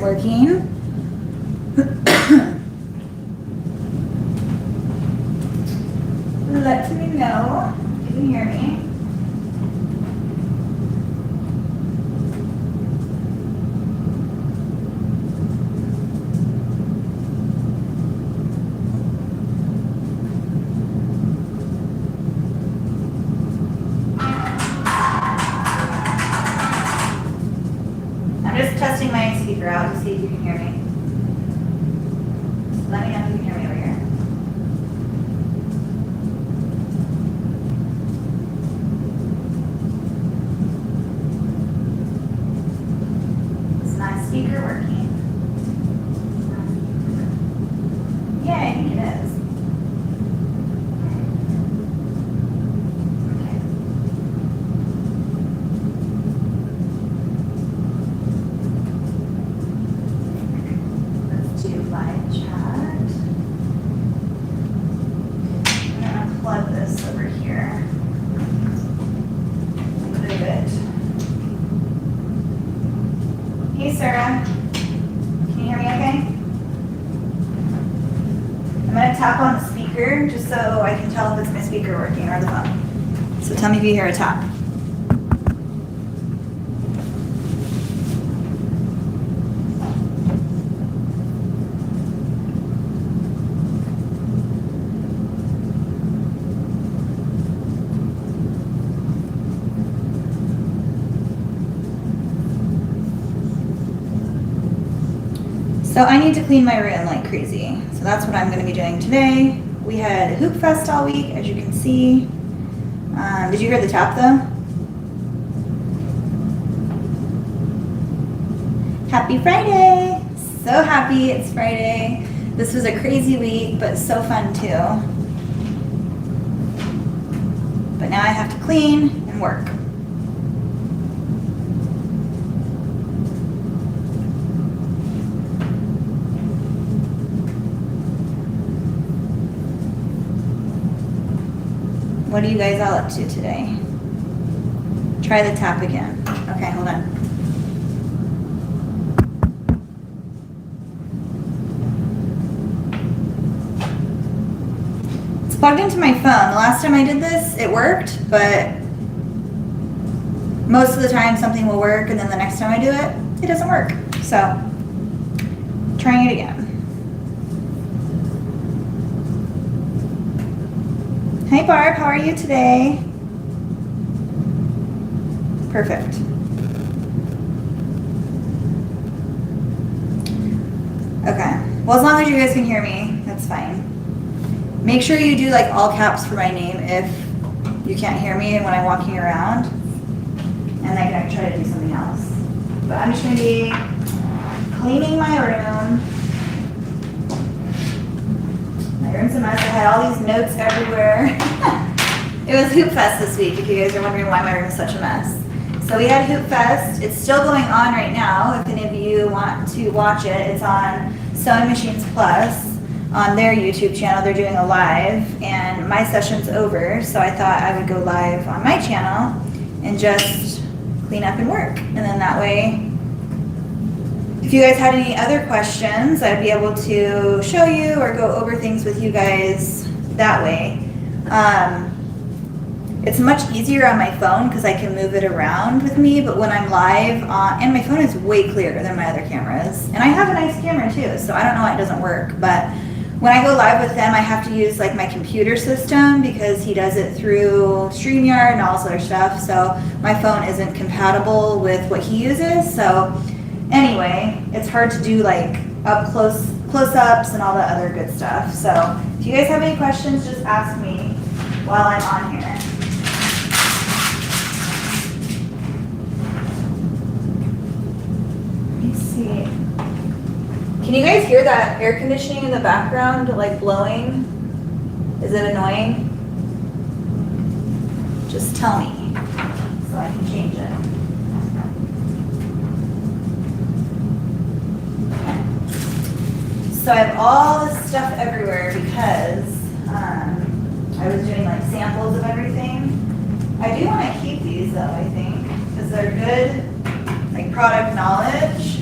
Working. Let me know if you can hear me. I'm just testing my speaker out to see if you can hear me. Let me know if you can hear me over here. Is my speaker working? Yeah, I think it is. Okay. Let's do live chat. I'm gonna plug this over here. Move it. Hey, Sarah. Can you hear me okay? I'm going to tap on the speaker just so I can tell if it's my speaker working or the phone. So tell me if you hear a tap. So I need to clean my room like crazy. So that's what I'm going to be doing today. We had Hoop Fest all week, as you can see. Did you hear the tap though? Happy Friday! So happy it's Friday. This was a crazy week, but so fun too. But now I have to clean and work. What are you guys all up to today? Try the tap again. Okay, hold on. It's plugged into my phone. The last time I did this, it worked, but most of the time something will work and then the next time I do it, it doesn't work. So, trying it again. Hey Barb, how are you today? Perfect. Okay, well as long as you guys can hear me, that's fine. Make sure you do like all caps for my name if you can't hear me and when I'm walking around. And I can try to do something else. But I'm just gonna be cleaning my room. My room's a mess. I had all these notes everywhere. It was Hoop Fest this week, if you guys are wondering why my room is such a mess. So we had Hoop Fest. It's still going on right now. If any of you want to watch it, it's on Sewing Machines Plus on their YouTube channel. They're doing a live, and my session's over, so I thought I would go live on my channel and just clean up and work. And then that way, if you guys had any other questions, I'd be able to show you or go over things with you guys that way. It's much easier on my phone because I can move it around with me, but when I'm live, and my phone is way clearer than my other cameras, and I have a nice camera too, so I don't know why it doesn't work, but when I go live with them, I have to use like my computer system because he does it through StreamYard and all this other stuff, so my phone isn't compatible with what he uses, so anyway, it's hard to do like up close-ups and all the other good stuff. So if you guys have any questions, just ask me while I'm on here. Let me see. Can you guys hear that air conditioning in the background like blowing? Is it annoying? Just tell me so I can change it. So I have all this stuff everywhere because I was doing like samples of everything. I do want to keep these though, I think, because they're good, like product knowledge.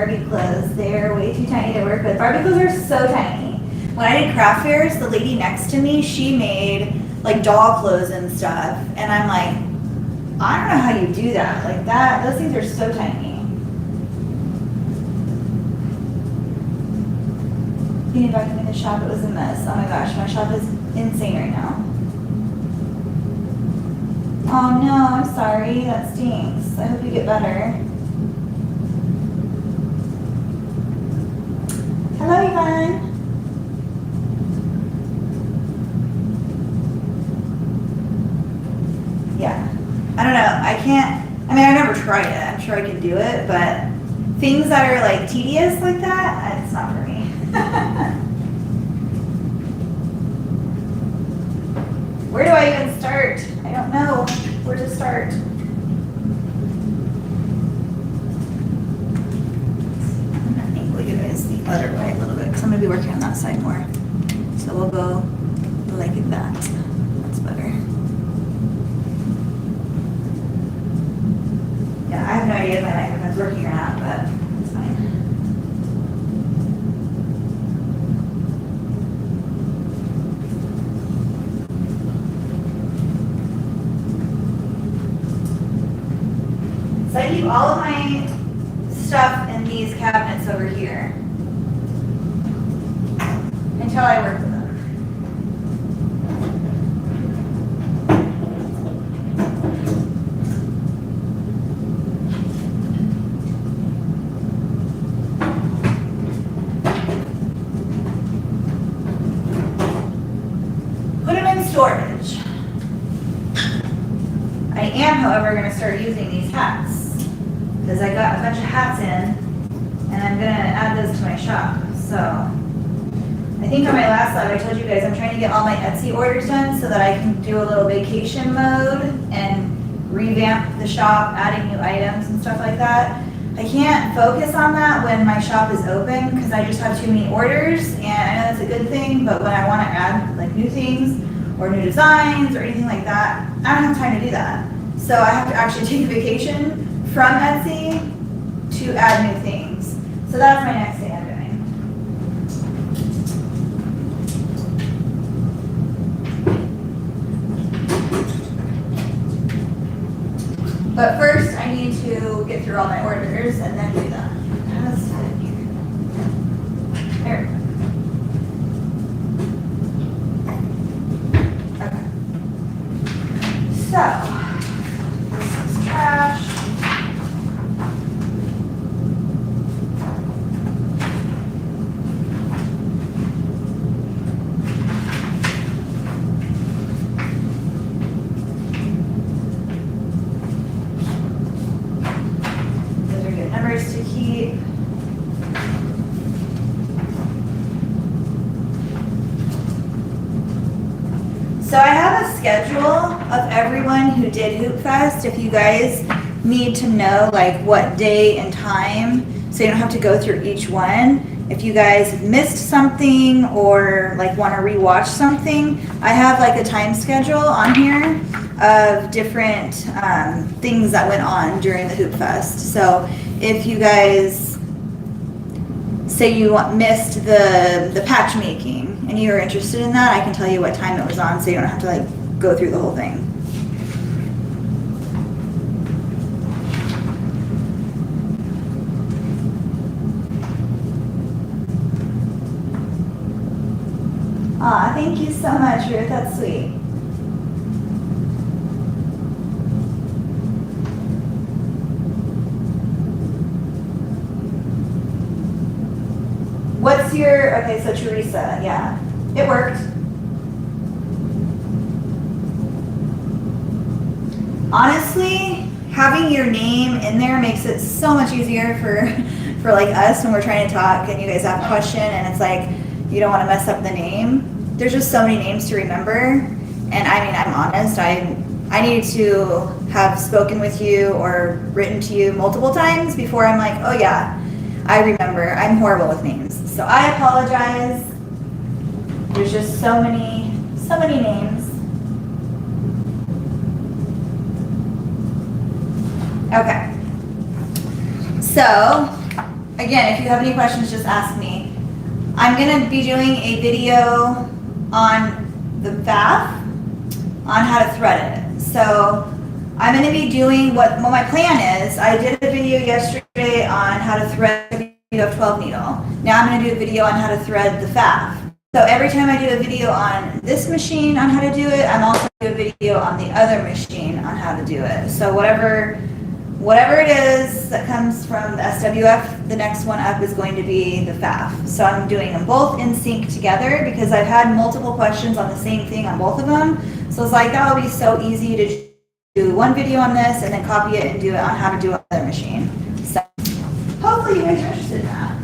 Barbie clothes. They're way too tiny to work with. Barbie clothes are so tiny. When I did craft fairs, the lady next to me, she made like doll clothes and stuff. And I'm like, I don't know how you do that. Like that, those things are so tiny. Getting back into the shop, it was a mess. Oh my gosh, my shop is insane right now. Oh no, I'm sorry, that stinks. I hope you get better. Hello, Yvonne. Yeah, I don't know, I can't, I mean, I've never tried it. I'm sure I can do it, but things that are like tedious like that, it's not for me. Where do I even start? I don't know where to start. I'm gonna angle you guys the other way a little bit because I'm gonna be working on that side more. So we'll go like that. That's better. Yeah, I have no idea if my microphone's working or not, but it's fine. So I keep all of my stuff in these cabinets over here until I work with them. Put them in storage. I am, however, going to start using these hats because I got a bunch of hats in and I'm going to add those to my shop. So I think on my last live I told you guys I'm trying to get all my Etsy orders done so that I can do a little vacation mode and revamp the shop, adding new items and stuff like that. I can't focus on that when my shop is open because I just have too many orders, and I know that's a good thing, but when I want to add like new things or new designs or anything like that, I don't have time to do that. So I have to actually take a vacation from Etsy to add new things. So that's my next thing I'm doing. But first I need to get through all my orders and then do that. How does it fit here? There we go. Okay. So, this is trash. Those are good numbers to keep. So I have a schedule of everyone who did Hoop Fest. If you guys need to know like what day and time, so you don't have to go through each one. If you guys missed something or like want to rewatch something, I have like a time schedule on here of different things that went on during the Hoop Fest. So if you guys say you missed the patch making and you're interested in that, I can tell you what time it was on so you don't have to like go through the whole thing. Aw, thank you so much, Ruth. That's sweet. What's your, okay, so Teresa, yeah, it worked. Honestly, having your name in there makes it so much easier for like us when we're trying to talk and you guys have a question and it's like, you don't want to mess up the name. There's just so many names to remember. And I mean, I'm honest, I need to have spoken with you or written to you multiple times before I'm like, oh yeah, I remember. I'm horrible with names. So I apologize. There's just so many names. Okay. So again, if you have any questions, just ask me. I'm gonna be doing a video on the FAF, on how to thread it. So I'm gonna be doing what my plan is. I did a video yesterday on how to thread a BO12 needle. Now I'm gonna do a video on how to thread the FAF. So every time I do a video on this machine on how to do it, I'm also doing a video on the other machine on how to do it. So whatever it is that comes from the SWF, the next one up is going to be the FAF. So I'm doing them both in sync together because I've had multiple questions on the same thing on both of them. So it's like, that would be so easy to do one video on this and then copy it and do it on how to do another machine. So hopefully you guys are interested in that.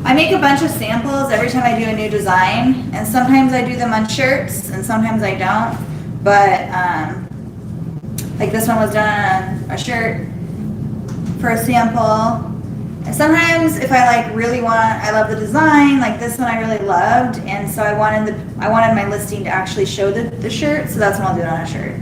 I make a bunch of samples every time I do a new design, and sometimes I do them on shirts and sometimes I don't, but like this one was done on a shirt for a sample. And sometimes if I like really I love the design, like this one I really loved, and so I wanted my listing to actually show the shirt, so that's when I'll do it on a shirt.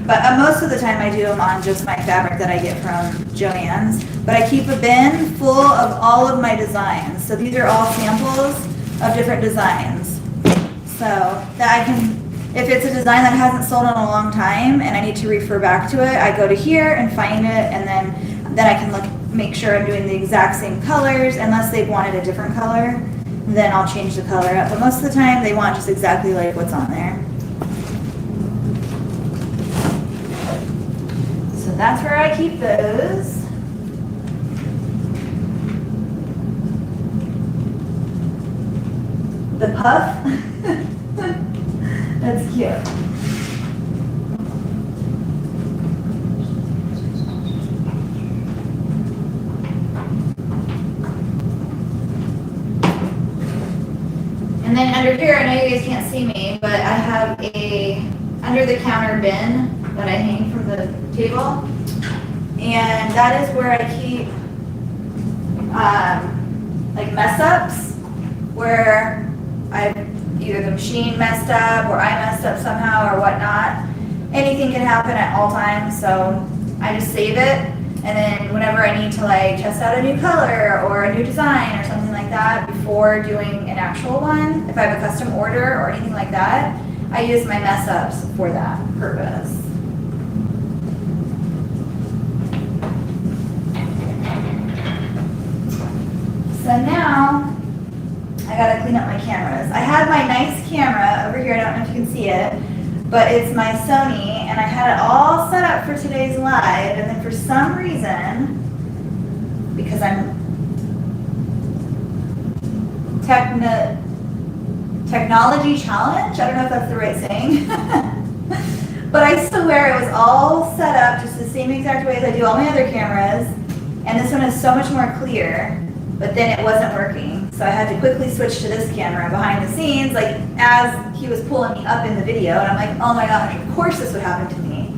But most of the time I do them on just my fabric that I get from Joann's. But I keep a bin full of all of my designs. So these are all samples of different designs. So that I can, if it's a design that hasn't sold in a long time and I need to refer back to it, I go to here and find it, and then I can make sure I'm doing the exact same colors. Unless they've wanted a different color, then I'll change the color up. But most of the time they want just exactly like what's on there. So that's where I keep those. The puff. That's cute. And then under here, I know you guys can't see me, but I have a under the counter bin that I hang from the table. And that is where I keep like mess ups, where either the machine messed up or I messed up somehow or whatnot. Anything can happen at all times, so I just save it, and then whenever I need to like test out a new color or a new design or something like that before doing an actual one, if I have a custom order or anything like that, I use my mess ups for that purpose. So now I gotta clean up my cameras. I had my nice camera over here, I don't know if you can see it, but it's my Sony, and I had it all set up for today's live, and then for some reason, because I'm technology challenge, I don't know if that's the right saying, but I swear it was all set up just the same exact way as I do all my other cameras, and this one is so much more clear, but then it wasn't working. So I had to quickly switch to this camera behind the scenes, like as he was pulling me up in the video, and I'm like, oh my gosh, of course this would happen to me.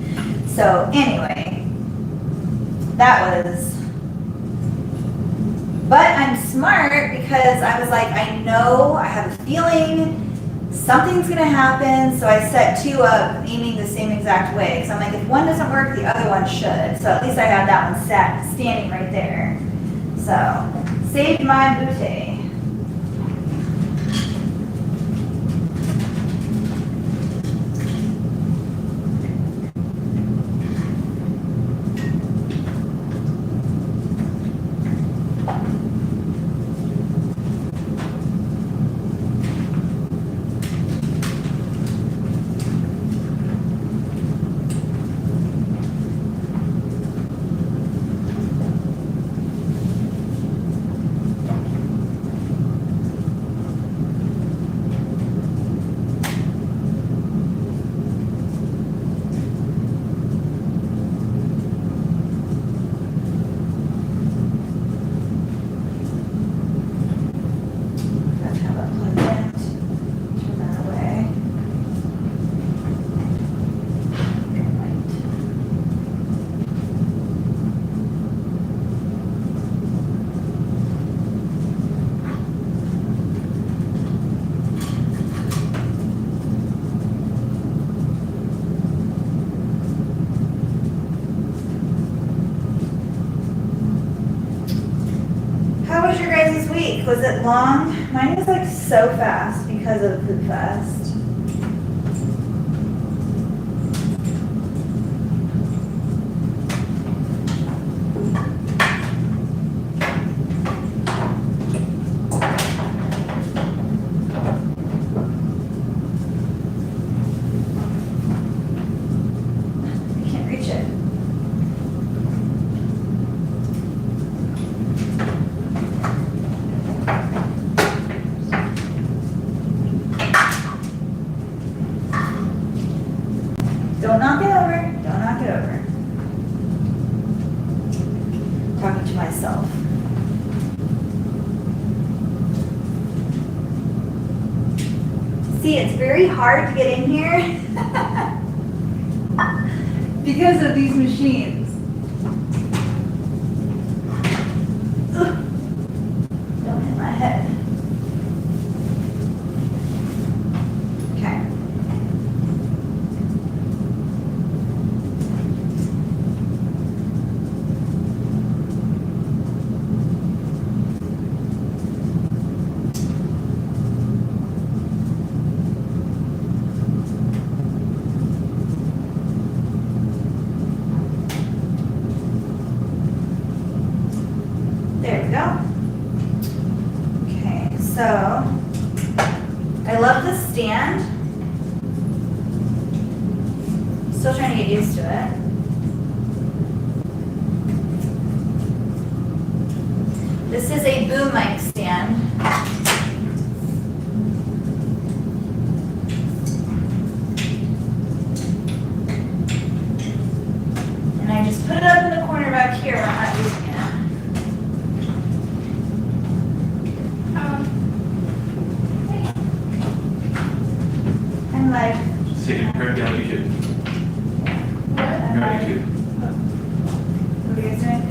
So anyway, that was, but I'm smart because I was like, I know, I have a feeling something's gonna happen, so I set two up aiming the same exact way. So I'm like, if one doesn't work, the other one should. So at least I had that one standing right there. So, saved my boutte. week? Was it long? Mine was like so fast because of Hoop Fest. I can't reach it. Don't knock it over. Don't knock it over. Talking to myself. See, it's very hard to get in here because of these machines. Ugh. Don't hit my head. Okay. There we go. Okay, so I love the stand. Still trying to get used to it. This is a boom mic stand. And I just put it up in the corner back here when I'm not using it. I'm like, See, her down YouTube. what? I'm Her like, YouTube. what are you guys doing?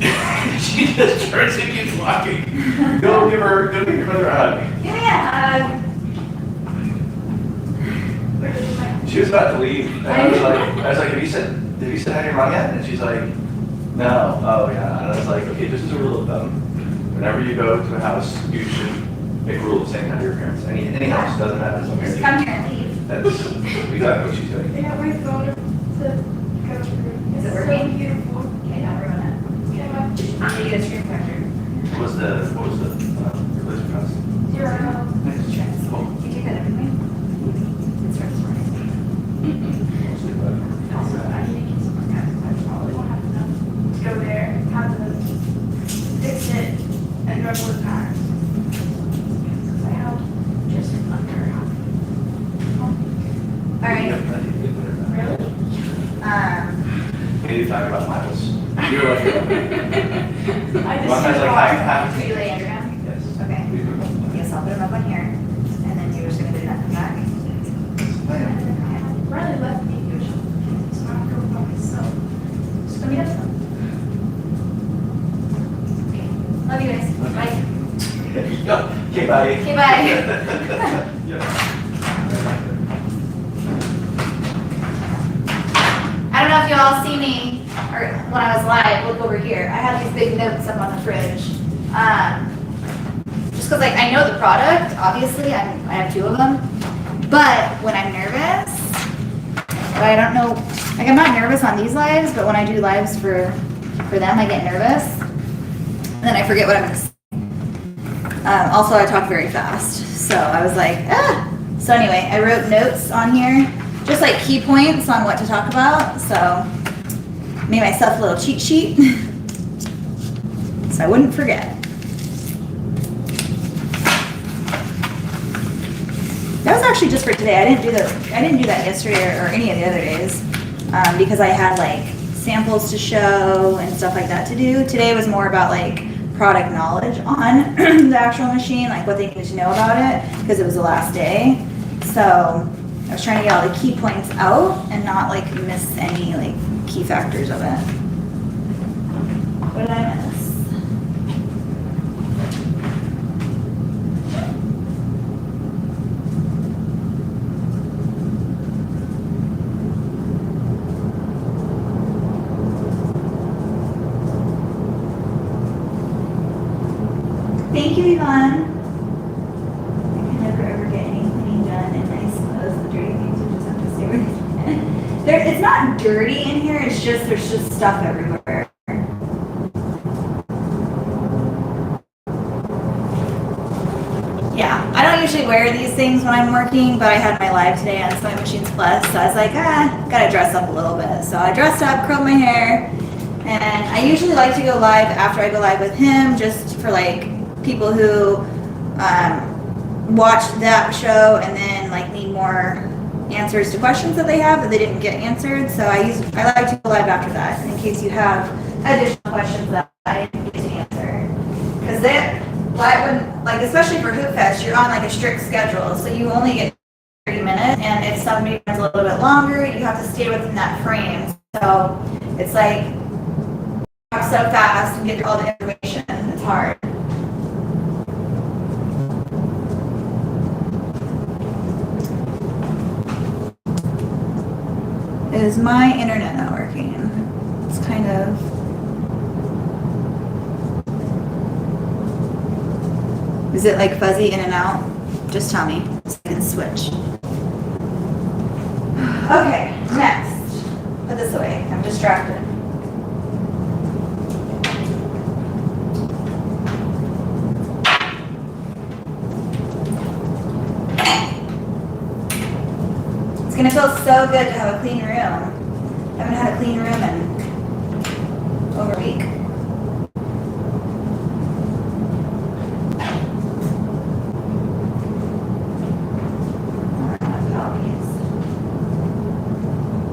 She just turns and keeps walking. Go give your brother a hug. Give me a hug. She was about to leave, and I was like, have you said hi to your mom yet? And she's like, no. Oh yeah. And I was like, okay, just as a rule of thumb, whenever you go to a house, you should make a rule of saying hi to your parents. Any house, doesn't matter. As long as Just come here and leave. that's exactly what she's doing. I got my phone to go through. Is it So working? beautiful. Okay, don't ruin it. Okay, what? You get a screen protector. What was the replacement cost? Zero. Cool. You take that every week? It's for this morning. Also, I need to get some more guys. I probably won't have enough to go there, have to fix it, and run with cars. Because I have just under half. All right. Really? We need to talk about Miles. You're like, I one has like half a Are you team. lay underground? Yes. Okay. Yes, I'll put them up on here, and then you're just gonna do that in the back. Riley left me, so I'm going by myself. So let me have some. Okay. Love you guys. Bye. Okay, bye. Okay, bye. Yeah. I don't know if you all see me, or when I was live, look over here. I had these big notes up on the fridge. Just because, like, I know the product, obviously, I have two of them. But when I'm nervous, but I don't know, like, I'm not nervous on these lives, but when I do lives for them, I get nervous. And then I forget what I'm gonna say. Also, I talk very fast, so I was like, ah. So anyway, I wrote notes on here, just like key points on what to talk about. So made myself a little cheat sheet, so I wouldn't forget. That was actually just for today. I didn't do that yesterday or any of the other days because I had like samples to show and stuff like that to do. Today was more about like product knowledge on the actual machine, like what they need to know about it, because it was the last day. So I was trying to get all the key points out and not like miss any like key factors of it. What did I miss? Thank you, Yvonne. I can never ever get anything done, and I suppose the dirty things will just have to stay with there. It's not dirty in here, it's just, there's just stuff everywhere. Yeah, I don't usually wear these things when I'm working, but I had my live today on Sewing Machines Plus, so I was like, gotta dress up a little bit. So I dressed up, curled my hair, and I usually like to go live after I go live with him, just for like people who watched that show and then like need more answers to questions that they have that they didn't get answered. So I like to go live after that in case you have additional questions that I didn't get to answer. Because like especially for Hoop Fest, you're on like a strict schedule, so you only get 30 minutes, and if somebody runs a little bit longer, you have to stay within that frame. So it's like talk so fast and get all the information. It's hard. Is my internet not working? It's kind of. Is it like fuzzy in and out? Just tell me so I can switch. Okay, next. Put this away. I'm distracted. It's gonna feel so good to have a clean room. I haven't had a clean room in over a week.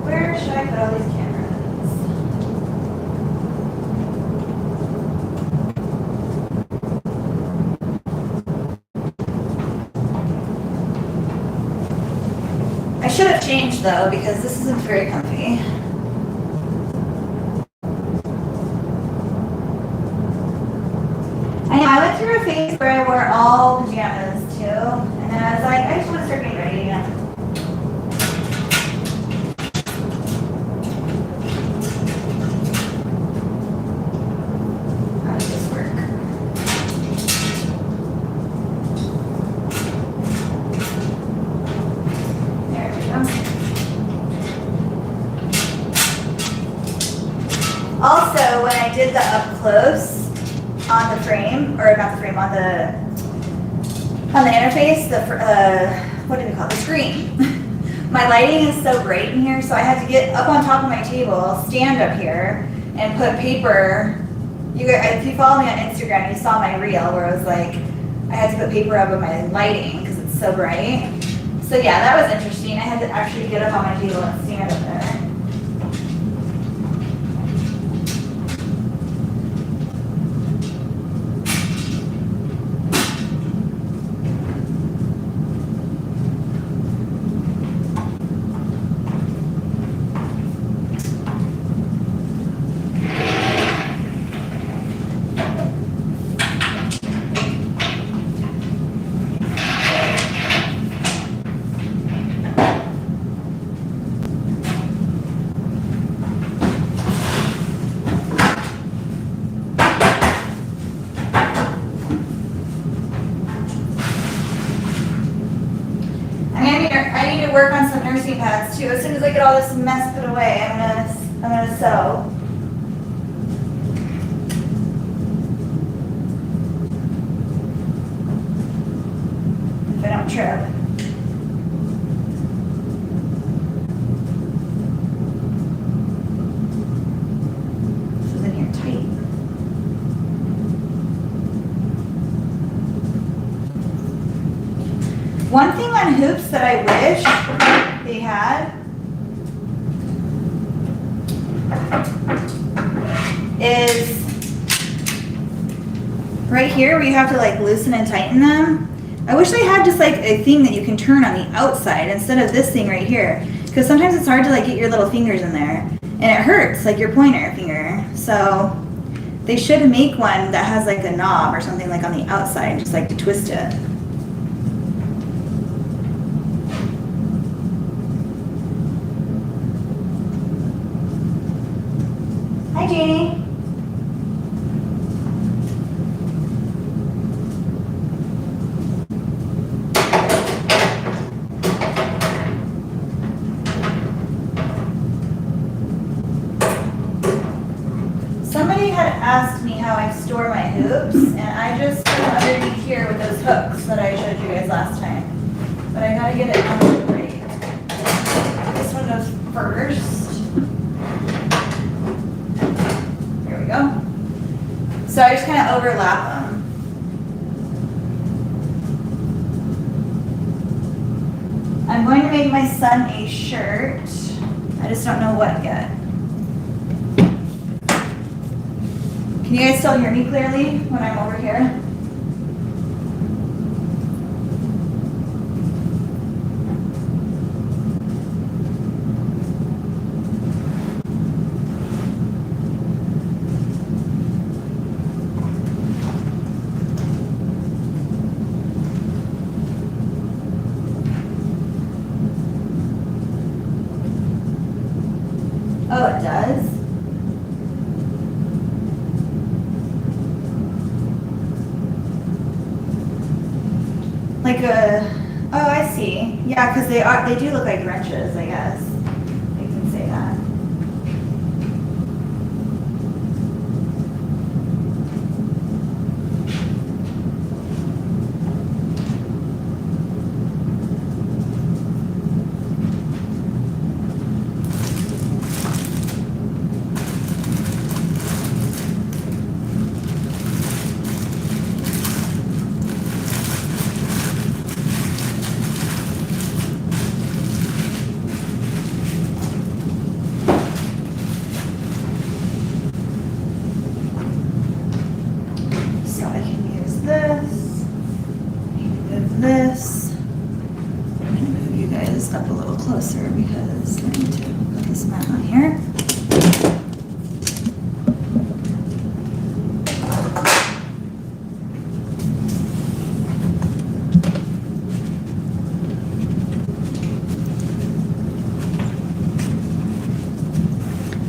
Where should I put all these cameras? I should have changed though, because this isn't very comfy. I know, I went through a phase where I wore all pajamas too, and then I was like, I just want to start getting ready again. How does this work? There we go. Also, when I did the up close on the frame, or not the frame, on the interface, what do we call it? The screen. My lighting is so bright in here, so I had to get up on top of my table, stand up here, and put paper. If you follow me on Instagram, you saw my reel where I was like, I had to put paper up on my lighting because it's so bright. So yeah, that was interesting. I had to actually get up on my table and stand up there. I need to work on some nursing pads too. As soon as I get all this mess put away, I'm gonna sew. If I don't trip. This is in here tight. One thing on hoops that I wish they had is right here where you have to like loosen and tighten them. I wish they had just like a thing that you can turn on the outside instead of this thing right here, because sometimes it's hard to like get your little fingers in there and it hurts, like your pointer finger. So they should make one that has like a knob or something like on the outside, just like to twist it. Hi, Janie. somebody had asked me how I store my hoops, and I just put them underneath here with those hooks that I showed you guys last time. But I gotta get it on the right. This one goes first. There we go. So I just kind of overlap them. I'm going to make my son a shirt. I just don't know what yet. Can you guys still hear me clearly when I'm over here? Oh, it does? Like oh, I see. Yeah, because they do look like wrenches, I guess. I can say that. So I can use this. I can move this. I'm going to move you guys up a little closer because I need to put this mat on here.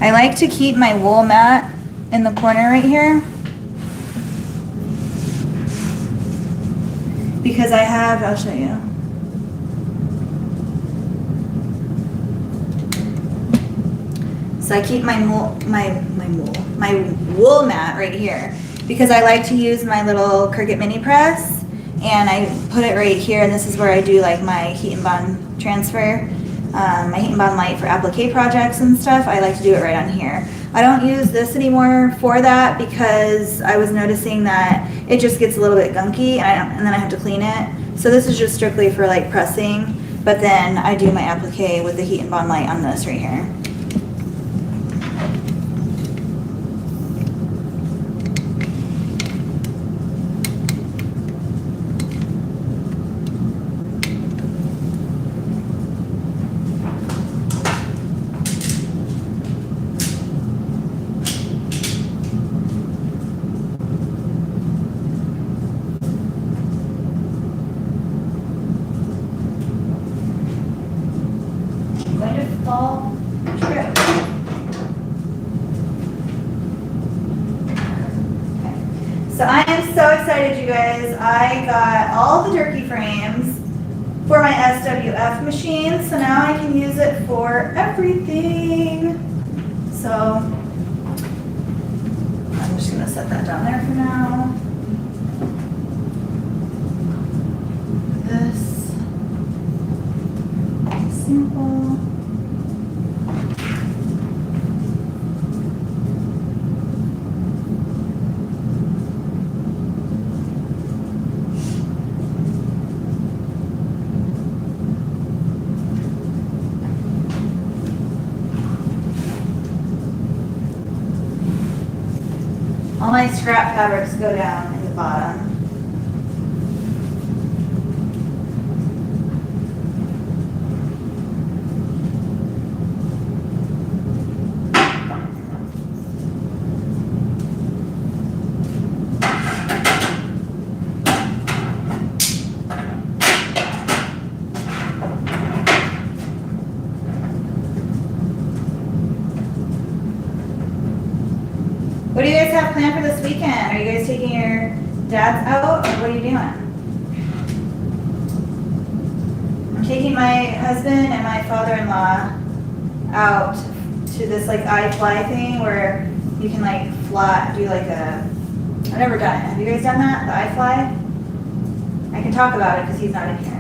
I like to keep my wool mat in the corner right here because I'll show you. So I keep my wool mat right here because I like to use my little Cricut mini press, and I put it right here, and this is where I do like my heat and bond transfer. My heat and bond light for applique projects and stuff, I like to do it right on here. I don't use this anymore for that because I was noticing that it just gets a little bit gunky and then I have to clean it. So this is just strictly for like pressing, but then I do my applique with the heat and bond light on this right here. Fall trip. Okay. So I am so excited, you guys. I got all the jerky frames for my SWF machine, so now I can use it for everything. So I'm just gonna set that down there for now. This simple. All my scrap fabrics go down in the bottom. What do you guys have planned for this weekend? Are you guys taking your dads out, or what are you doing? I'm taking my husband and my father-in-law out to this like iFly thing where you can like fly, do like a, I've never done it. Have you guys done that, the iFly? I can talk about it because he's not in here.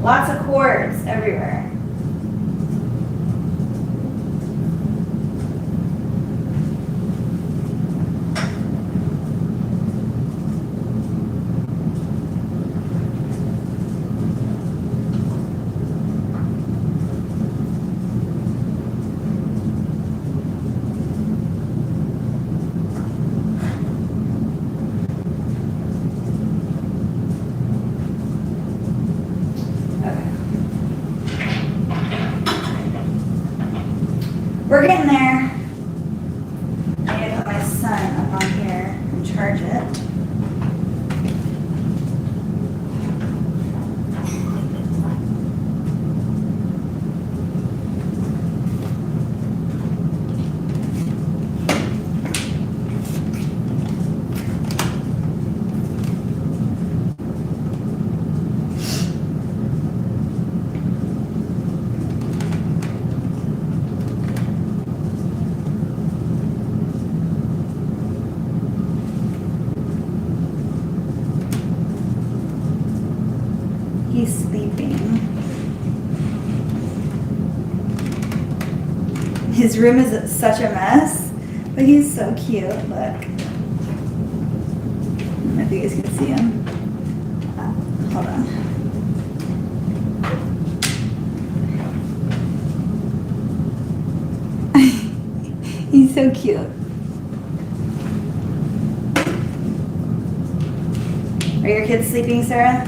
Lots of cords everywhere. We're getting there. I need to put my son up on here and charge it. He's sleeping. His room is such a mess, but he's so cute. Look. I don't know if you guys can see him. Hold on. He's so cute. Are your kids sleeping, Sarah?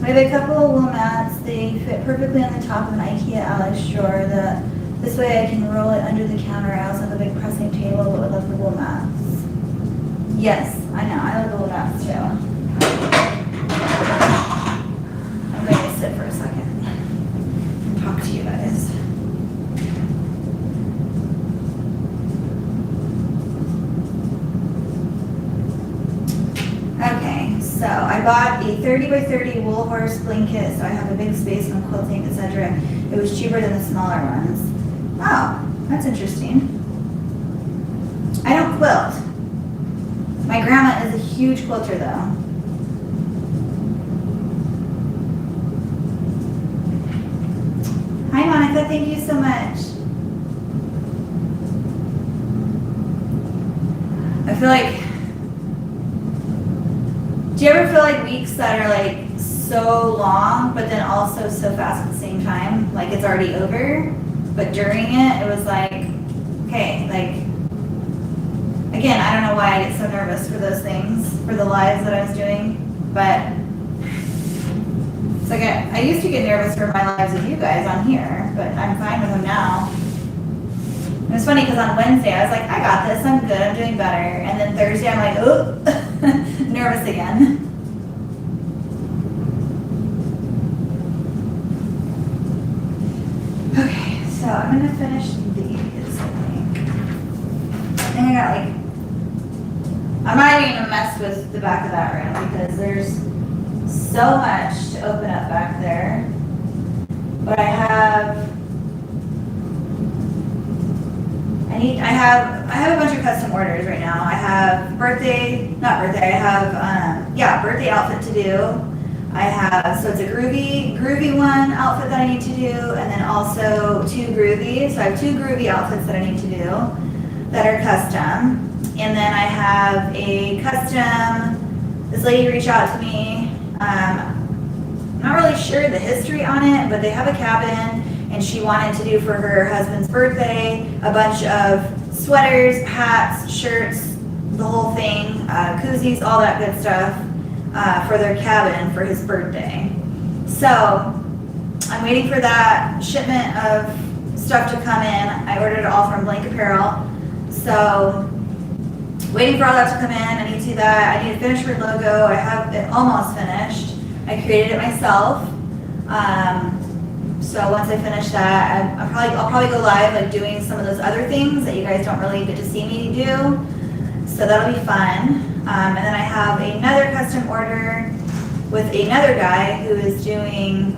I have a couple of wool mats. They fit perfectly on the top of an IKEA Alice drawer. This way I can roll it under the counter. I also have a big pressing table, but would love the wool mats. Yes, I know. I love the wool mats too. I'm going to sit for a second and talk to you guys. Okay. So I bought a 30 by 30 wool horse blanket, so I have a big space when quilting, etc. It was cheaper than the smaller ones. Oh, that's interesting. I don't quilt. My grandma is a huge quilter though. Hi Monica, thank you so much. I feel like, do you ever feel like weeks that are like so long, but then also so fast at the same time? Like it's already over, but during it, it was like, okay, like, again, I don't know why I get so nervous for those things, for the lives that I was doing, but it's like I used to get nervous for my lives with you guys on here, but I'm fine with them now. It was funny because on Wednesday I was like, I got this, I'm good, I'm doing better. And then Thursday I'm like, oh, nervous again. Okay, so I'm gonna finish these, I think. And I got like, I'm not even gonna mess with the back of that room because there's so much to open up back there. But I have a bunch of custom orders right now. I have birthday outfit to do. I have, so it's a groovy one outfit that I need to do, and then also 2 groovy. So I have 2 groovy outfits that I need to do that are custom. And then I have a custom, this lady reached out to me. I'm not really sure the history on it, but they have a cabin and she wanted to do for her husband's birthday a bunch of sweaters, hats, shirts, the whole thing, koozies, all that good stuff for their cabin for his birthday. So I'm waiting for that shipment of stuff to come in. I ordered it all from Blank Apparel. So waiting for all that to come in. I need to do that. I need to finish her logo. I have it almost finished. I created it myself. So once I finish that, I'll probably go live like doing some of those other things that you guys don't really get to see me do. So that'll be fun. And then I have another custom order with another guy who is doing,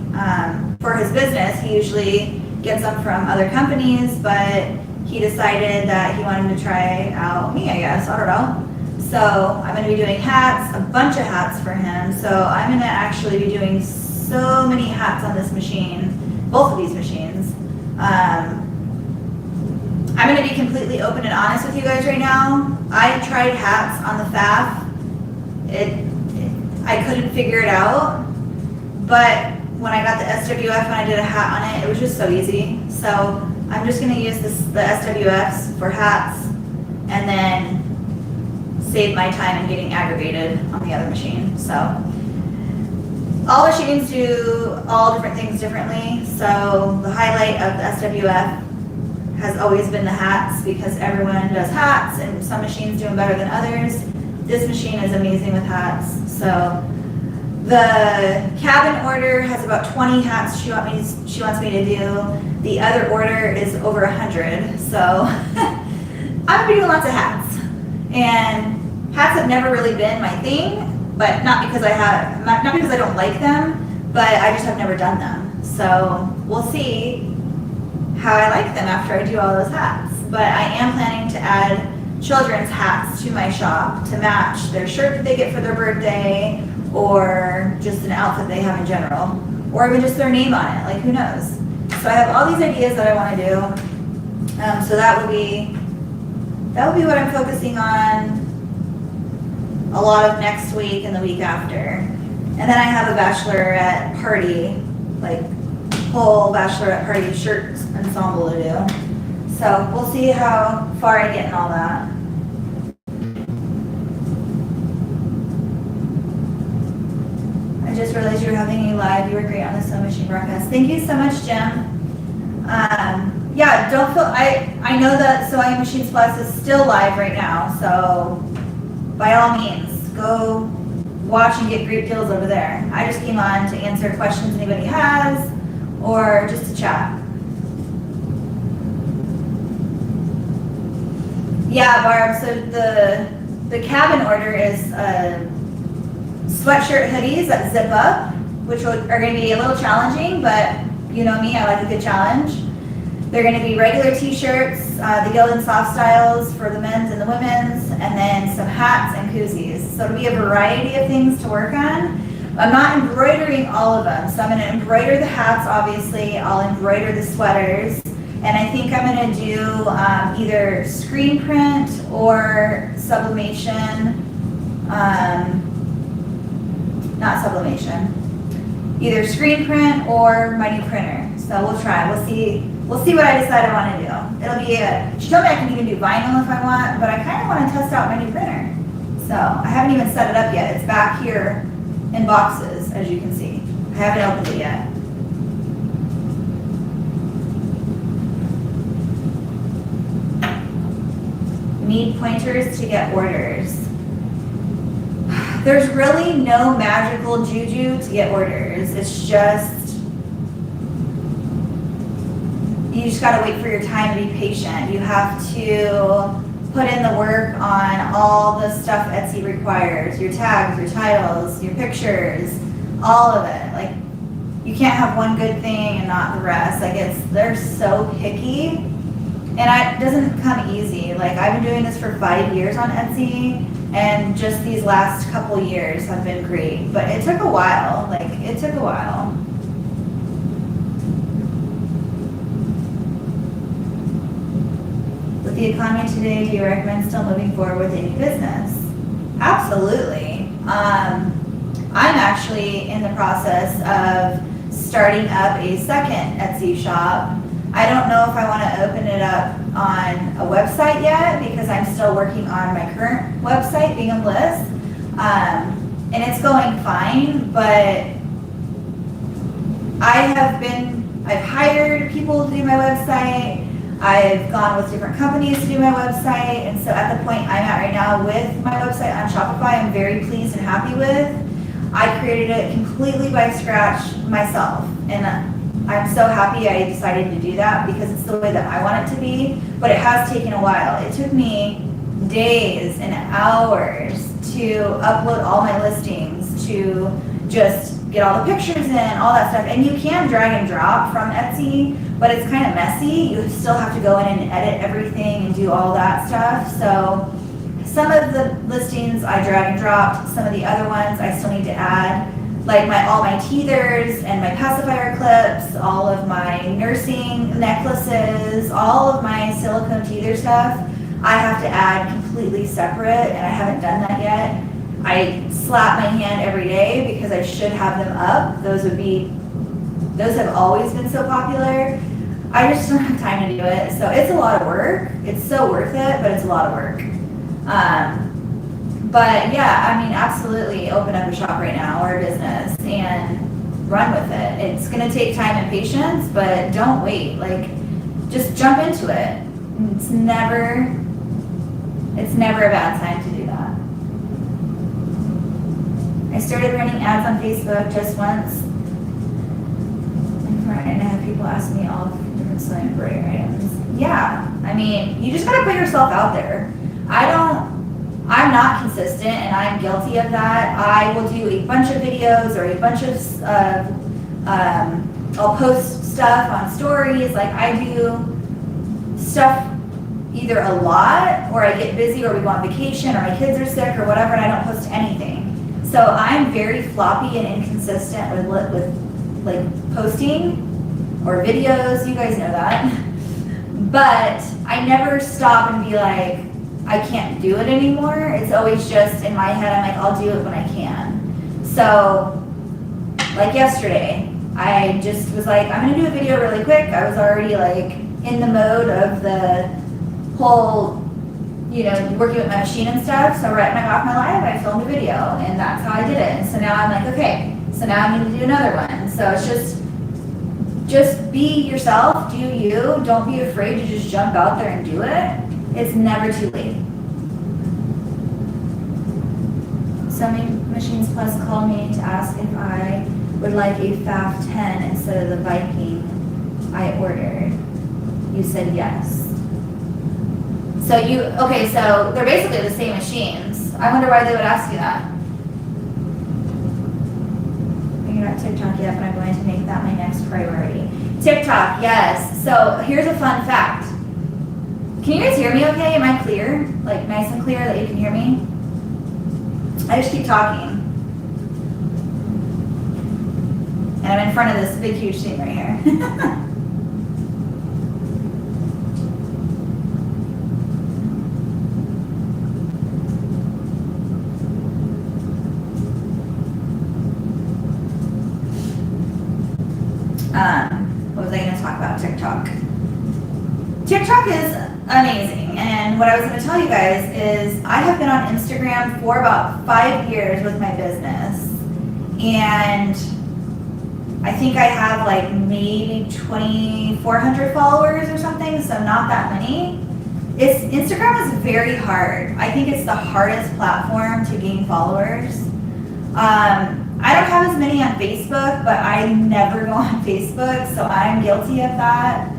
for his business, he usually gets them from other companies, but he decided that he wanted to try out me, I guess, I don't know. So I'm gonna be doing hats, a bunch of hats for him. So I'm gonna actually be doing so many hats on this machine, both of these machines. I'm gonna be completely open and honest with you guys right now. I tried hats on the FAF. I couldn't figure it out, but when I got the SWF and I did a hat on it, it was just so easy. So I'm just gonna use the SWFs for hats and then save my time in getting aggravated on the other machine. So all machines do all different things differently. So the highlight of the SWF has always been the hats because everyone does hats and some machines do them better than others. This machine is amazing with hats. So the cabin order has about 20 hats she wants me to do. The other order is over 100. So I'm gonna be doing lots of hats. And hats have never really been my thing, but not because I don't like them, but I just have never done them. So we'll see how I like them after I do all those hats. But I am planning to add children's hats to my shop to match their shirt that they get for their birthday or just an outfit they have in general, or even just their name on it, like who knows. So I have all these ideas that I want to do. So that will be what I'm focusing on a lot of next week and the week after. And then I have a bachelorette party, like whole bachelorette party shirt ensemble to do. So we'll see how far I get in all that. I just realized you were having a live. You were great on the sewing machine broadcast. Thank you so much, Jim. Yeah, don't feel, I know that Sewing Machines Plus is still live right now, so by all means, go watch and get great deals over there. I just came on to answer questions anybody has, or just to chat. Yeah, Barb, so the cabin order is sweatshirt hoodies that zip up, which are gonna be a little challenging, but you know me, I like a good challenge. They're gonna be regular t-shirts, the Gildan soft styles for the men's and the women's, and then some hats and koozies. So it'll be a variety of things to work on. I'm not embroidering all of them, so I'm gonna embroider the hats, obviously, I'll embroider the sweaters, and I think I'm gonna do either screen print or sublimation, not sublimation, either screen print or my new printer. So we'll try, we'll see what I decide I wanna do. It'll be she told me I can even do vinyl if I want, but I kinda wanna test out my new printer. So I haven't even set it up yet, it's back here in boxes, as you can see. I haven't opened it yet. Need pointers to get orders. There's really no magical juju to get orders. It's just, you just gotta wait for your time to be patient. You have to put in the work on all the stuff Etsy requires, your tags, your titles, your pictures, all of it. Like, you can't have one good thing and not the rest. Like, they're so picky, and it doesn't come easy. Like, I've been doing this for 5 years on Etsy, and just these last couple years have been great, but it took a while. Like, it took a while. With the economy today, do you recommend still moving forward with any business? Absolutely. I'm actually in the process of starting up a second Etsy shop. I don't know if I want to open it up on a website yet because I'm still working on my current website, Being a Bliss, and it's going fine, but I've hired people to do my website. I've gone with different companies to do my website, and so at the point I'm at right now with my website on Shopify, I'm very pleased and happy with. I created it completely by scratch myself, and I'm so happy I decided to do that because it's the way that I want it to be, but it has taken a while. It took me days and hours to upload all my listings, to just get all the pictures in, all that stuff. And you can drag and drop from Etsy, but it's kind of messy. You still have to go in and edit everything and do all that stuff. So some of the listings I drag and dropped, some of the other ones I still need to add, like all my teethers and my pacifier clips, all of my nursing necklaces, all of my silicone teether stuff, I have to add completely separate, and I haven't done that yet. I slap my hand every day because I should have them up. Those have always been so popular. I just don't have time to do it. So it's a lot of work. It's so worth it, but it's a lot of work. But yeah, I mean, absolutely open up a shop right now or a business and run with it. It's gonna take time and patience, but don't wait. Like, just jump into it. It's never a bad time to do that. I started running ads on Facebook just once. And I have people ask me all different sewing embroidery items. Yeah, I mean, you just gotta put yourself out there. I'm not consistent, and I'm guilty of that. I will do a bunch of videos or a bunch of, I'll post stuff on stories. Like, I do stuff either a lot, or I get busy, or we go on vacation, or my kids are sick, or whatever, and I don't post anything. So I'm very floppy and inconsistent with like posting or videos. You guys know that. But I never stop and be like, I can't do it anymore. It's always just in my head, I'm like, I'll do it when I can. So, like yesterday, I just was like, I'm gonna do a video really quick. I was already like in the mode of the whole, you know, working with my machine and stuff. So right when I got off my live, I filmed a video, and that's how I did it. And so now I'm like, okay, so now I need to do another one. So it's just be yourself, do you. Don't be afraid to just jump out there and do it. It's never too late. Sewing Machines Plus called me to ask if I would like a FAF 10 instead of the Viking I ordered. You said yes. So so they're basically the same machines. I wonder why they would ask you that. have TikTok yet, but I'm going to make that my next priority. TikTok, yes. So here's a fun fact. Can you guys hear me okay? Am I clear? Like nice and clear that you can hear me? I just keep talking. And I'm in front of this big, huge thing right here. What was I going to talk about? TikTok. TikTok is amazing. And what I was going to tell you guys is I have been on Instagram for about 5 years with my business. And I think I have like maybe 2,400 followers or something, so not that many. Instagram is very hard. I think it's the hardest platform to gain followers. I don't have as many on Facebook, but I never go on Facebook, so I'm guilty of that.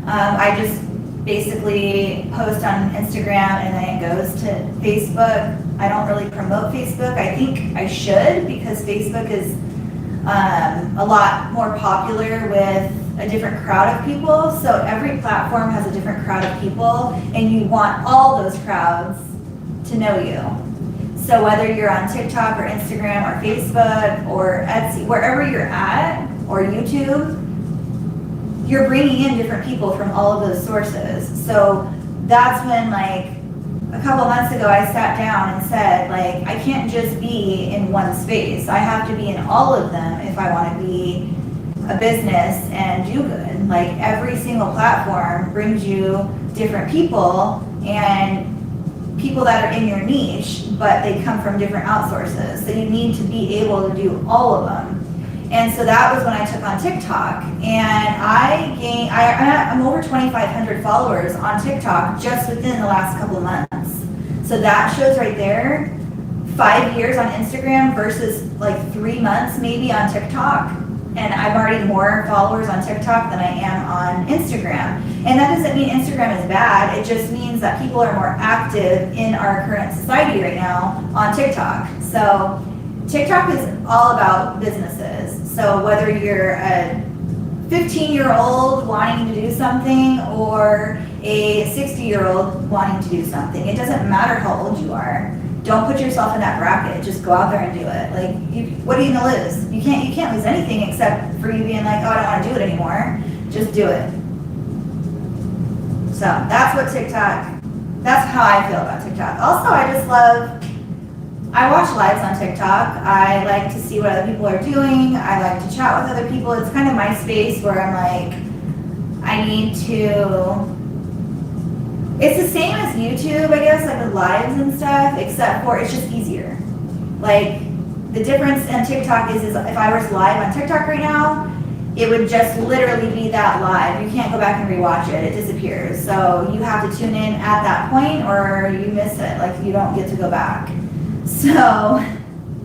I just basically post on Instagram and then it goes to Facebook. I don't really promote Facebook. I think I should because Facebook is a lot more popular with a different crowd of people. So every platform has a different crowd of people and you want all those crowds to know you. So whether you're on TikTok or Instagram or Facebook or Etsy, wherever you're at, or YouTube, you're bringing in different people from all of those sources. So that's when, like, a couple months ago, I sat down and said, like, I can't just be in one space. I have to be in all of them if I want to be a business and do good. Like, every single platform brings you different people and people that are in your niche, but they come from different outsources. So you need to be able to do all of them. And so that was when I took on TikTok. And I'm over 2,500 followers on TikTok just within the last couple of months. So that shows right there, 5 years on Instagram versus like 3 months maybe on TikTok. And I'm already more followers on TikTok than I am on Instagram. And that doesn't mean Instagram is bad. It just means that people are more active in our current society right now on TikTok. So TikTok is all about businesses. So whether you're a 15-year-old wanting to do something or a 60-year-old wanting to do something, it doesn't matter how old you are. Don't put yourself in that bracket. Just go out there and do it. Like, what are you gonna lose? You can't lose anything except for you being like, oh, I don't want to do it anymore. Just do it. So that's what TikTok. That's how I feel about TikTok. Also, I watch lives on TikTok. I like to see what other people are doing. I like to chat with other people. It's kind of my space where I'm like, I need to. It's the same as YouTube, I guess, like with lives and stuff, except for it's just easier. Like, the difference in TikTok is if I was live on TikTok right now, it would just literally be that live. You can't go back and rewatch it. It disappears. So you have to tune in at that point or you miss it. Like, you don't get to go back. So,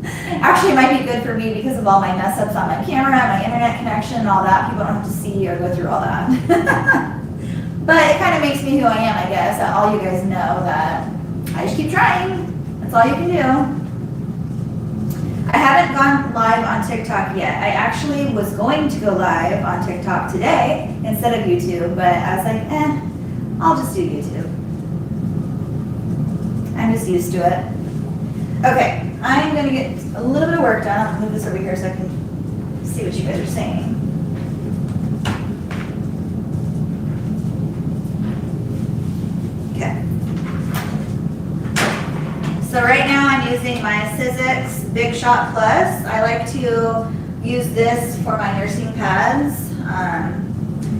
actually it might be good for me because of all my mess ups on my camera, my internet connection and all that. People don't have to see or go through all that. But it kind of makes me who I am, I guess. That all you guys know that I just keep trying. That's all you can do. I haven't gone live on TikTok yet. I actually was going to go live on TikTok today instead of YouTube, but I was like, I'll just do YouTube. I'm just used to it. Okay, I'm gonna get a little bit of work done. I'll move this over here so I can see what you guys are saying. Okay. So right now I'm using my Sizzix Big Shot Plus. I like to use this for my nursing pads.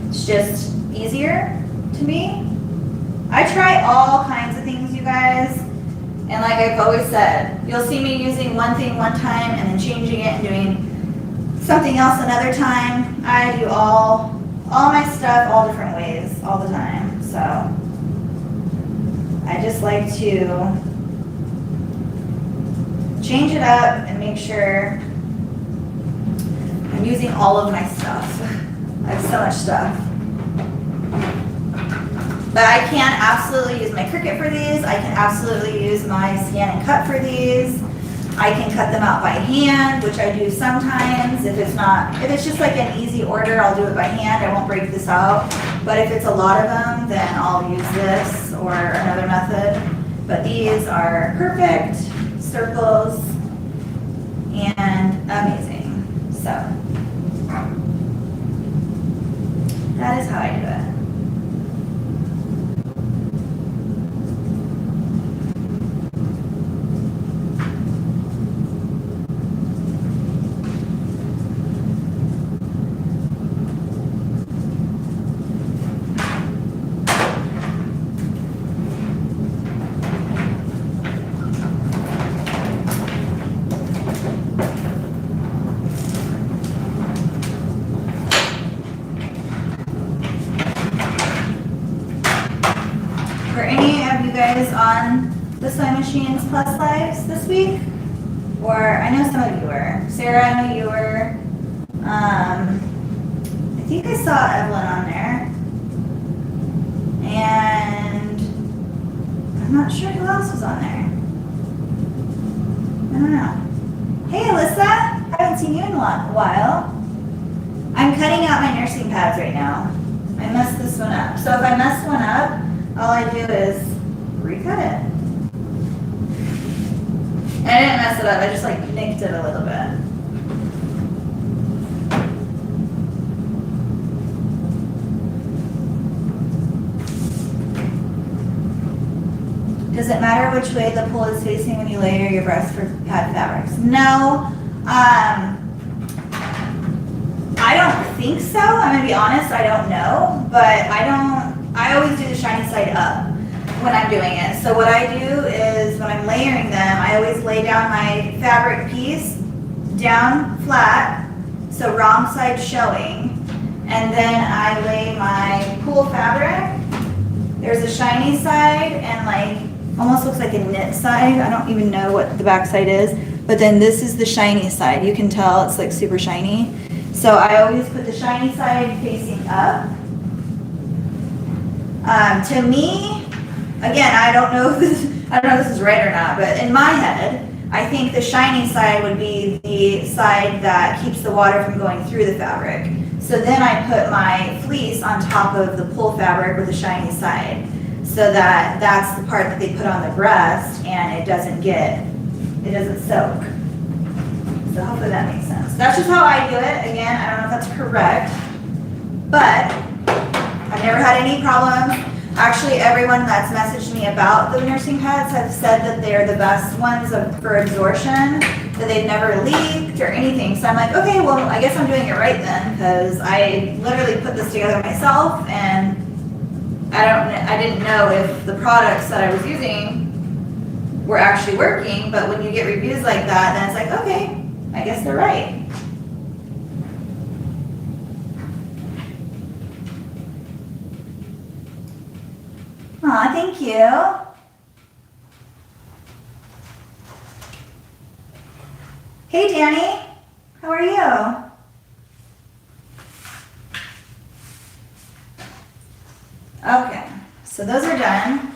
It's just easier to me. I try all kinds of things, you guys. And like I've always said, you'll see me using one thing one time and then changing it and doing something else another time. I do all my stuff all different ways all the time. So I just like to change it up and make sure I'm using all of my stuff. I have so much stuff. But I can absolutely use my Cricut for these. I can absolutely use my Scan and Cut for these. I can cut them out by hand, which I do sometimes. If it's just like an easy order, I'll do it by hand. I won't break this out. But if it's a lot of them, then I'll use this or another method. But these are perfect circles and amazing. So that is how I do it. Guys on the Sewing Machines Plus Lives this week? Or I know some of you were. Sarah, I know you were. I think I saw Evelyn on there. And I'm not sure who else was on there. I don't know. Hey Alyssa, I haven't seen you in a while. I'm cutting out my nursing pads right now. I messed this one up. So if I mess one up, all I do is recut it. And I didn't mess it up, I just like nicked it a little bit. Does it matter which way the pole is facing when you layer your breast pad fabrics? No, I don't think so. I'm gonna be honest, I don't know, but I always do the shiny side up when I'm doing it. So what I do is when I'm layering them, I always lay down my fabric piece down flat, so wrong side showing, and then I lay my pool fabric. There's a shiny side and like almost looks like a knit side. I don't even know what the back side is, but then this is the shiny side. You can tell it's like super shiny. So I always put the shiny side facing up. To me, again, I don't know if this is right or not, but in my head, I think the shiny side would be the side that keeps the water from going through the fabric. So then I put my fleece on top of the pull fabric with the shiny side, so that that's the part that they put on the breast and it doesn't soak. So hopefully that makes sense. That's just how I do it. Again, I don't know if that's correct, but I've never had any problems. Actually, everyone that's messaged me about the nursing pads have said that they're the best ones for absorption, that they've never leaked or anything. So I'm like, okay, well, I guess I'm doing it right then, because I literally put this together myself, and I didn't know if the products that I was using were actually working, but when you get reviews like that, then it's like, okay, I guess they're right. Aw, thank you. Hey, Danny. How are you? Okay, so those are done.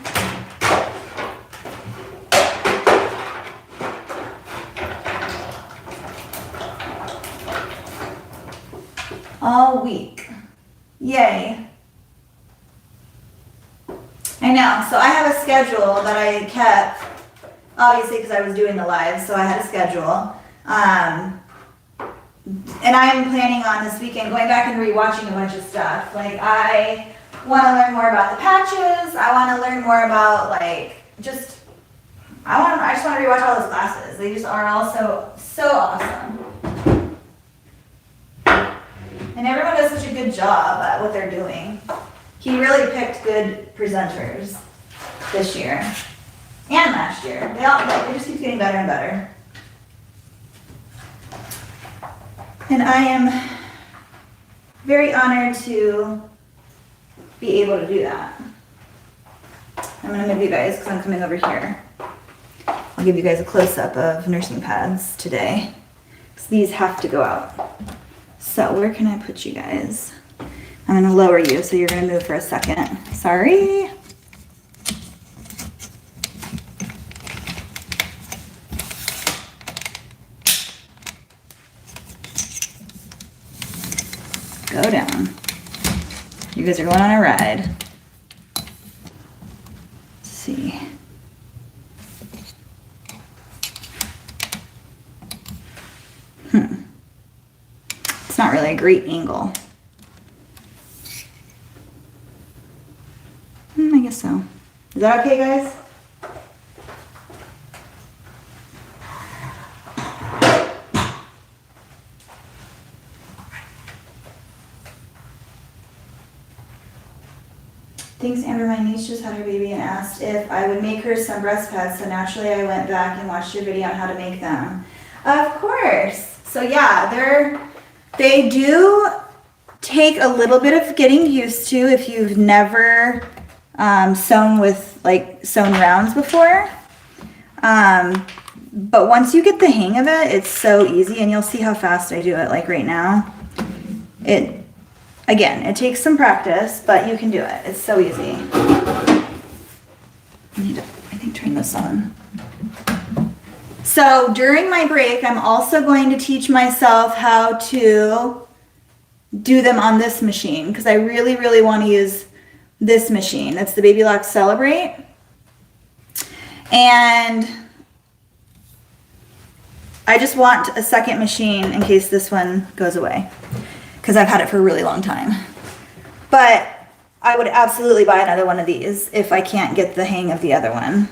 All week. Yay. I know, so I have a schedule that I kept, obviously because I was doing the live, so I had a schedule. And I'm planning on this weekend going back and rewatching a bunch of stuff. Like I want to learn more about the patches, I want to learn more about like, I just want to rewatch all those classes. They just are all so awesome. And everyone does such a good job at what they're doing. He really picked good presenters this year and last year. They just keep getting better and better. And I am very honored to be able to do that. I'm going to move you guys because I'm coming over here. I'll give you guys a close-up of nursing pads today, because these have to go out. So where can I put you guys? I'm going to lower you, so you're going to move for a second. Sorry. Go down. You guys are going on a ride. Let's see. It's not really a great angle. I guess so. Is that okay, guys? Thanks, Amber. My niece just had her baby and asked if I would make her some breast pads, so naturally I went back and watched your video on how to make them. Of course. So yeah, they do take a little bit of getting used to if you've never sewn with sewn rounds before. But once you get the hang of it, it's so easy, and you'll see how fast I do it like right now. Again, it takes some practice, but you can do it. It's so easy. I need to, I think, turn this on. So during my break, I'm also going to teach myself how to do them on this machine because I really, really want to use this machine. It's the Baby Lock Celebrate. And I just want a second machine in case this one goes away, because I've had it for a really long time. But I would absolutely buy another one of these if I can't get the hang of the other one.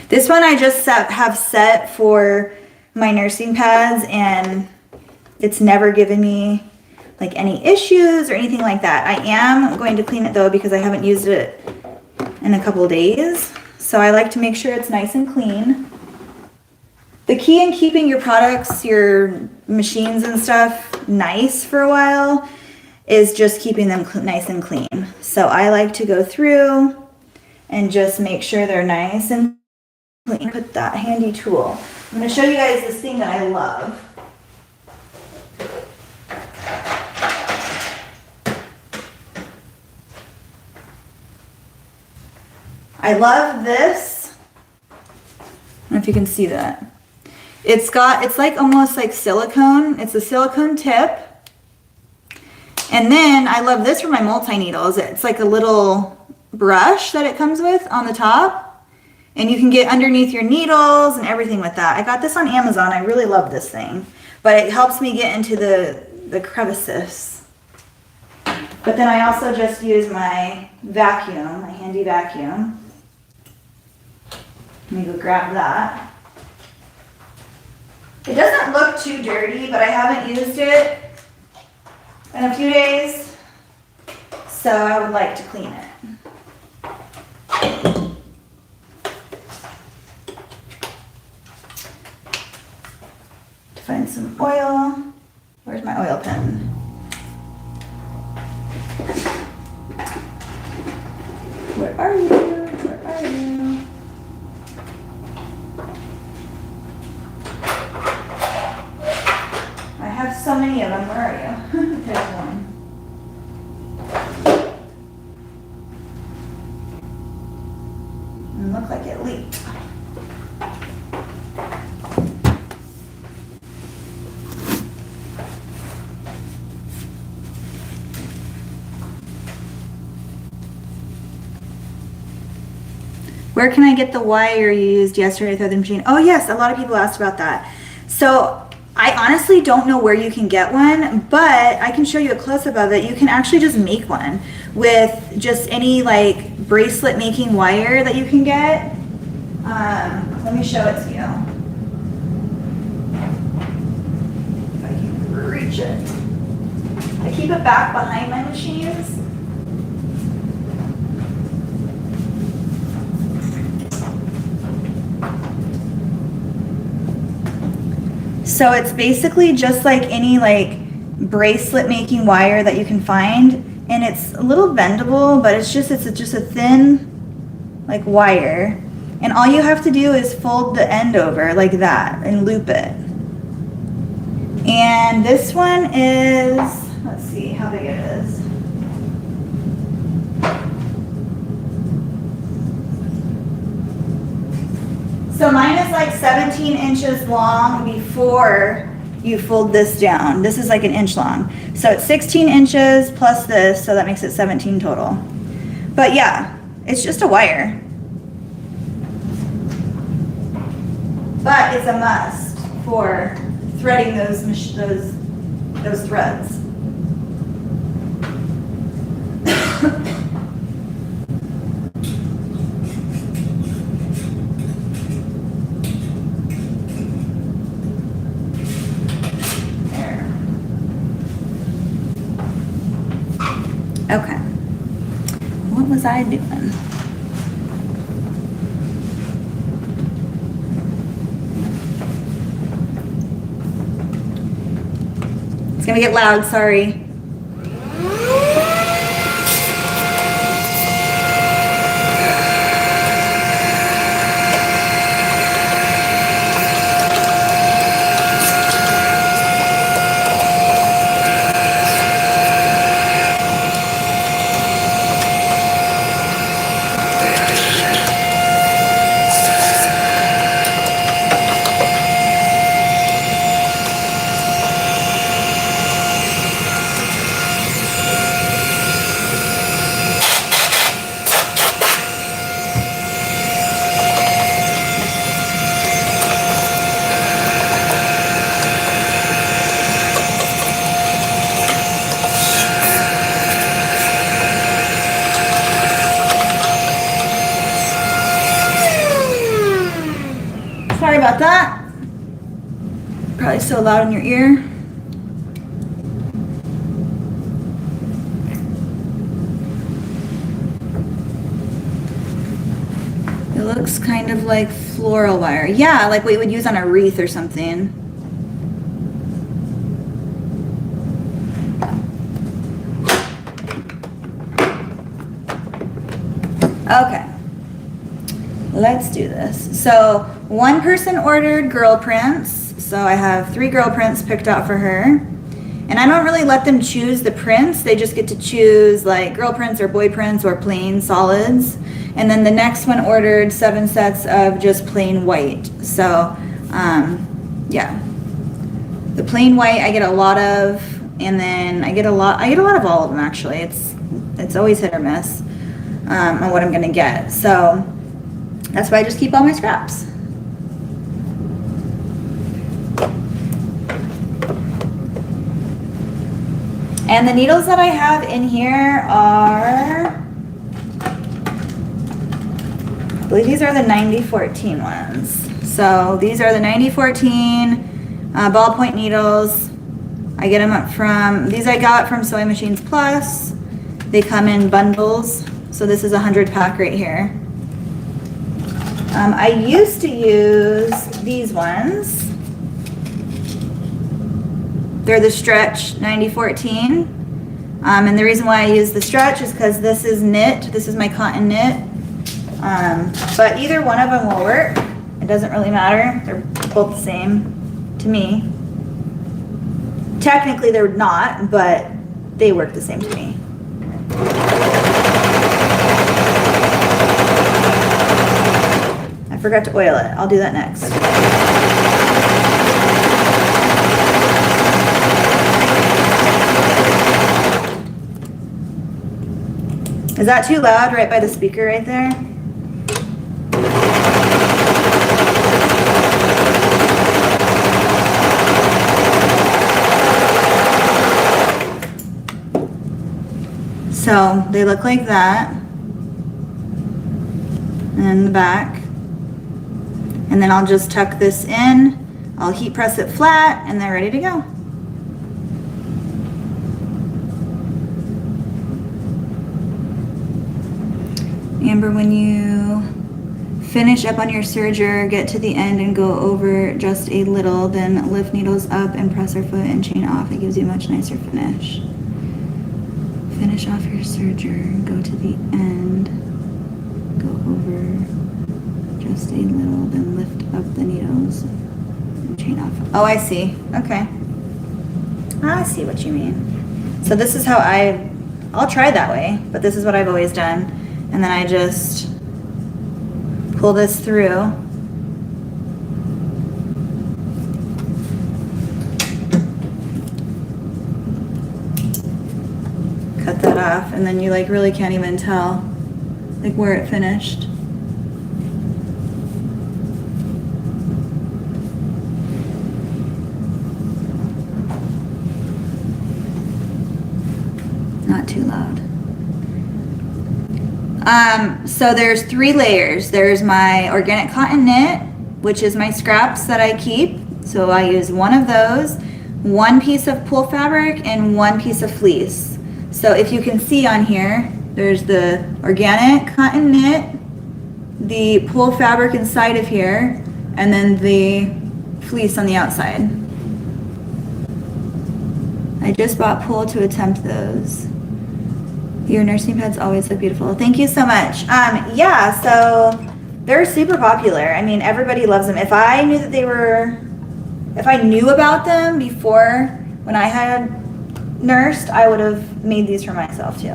This one I just have set for my nursing pads, and it's never given me like any issues or anything like that. I am going to clean it though because I haven't used it in a couple of days. So I like to make sure it's nice and clean. The key in keeping your products, your machines and stuff nice for a while is just keeping them nice and clean. So I like to go through and just make sure they're nice and clean. Put that handy tool. I'm going to show you guys this thing that I love. I love this. I don't know if you can see that. It's like almost like silicone. It's a silicone tip. And then I love this for my multi-needles. It's like a little brush that it comes with on the top. And you can get underneath your needles and everything with that. I got this on Amazon. I really love this thing. But it helps me get into the crevices. But then I also just use my vacuum, my handy vacuum. Let me go grab that. It doesn't look too dirty, but I haven't used it in a few days, so I would like to clean it. To find some oil. Where's my oil pen? Where are you? Where are you? So many of them. Where are you? There's one. It looked like it leaked. Where can I get the wire you used yesterday through the machine? Oh yes, a lot of people asked about that. So I honestly don't know where you can get one, but I can show you a close-up of it. You can actually just make one with just any like bracelet making wire that you can get. Let me show it to you. If I can reach it. I keep it back behind my machines. So it's basically just like any like bracelet making wire that you can find, and it's a little bendable, but it's just a thin like wire, and all you have to do is fold the end over like that and loop it. And this one is, let's see how big it is. So mine is like 17 inches long before you fold this down. This is like 1 inch long. So it's 16 inches plus this, so that makes it 17 total. But yeah, it's just a wire. But it's a must for threading those threads. There. Okay. What was I doing? It's gonna get loud, sorry. Sorry about that. Probably so loud in your ear. It looks kind of like floral wire. Yeah, like what you would use on a wreath or something. Okay. Let's do this. So one person ordered girl prints. So I have 3 girl prints picked out for her. And I don't really let them choose the prints. They just get to choose like girl prints or boy prints or plain solids. And then the next one ordered 7 sets of just plain white. So yeah. The plain white I get a lot of, and then I get a lot of all of them actually. It's always hit or miss on what I'm gonna get. So that's why I just keep all my scraps. And the needles that I have in here are, I believe these are the 9014 ones. So these are the 9014 ballpoint needles. I get them from, these I got from Sewing Machines Plus. They come in bundles. So this is a 100 pack right here. I used to use these ones. They're the Stretch 9014. And the reason why I use the Stretch is because this is knit. This is my cotton knit. But either one of them will work. It doesn't really matter. They're both the same to me. Technically they're not, but they work the same to me. I forgot to oil it. I'll do that next. Is that too loud right by the speaker right there? So they look like that. And the back. And then I'll just tuck this in, I'll heat press it flat, and they're ready to go. Amber, when you finish up on your serger, get to the end and go over just a little, then lift needles up and press our foot and chain off. It gives you a much nicer finish. Finish off your serger, go to the end, go over just a little, then lift up the needles and chain off. Oh, I see. Okay. I see what you mean. So this is how I'll try that way, but this is what I've always done. And then I just pull this through. it off, and then you like really can't even tell like where it finished. Not too loud. So there's 3 layers. There's my organic cotton knit, which is my scraps that I keep. So I use one of those, 1 piece of pool fabric, and 1 piece of fleece. So if you can see on here, there's the organic cotton knit, the pool fabric inside of here, and then the fleece on the outside. I just bought pool to attempt those. Your nursing pads always look beautiful. Thank you so much. Yeah, so they're super popular. I mean, everybody loves them. If I knew that they were, if I knew about them before when I had nursed, I would have made these for myself too.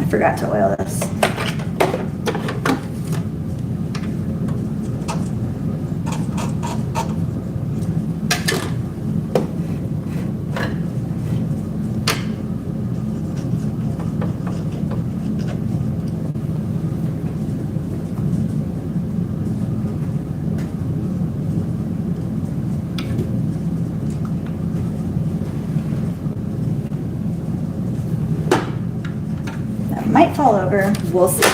I forgot to oil this. Might fall over, we'll see.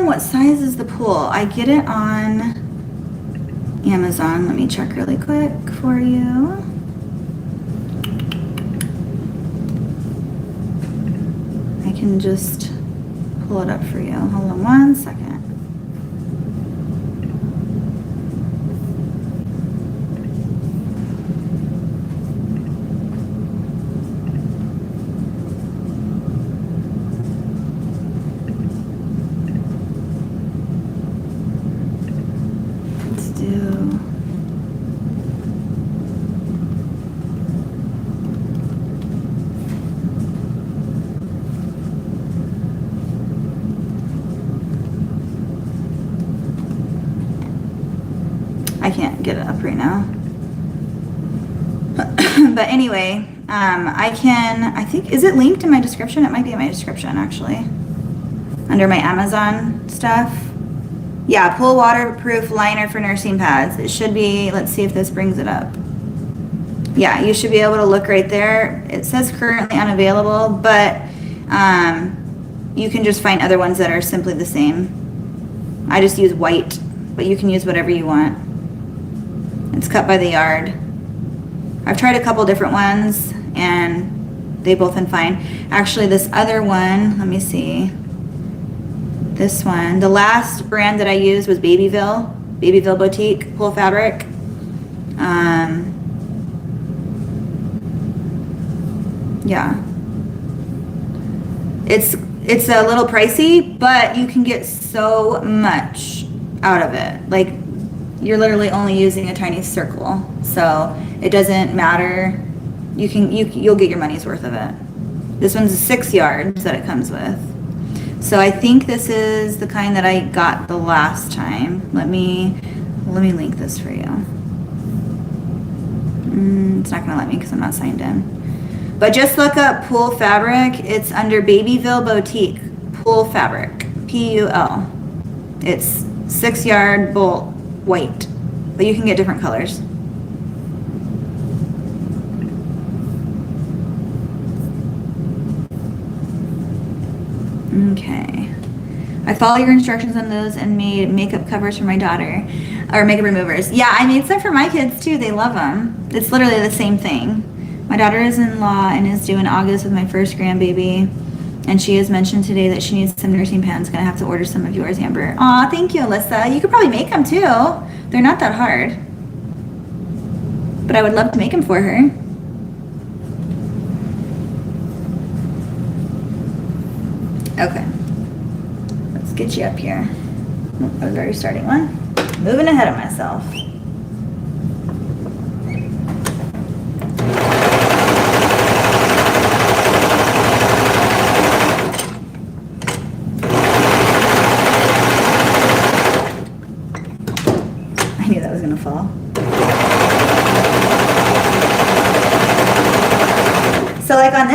What size is the pool? I get it on Amazon. Let me check really quick for you. I can just pull it up for you. Hold on 1 second. I can't get it up right now. But anyway, I think, is it linked in my description? It might be in my description actually. Under my Amazon stuff. Yeah, pool waterproof liner for nursing pads. It should be, let's see if this brings it up. Yeah, you should be able to look right there. It says currently unavailable, but you can just find other ones that are simply the same. I just use white, but you can use whatever you want. It's cut by the yard. I've tried a couple different ones and they both been fine. Actually, this other one, let me see. This one, the last brand that I used was Babyville Boutique pool fabric. Yeah. It's a little pricey, but you can get so much out of it. Like, you're literally only using a tiny circle, so it doesn't matter. You'll get your money's worth of it. This one's 6 yards that it comes with. So I think this is the kind that I got the last time. Let me link this for you. It's not gonna let me because I'm not signed in. But just look up pool fabric. It's under Babyville Boutique pool fabric, PUL. It's 6 yard bolt white, but you can get different colors. Okay. I follow your instructions on those and made makeup covers for my daughter, or makeup removers. Yeah, I made some for my kids too. They love them. It's literally the same thing. My daughter is in law and is due in August with my first grandbaby. And she has mentioned today that she needs some nursing pants. Gonna have to order some of yours, Amber. Aw, thank you, Alyssa. You could probably make them too. They're not that hard. But I would love to make them for her. Okay. Let's get you up here. Oh, I was already starting one. Moving ahead of myself.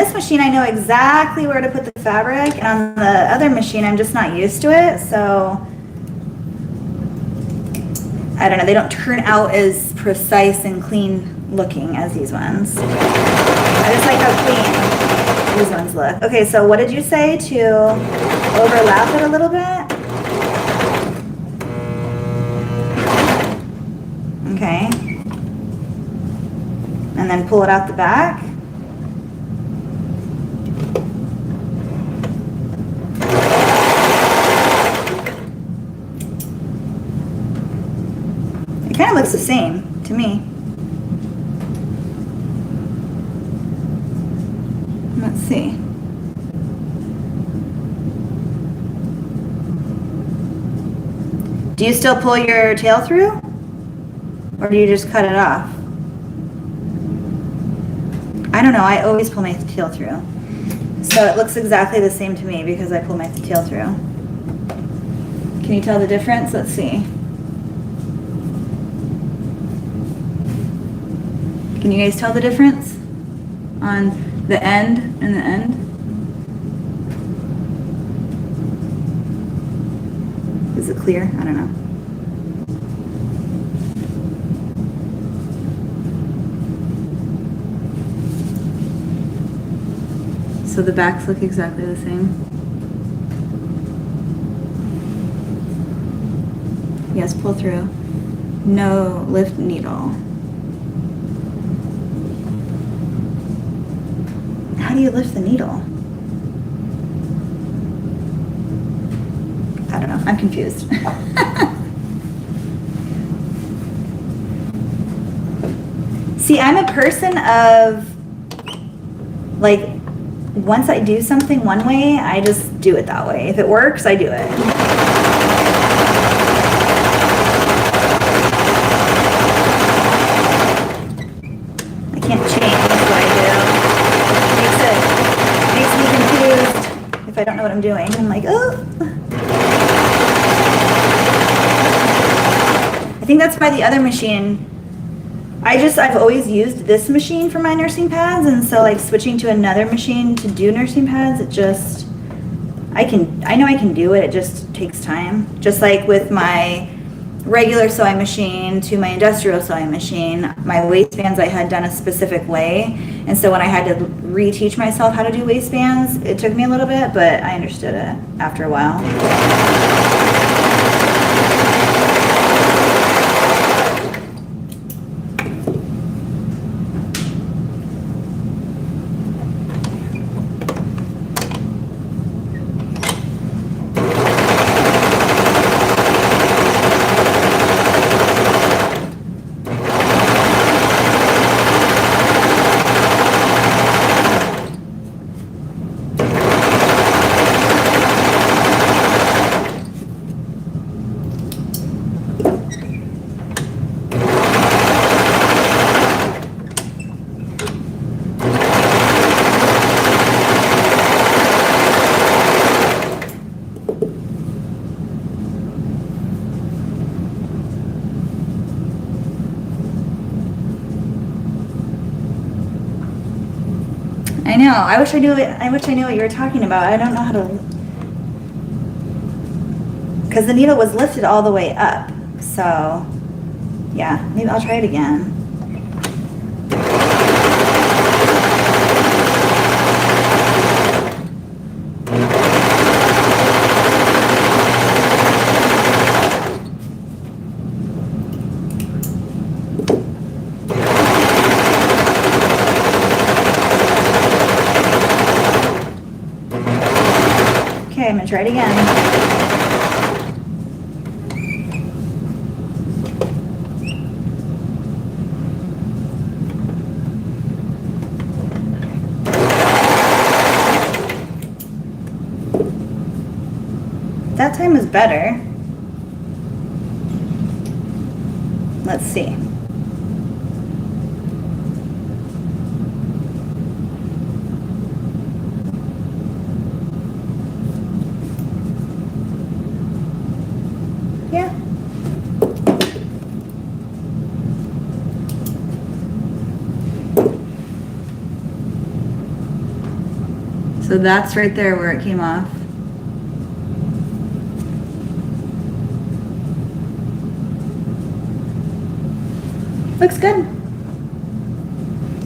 this machine, I know exactly where to put the fabric, and on the other machine, I'm just not used to it, so I don't know, they don't turn out as precise and clean looking as these ones. I just like how clean these ones look. Okay, so what did you say to overlap it a little bit? Okay. And then pull it out the back. It kind of looks the same to me. Let's see. Do you still pull your tail through? Or do you just cut it off? I don't know, I always pull my tail through. So it looks exactly the same to me because I pull my tail through. Can you tell the difference? Let's see. Can you guys tell the difference on the end and the end? Is it clear? I don't know. So the backs look exactly the same. Yes, pull through. No lift needle. How do you lift the needle? I don't know, I'm confused. See, I'm a person of, like, once I do something one way, I just do it that way. If it works, I do it. I can't change what I do. Makes me confused if I don't know what I'm doing. I'm like, oh. I think that's why the other machine, I've always used this machine for my nursing pads, and so like switching to another machine to do nursing pads, it just, I know I can do it, it just takes time. Just like with my regular sewing machine to my industrial sewing machine, my waistbands I had done a specific way, and so when I had to reteach myself how to do waistbands, it took me a little bit, but I understood it after a while. I know. I wish I knew what you were talking about. I don't know how to, because the needle was lifted all the way up. So, yeah, maybe I'll try it again. Okay, I'm gonna try it again. That time was better. Let's see. Yeah. So that's right there where it came off. Looks good.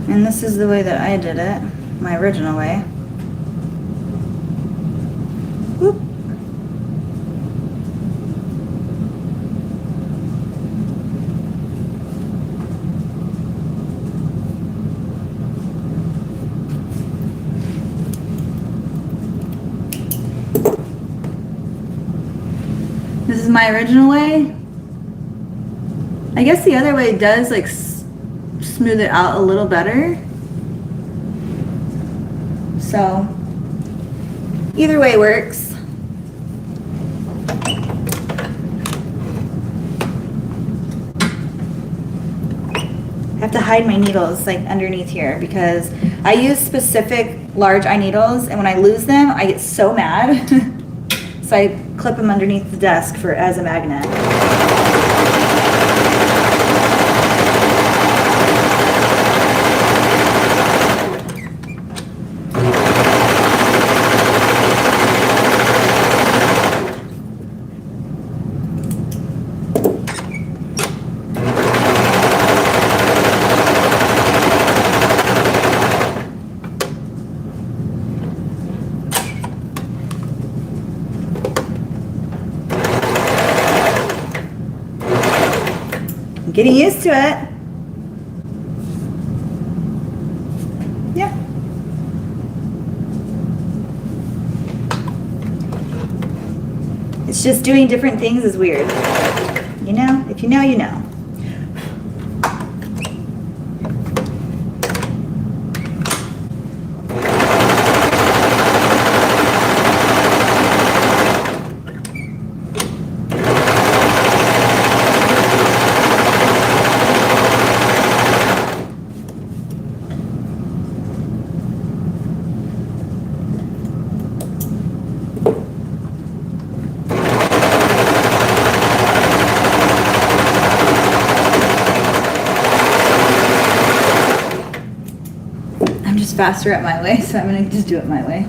And this is the way that I did it, my original way. Whoop. This is my original way. I guess the other way does like smooth it out a little better. So either way works. I have to hide my needles like underneath here because I use specific large eye needles, and when I lose them I get so mad. So I clip them underneath the desk for as a magnet. Getting used to it. Yeah. It's just doing different things is weird. You know, if you know, you know. Faster at my way, so I'm gonna just do it my way.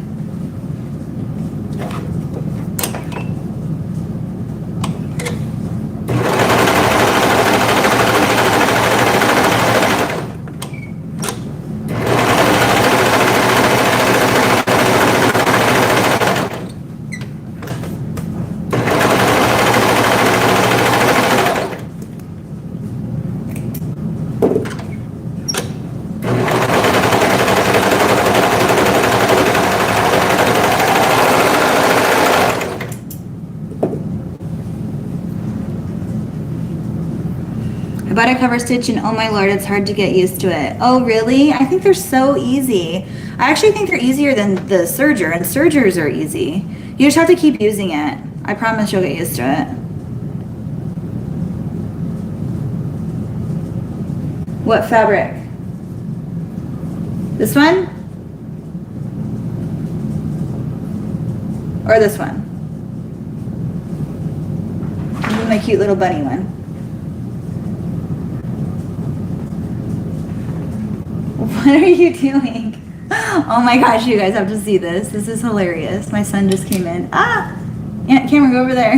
I bought a cover stitch and oh my lord, it's hard to get used to it. Oh really? I think they're so easy. I actually think they're easier than the serger, and sergers are easy. You just have to keep using it. I promise you'll get used to it. What fabric? This one? Or this one? This is my cute little bunny one. What are you doing? Oh my gosh, you guys have to see this. This is hilarious. My son just came in. Ah! Aunt Cameron, go over there.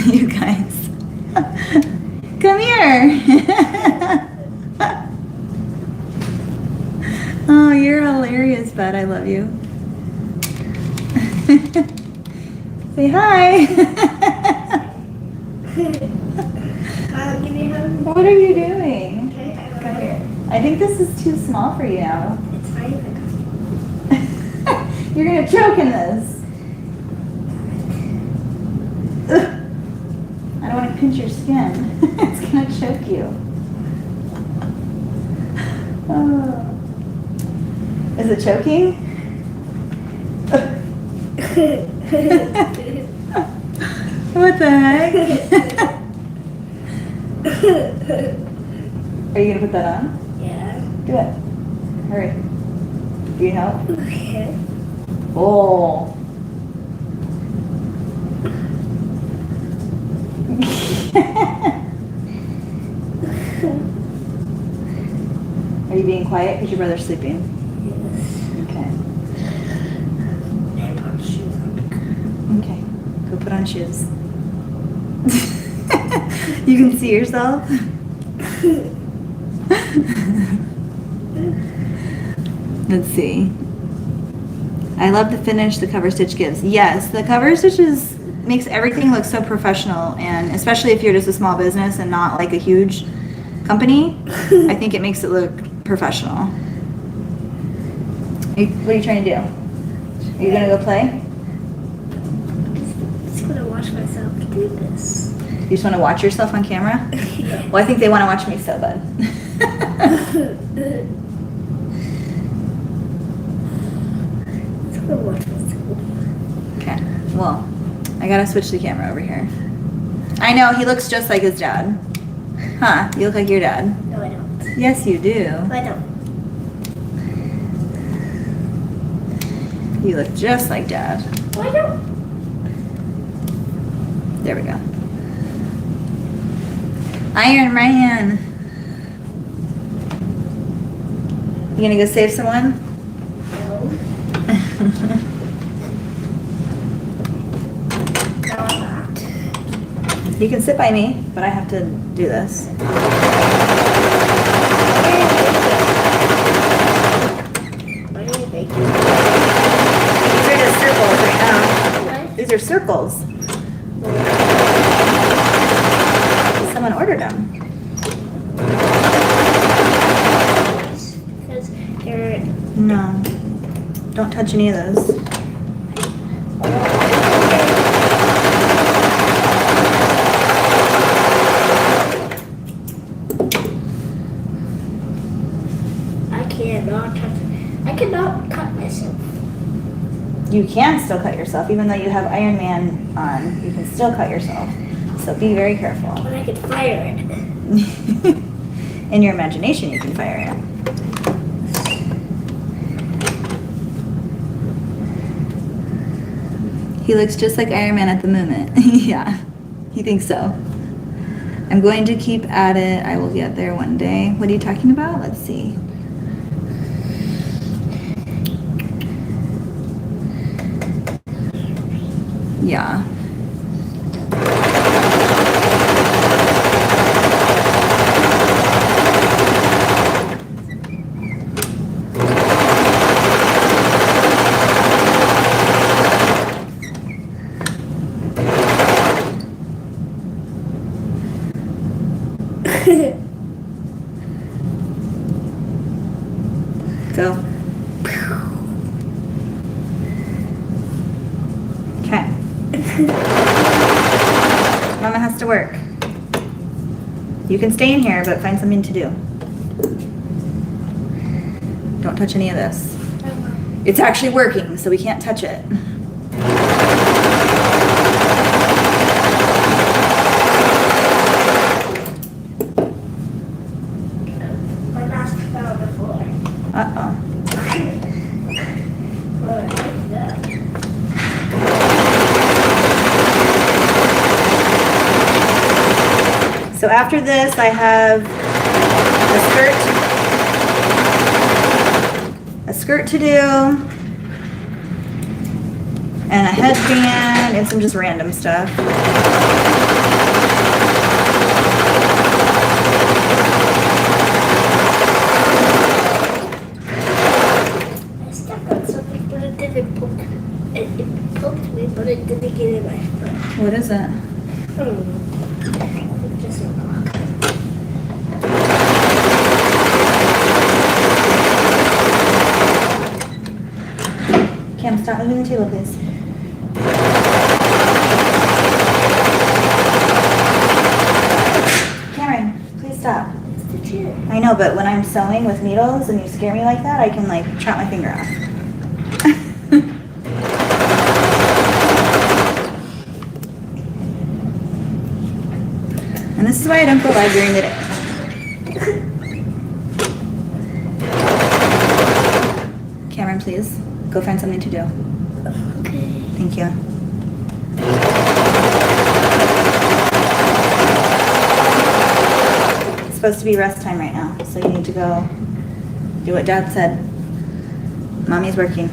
You guys. Come here. Oh, you're hilarious, bud. I love you. Say hi. Give me a hug. What are you doing? Okay, Come here. I think this is too small for you now. It's fine. You're gonna choke in this. Ugh. I don't want to pinch your skin. It's gonna choke you. Oh. Is it choking? What the heck? Are you gonna put that on? Yeah. Do it. Hurry. Do you help? Okay. Oh. Are you being quiet because your brother's sleeping? Okay. I put shoes on. Okay. Go put on shoes. You can see yourself? Let's see. I love the finish the cover stitch gives. Yes, the cover stitches makes everything look so professional, and especially if you're just a small business and not like a huge company, I think it makes it look professional. What are you trying to do? Are you gonna go play? I'm just gonna watch myself do this. You just want to watch yourself on camera? Yeah. Well, I think they want to watch me so bad. I'm gonna watch myself. Okay, well, I gotta switch the camera over here. I know, he looks just like his dad. Huh, you look like your dad. No, I don't. Yes, you do. No, I don't. You look just like dad. No, I don't. There we go. Iron Man. You gonna go save someone? No. No, I'm not. You can sit by me, but I have to do this. What are you making? These are just circles right now. What? These are circles. Someone ordered them. Because they're... No. Don't touch any of those. I cannot cut myself. You can still cut yourself, even though you have Iron Man on. You can still cut yourself. So be very careful. But I can fire it. In your imagination, you can fire it. He looks just like Iron Man at the moment. Yeah, he thinks so. I'm going to keep at it. I will get there one day. What are you talking about? Let's see. Yeah. Go. Okay. Mama has to work. You can stay in here, but find something to do. Don't touch any of this. It's actually working, so we can't touch it. My mask fell on the floor. Uh-oh. Well, like that. So after this, I have a skirt to do, and a headband, and some just random stuff. I stepped on something, but it didn't poke. It poked me, but it didn't get in my foot. What is it? I don't know. Just a rock. Cam, stop moving the table, please. Cameron, please stop. It's the chair. I know, but when I'm sewing with needles and you scare me like that, I can like chop my finger off. And this is why I don't go live during the day. Cameron, please, go find something to do. Okay. Thank you. It's supposed to be rest time right now, so you need to go do what Dad said. Mommy's working.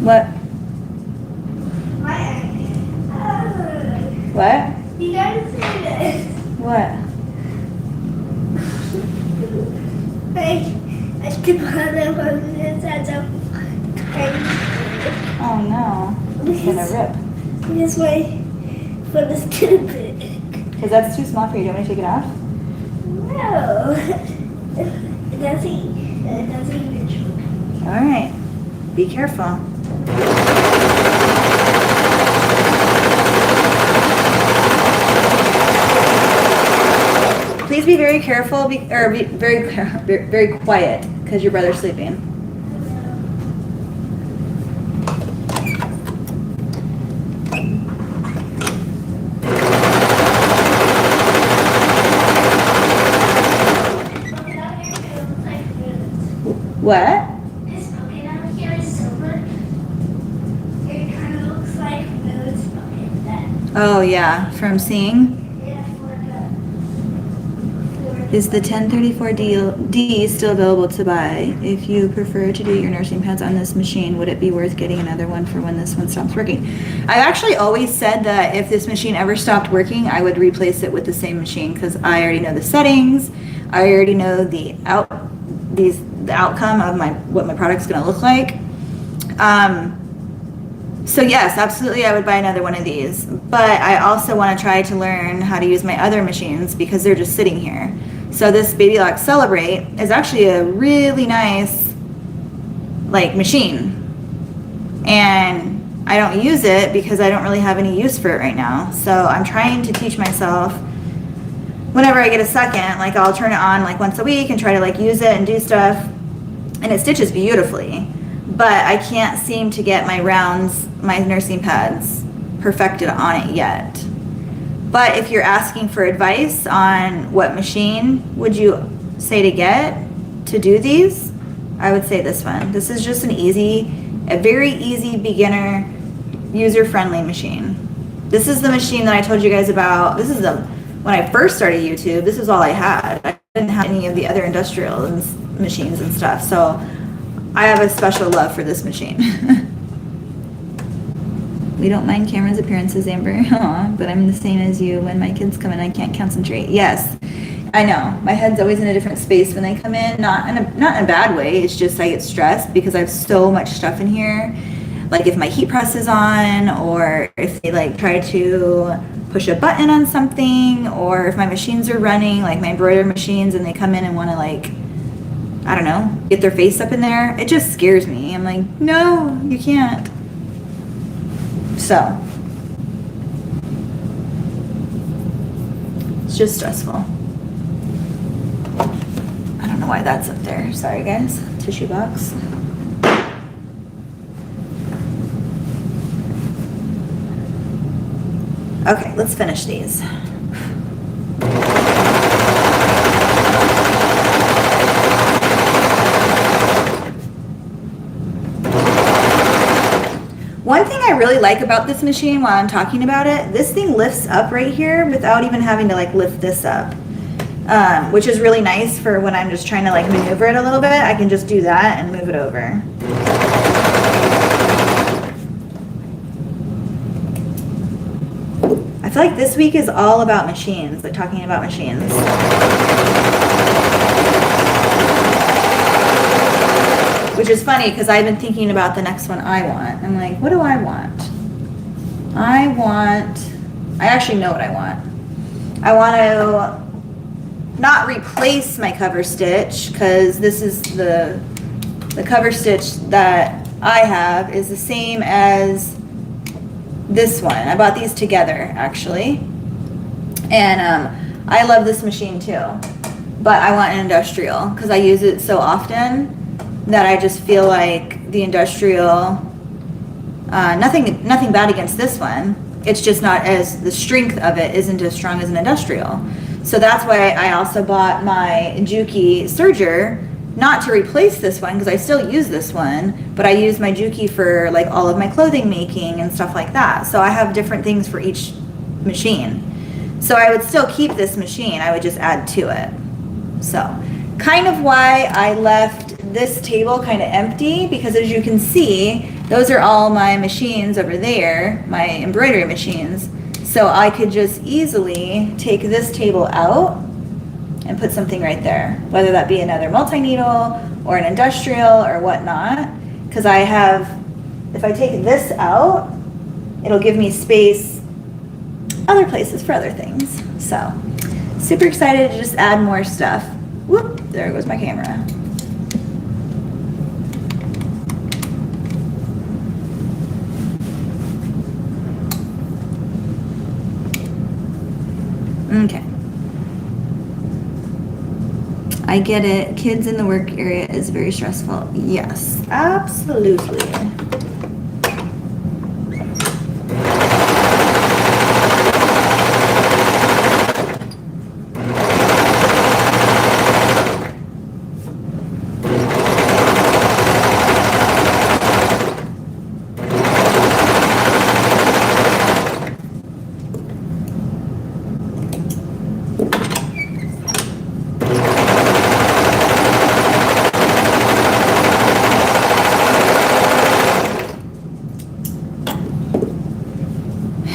What? What? You gotta say this. What? I still have one that's a Oh no. It's gonna rip. This way for the stupid. Because that's too small for you. Do you want me to take it off? No. It doesn't even show. Alright. Be careful. Please be very careful, be very quiet, because your brother's sleeping. What? This pumpkin out here is silver. It kind of looks like Moon's pumpkin that. Oh yeah, from seeing. Is the 1034D still available to buy? If you prefer to do your nursing pads on this machine, would it be worth getting another one for when this one stops working? I've actually always said that if this machine ever stopped working, I would replace it with the same machine because I already know the settings. I already know the outcome of what my product's going to look like. So yes, absolutely, I would buy another one of these. But I also want to try to learn how to use my other machines because they're just sitting here. So this Baby Lock Celebrate is actually a really nice, machine. And I don't use it because I don't really have any use for it right now. So I'm trying to teach myself whenever I get a second, I'll turn it on once a week and try to use it and do stuff. And it stitches beautifully. But I can't seem to get my rounds, my nursing pads perfected on it yet. But if you're asking for advice on what machine would you say to get to do these, I would say this one. This is just a very easy beginner, user-friendly machine. This is the machine that I told you guys about. This is when I first started YouTube, this is all I had. I didn't have any of the other industrial machines and stuff. So I have a special love for this machine. We don't mind Cameron's appearances, Amber. Aww, but I'm the same as you. When my kids come in, I can't concentrate. Yes, I know. My head's always in a different space when they come in. Not in a bad way. It's just I get stressed because I have so much stuff in here. If my heat press is on, or if they try to push a button on something, or if my machines are running, my embroidery machines, and they come in and want to I don't know, get their face up in there. It just scares me. I'm like, no, you can't. So, it's just stressful. I don't know why that's up there. Sorry, guys. Tissue box. Okay, let's finish these. One thing I really like about this machine while I'm talking about it, this thing lifts up right here without even having to lift this up, which is really nice for when I'm just trying to maneuver it a little bit. I can just do that and move it over. I feel like this week is all about machines, talking about machines. Which is funny because I've been thinking about the next one I want. I'm like, what do I want? I actually know what I want. I want to not replace my cover stitch because this is the cover stitch that I have is the same as this one. I bought these together actually. And I love this machine too. But I want an industrial because I use it so often that I just feel like the industrial, nothing bad against this one. It's just not the strength of it isn't as strong as an industrial. So that's why I also bought my Juki Serger, not to replace this one, because I still use this one, but I use my Juki for like all of my clothing making and stuff like that. So I have different things for each machine. So I would still keep this machine, I would just add to it. So kind of why I left this table kind of empty, because as you can see, those are all my machines over there, my embroidery machines. So I could just easily take this table out and put something right there, whether that be another multi-needle or an industrial or whatnot. Because I have, if I take this out, it'll give me space other places for other things. So super excited to just add more stuff. Whoop, there goes my camera. Okay. I get it. Kids in the work area is very stressful. Yes, absolutely.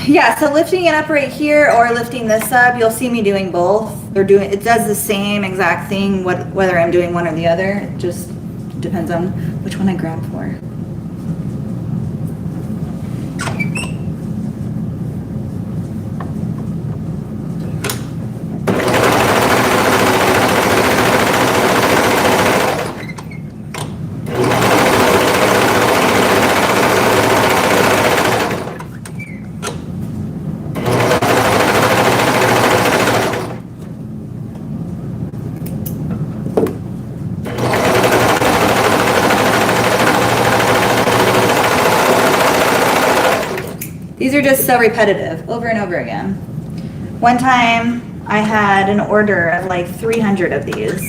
Yeah, so lifting it up right here or lifting this up, you'll see me doing both. It does the same exact thing, whether I'm doing one or the other. It just depends on which one I grab for. These are just so repetitive, over and over again. One time I had an order of like 300 of these.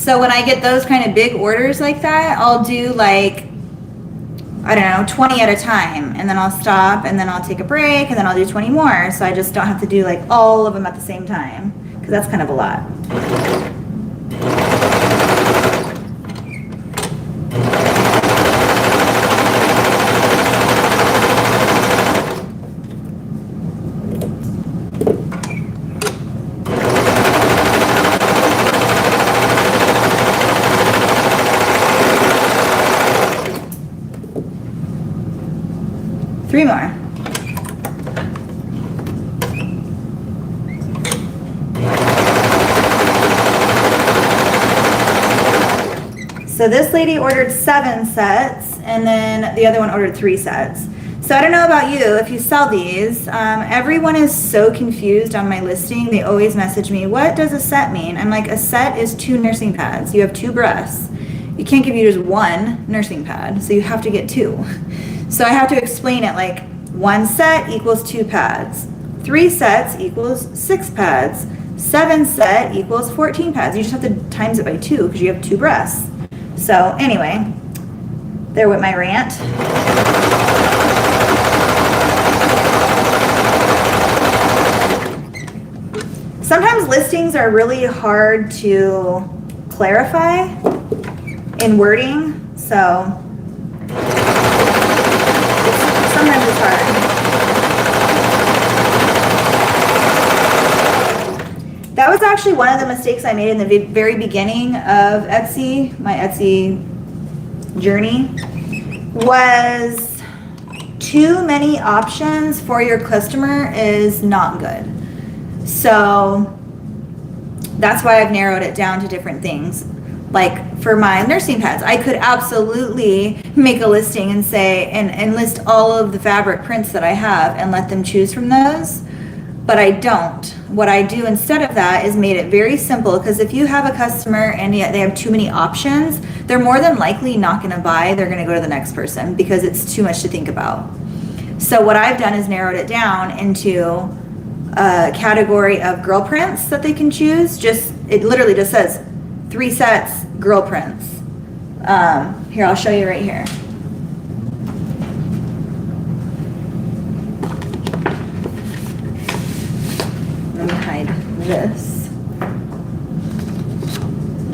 So when I get those kind of big orders like that, I'll do like, I don't know, 20 at a time, and then I'll stop, and then I'll take a break, and then I'll do 20 more, so I just don't have to do like all of them at the same time, because that's kind of a lot. Three more. So this lady ordered 7 sets, and then the other one ordered 3 sets. So I don't know about you, if you sell these, everyone is so confused on my listing. They always message me, what does a set mean? I'm like, a set is 2 nursing pads. You have 2 breasts. You can't give you just 1 nursing pad, so you have to get 2. So I have to explain it like 1 set equals 2 pads, 3 sets equals 6 pads, 7 set equals 14 pads. You just have to times it by 2 because you have 2 breasts. So anyway, there went my rant. Sometimes listings are really hard to clarify in wording, so sometimes it's hard. That was actually one of the mistakes I made in the very beginning of Etsy, my Etsy journey, was too many options for your customer is not good. So that's why I've narrowed it down to different things. Like for my nursing pads, I could absolutely make a listing and say, and list all of the fabric prints that I have and let them choose from those, but I don't. What I do instead of that is made it very simple, because if you have a customer and yet they have too many options, they're more than likely not gonna buy, they're gonna go to the next person because it's too much to think about. So what I've done is narrowed it down into a category of girl prints that they can choose. It literally just says 3 sets, girl prints. Here, I'll show you right here. Let me hide this.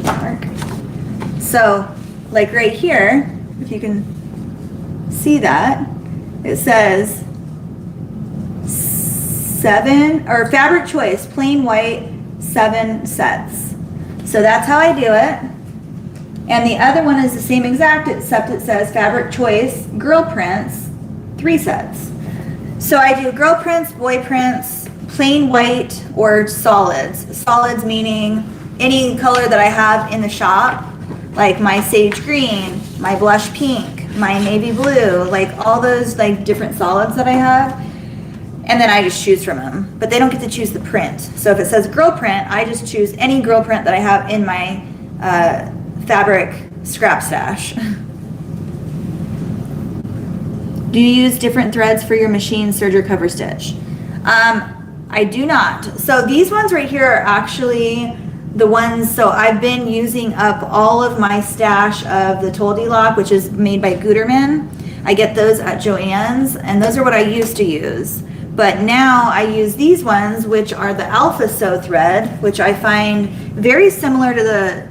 Mark. So, like right here, if you can see that, it says 7, or fabric choice, plain white, 7 sets. So that's how I do it. And the other one is the same exact, except it says fabric choice, girl prints, 3 sets. So I do girl prints, boy prints, plain white, or solids. Solids meaning any color that I have in the shop, like my sage green, my blush pink, my navy blue, like all those like different solids that I have. And then I just choose from them, but they don't get to choose the print. So if it says girl print, I just choose any girl print that I have in my fabric scrap stash. Do you use different threads for your machine, serger, cover stitch? I do not. So these ones right here are actually the ones, so I've been using up all of my stash of the Toldy lock, which is made by Gutermann. I get those at Joann's, and those are what I used to use. But now I use these ones, which are the ALPHASEW thread, which I find very similar to the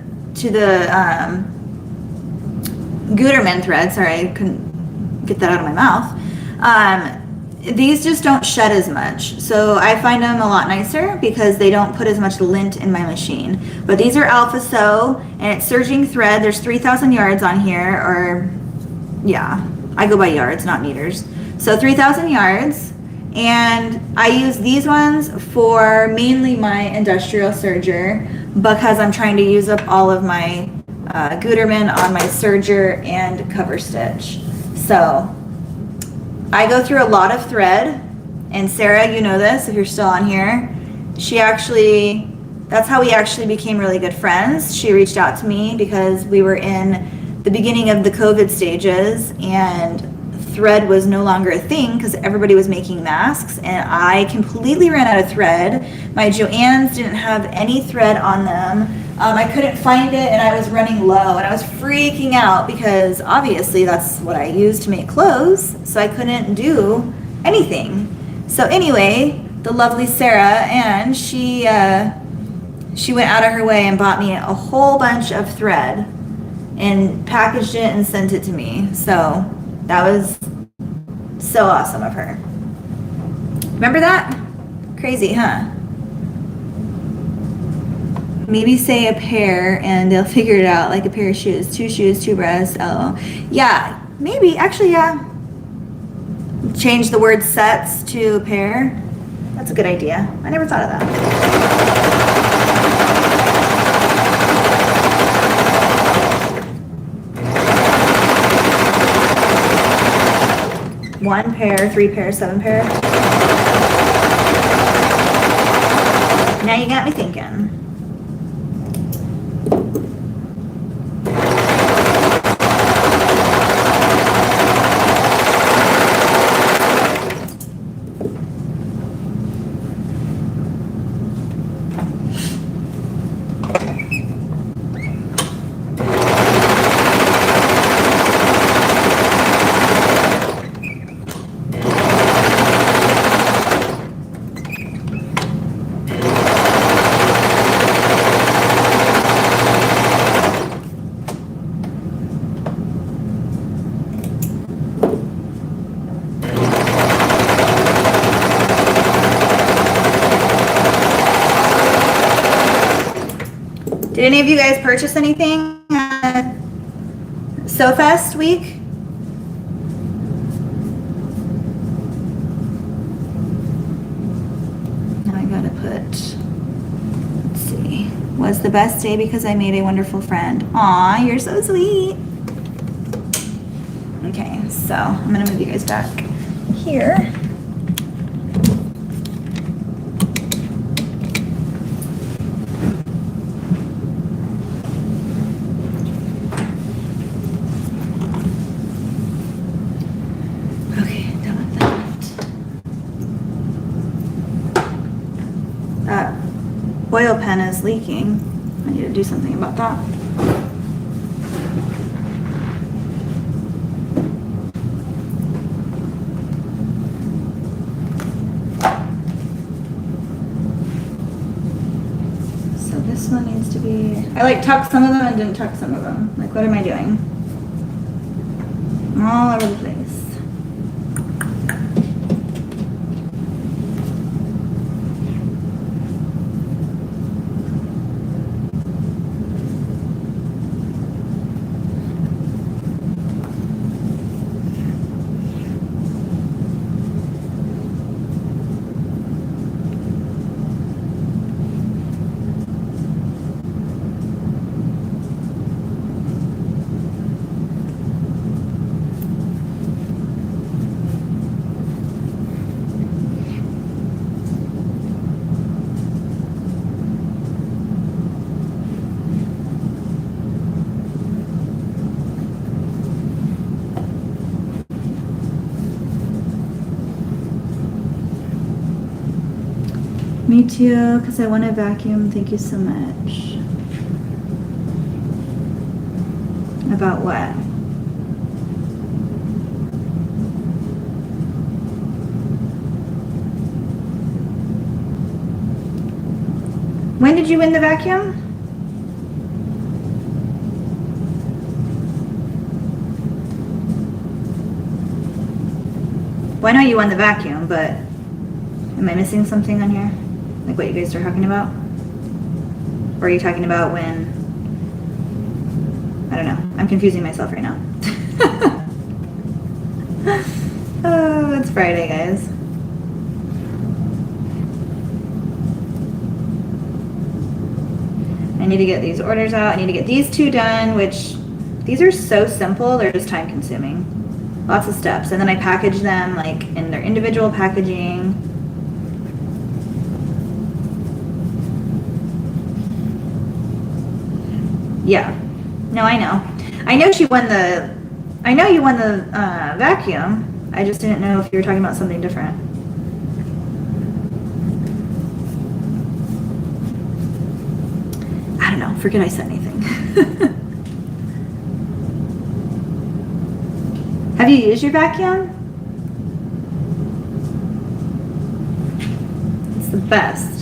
Gutermann thread. Sorry, I couldn't get that out of my mouth. These just don't shed as much. So I find them a lot nicer because they don't put as much lint in my machine. But these are ALPHASEW, and it's surging thread. There's 3,000 yards on here, or yeah, I go by yards, not meters. So 3,000 yards. And I use these ones for mainly my industrial serger because I'm trying to use up all of my Gutermann on my serger and cover stitch. So I go through a lot of thread, and Sarah, you know this if you're still on here. That's how we actually became really good friends. She reached out to me because we were in the beginning of the COVID stages, and thread was no longer a thing because everybody was making masks, and I completely ran out of thread. My Joann's didn't have any thread on them. I couldn't find it, and I was running low, and I was freaking out because obviously that's what I use to make clothes, so I couldn't do anything. So anyway, the lovely Sarah, and she went out of her way and bought me a whole bunch of thread and packaged it and sent it to me. So that was so awesome of her. Remember that? Crazy, huh? Maybe say a pair and they'll figure it out, like a pair of shoes. 2 shoes, 2 breasts, LOL. Yeah, maybe, actually, yeah. Change the word sets to pair. That's a good idea. I never thought of that. One pair, 3 pair, 7 pair. Now you got me thinking. Did any of you guys purchase anything SoFest week? Now I gotta put, let's see, was the best day because I made a wonderful friend. Aw, you're so sweet. Okay, so I'm gonna move you guys back here. Okay, done with that. coil pen is leaking. I need to do something about that. So this one needs to be, I like tucked some of them and didn't tuck some of them. Like, what am I doing? I'm all over the place. Me too, because I want to vacuum. Thank you so much. About what? When did you win the vacuum? Well, I know you won the vacuum, but am I missing something on here? Like what you guys are talking about? Or are you talking about when? I don't know. I'm confusing myself right now. Oh, it's Friday, guys. I need to get these orders out. I need to get these two done, which these are so simple. They're just time consuming. Lots of steps. And then I package them like in their individual packaging. Yeah. No, I know. I know you won the vacuum. I just didn't know if you were talking about something different. I don't know. Forget I said anything. Have you used your vacuum? It's the best.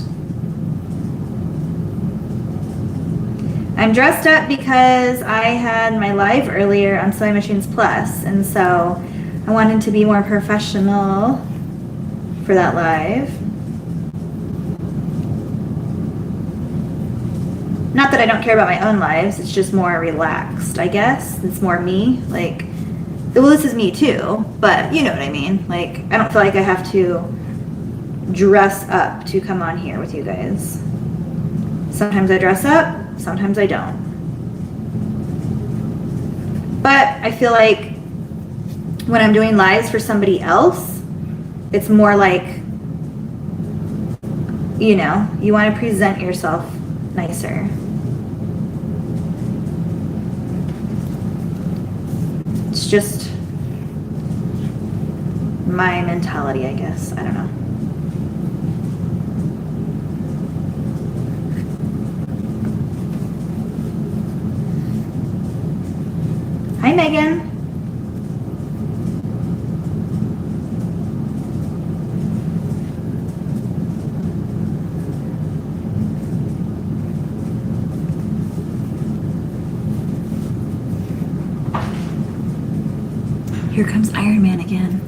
I'm dressed up because I had my live earlier on Sewing Machines Plus, and so I wanted to be more professional for that live. Not that I don't care about my own lives, it's just more relaxed, I guess. It's more me, like, well, this is me too, but you know what I mean. Like, I don't feel like I have to dress up to come on here with you guys. Sometimes I dress up, sometimes I don't. But I feel like when I'm doing lives for somebody else, it's more like, you know, you want to present yourself nicer. It's just my mentality, I guess. I don't know. Hi, Megan. Here comes Iron Man again.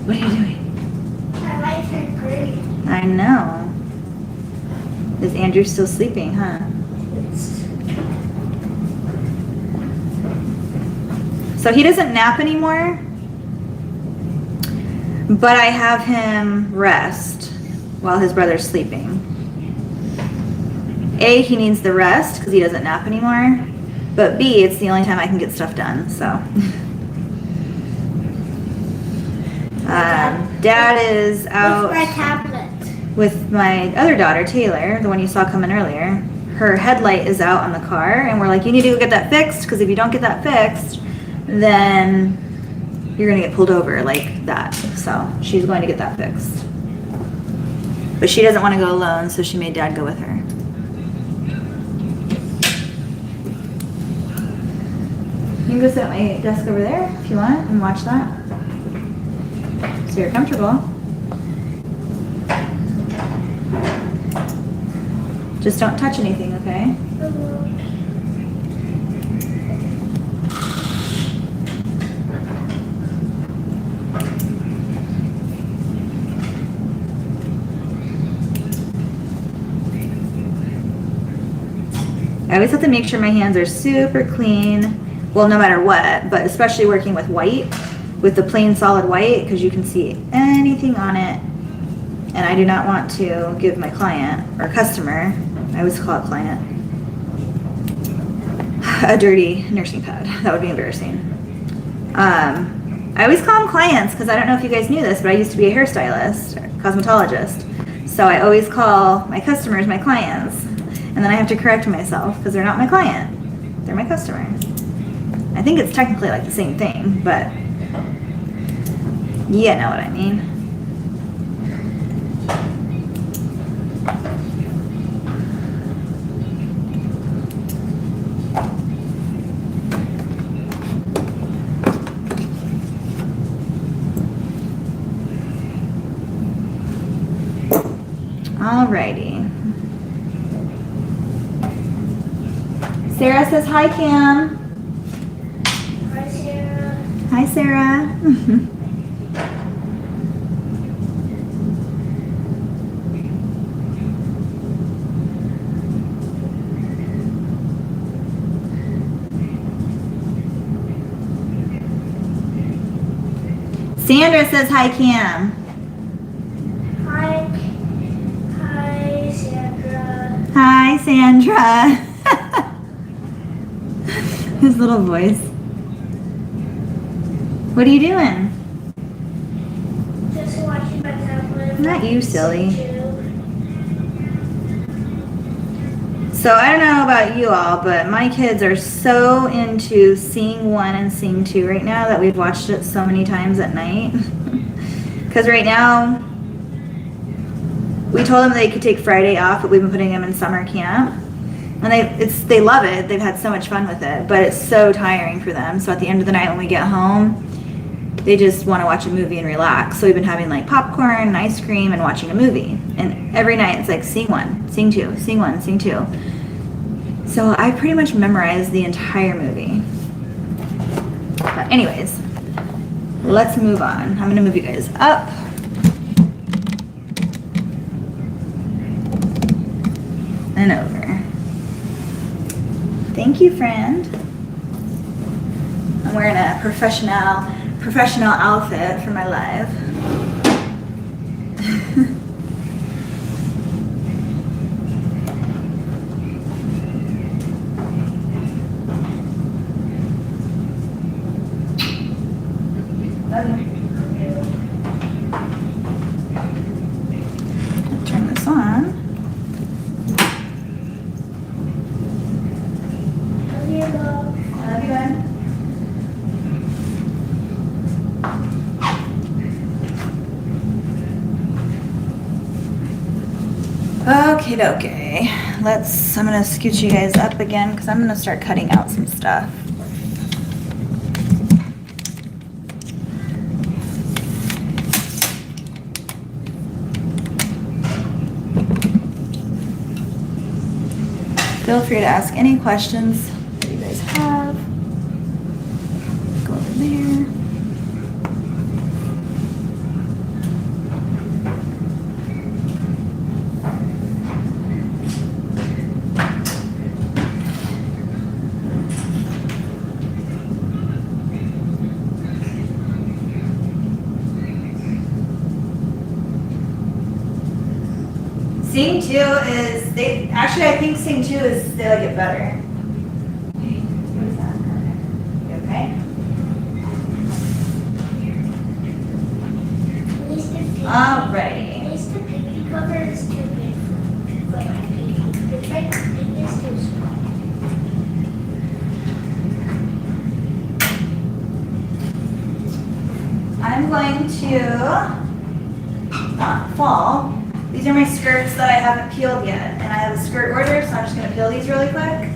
What are you doing? My lights are great. I know. Is Andrew still sleeping, huh? So he doesn't nap anymore, but I have him rest while his brother's sleeping. A, he needs the rest because he doesn't nap anymore, but B, it's the only time I can get stuff done, so. Dad is out With my tablet. with my other daughter, Taylor, the one you saw coming earlier. Her headlight is out on the car, and we're like, you need to go get that fixed, because if you don't get that fixed, then you're gonna get pulled over like that. So she's going to get that fixed. But she doesn't want to go alone, so she made Dad go with her. You can go sit at my desk over there if you want and watch that. So you're comfortable. Just don't touch anything, okay? I always have to make sure my hands are super clean. Well, no matter what, but especially working with white, with the plain solid white, because you can see anything on it. And I do not want to give my client or customer, I always call it client, a dirty nursing pad. That would be embarrassing. I always call them clients because I don't know if you guys knew this, but I used to be a hairstylist, or cosmetologist. So I always call my customers my clients. And then I have to correct myself because they're not my client. They're my customer. I think it's technically like the same thing, but you know what I mean. Alrighty. Sarah says hi, Cam. Hi, Sarah. Hi, Sarah. Sandra says hi, Cam. Hi. Hi, Sandra. Hi, Sandra. His little voice. What are you doing? Just watching my tablet. Not you, silly. So I don't know about you all, but my kids are so into Sing 1 and Sing 2 right now that we've watched it so many times at night. Because right now, we told them they could take Friday off, but we've been putting them in summer camp. And they love it. They've had so much fun with it, but it's so tiring for them. So at the end of the night when we get home, they just want to watch a movie and relax. So we've been having like popcorn and ice cream and watching a movie. And every night it's like Sing 1, Sing 2, Sing 1, Sing 2. So I pretty much memorized the entire movie. But anyways, let's move on. I'm going to move you guys up. And over. Thank you, friend. I'm wearing a professional outfit for my live. Turn this on. Love you, Mom. I love you, bud. Okay, okay. I'm gonna scoot you guys up again because I'm gonna start cutting out some stuff. Feel free to ask any questions that you guys have. Go over there. Sing 2 is, I think Sing 2 is, they like it better. What is that? You okay? At least Alrighty. At least the pinky cover is too big for my pinky. The trick is too small. I'm going to not fall These are my skirts that I haven't peeled yet, and I have a skirt order, so I'm just gonna peel these really quick.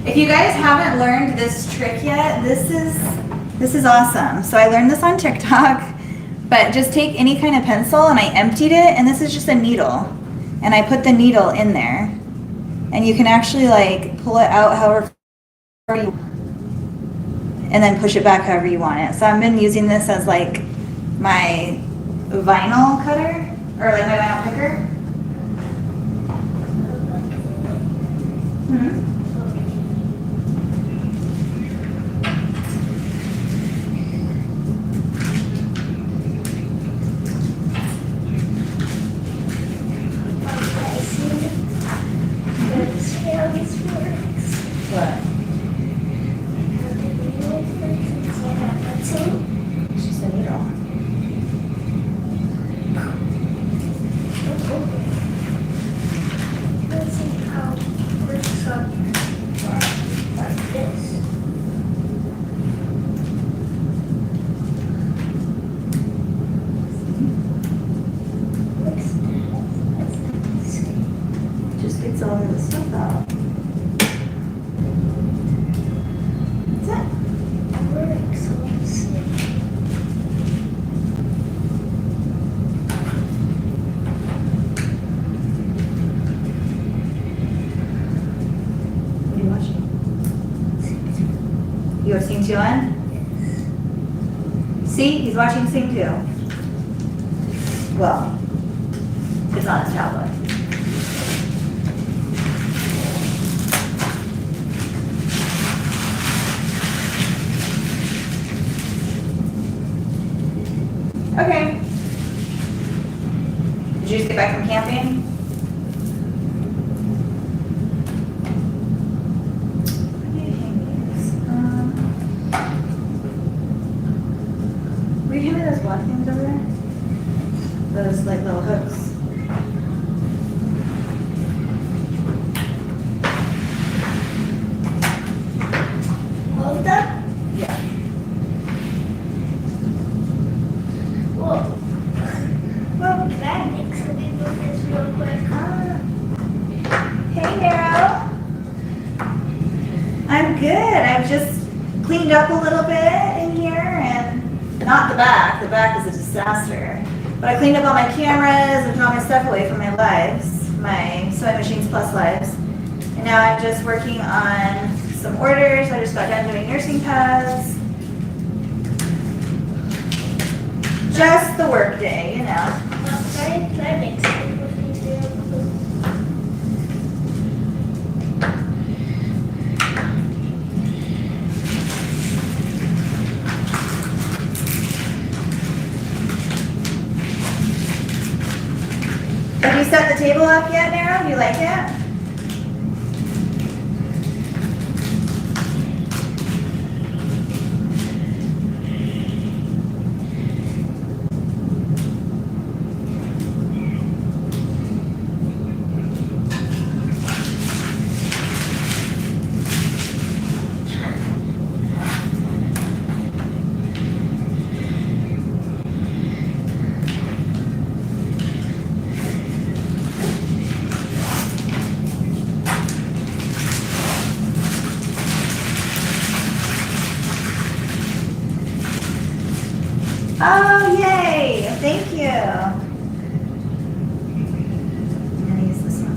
If you guys haven't learned this trick yet, this is awesome. So I learned this on TikTok, but just take any kind of pencil and I emptied it, and this is just a needle. And I put the needle in there. And you can actually like pull it out however you and then push it back however you want it. So I've been using this as like my vinyl cutter or like my vinyl picker. Mm-hmm. What? Just a needle. Let's see how it works on like this. Just gets all of the stuff out. That's it. Works, so let's see. What are you watching? You have Sing 2 on? See, he's watching Sing 2. Well, it's on his tablet. Okay. Did you just get back from camping? Where do you hang these? Were you handing those black things over there? Those like little hooks. All of them? Yeah. Whoa. Well, that makes a big difference real quick. Hey, Nero. I'm good. I've just cleaned up a little bit in here, and not the back. The back is a disaster. But I cleaned up all my cameras and put all my stuff away from my lives, my Sewing Machines Plus lives. And now I'm just working on some orders. I just got done doing nursing pads. Just the work day, you know. Well, that makes a big difference real quick. Have you set the table up yet, Nero? Do you like it? Oh, yay! Thank you. I'm gonna use this one.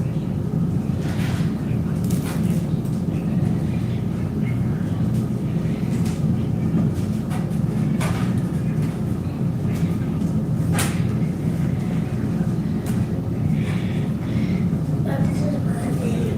This is my baby.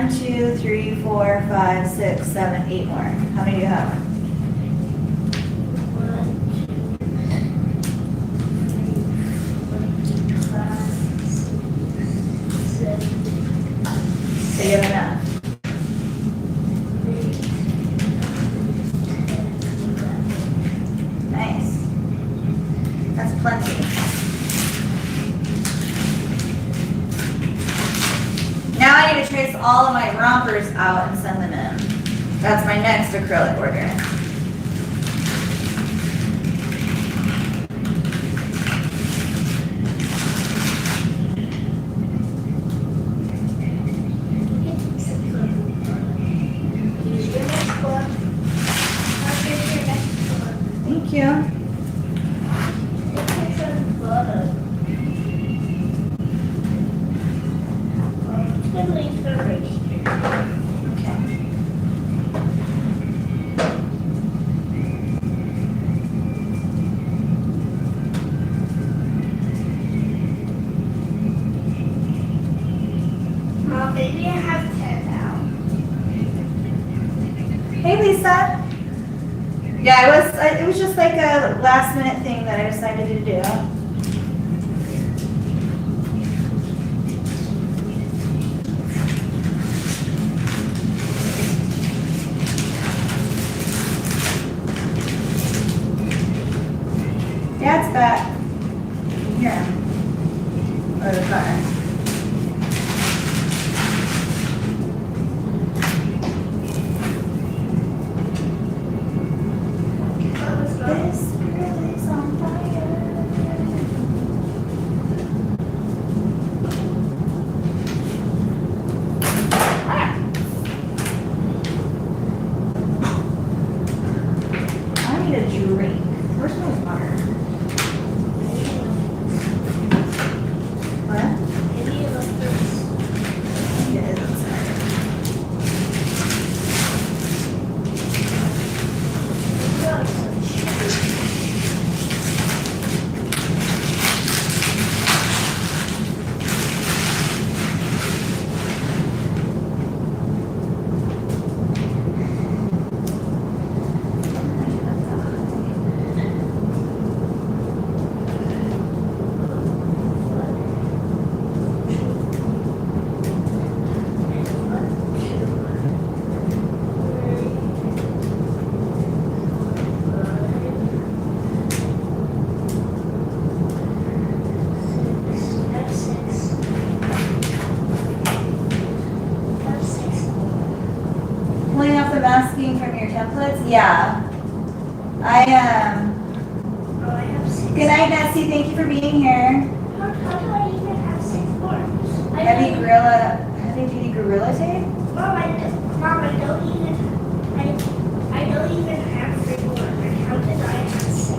1, 2, 3, 4, 5, 6, 7, 8 more. How many do you have? 1, 2, 3, 4, 5, 6, 7, So you have enough. 8, 9, 10, 11. Nice. That's plenty. Now I need to trace all of my rompers out and send them in. That's my next acrylic order. Use your next one. I'll get your next one. Thank you. Take some photo. It's gonna leave the race here. Okay. Maybe I have 10 now. Hey, Lisa. Yeah, it was just like a last minute thing that I decided to do. Dad's back. Here. Or the car. This girl is on fire. I need a drink. Where's my water? What? Maybe you look this. It is inside. Pulling off the masking from your templates? Yeah. I am. Oh, I have 6. Good night, Nessie. Thank you for being here. How do I even have 6 more? Heavy duty gorilla tape? Mom, I don't even have 3 more. I counted, I have 6.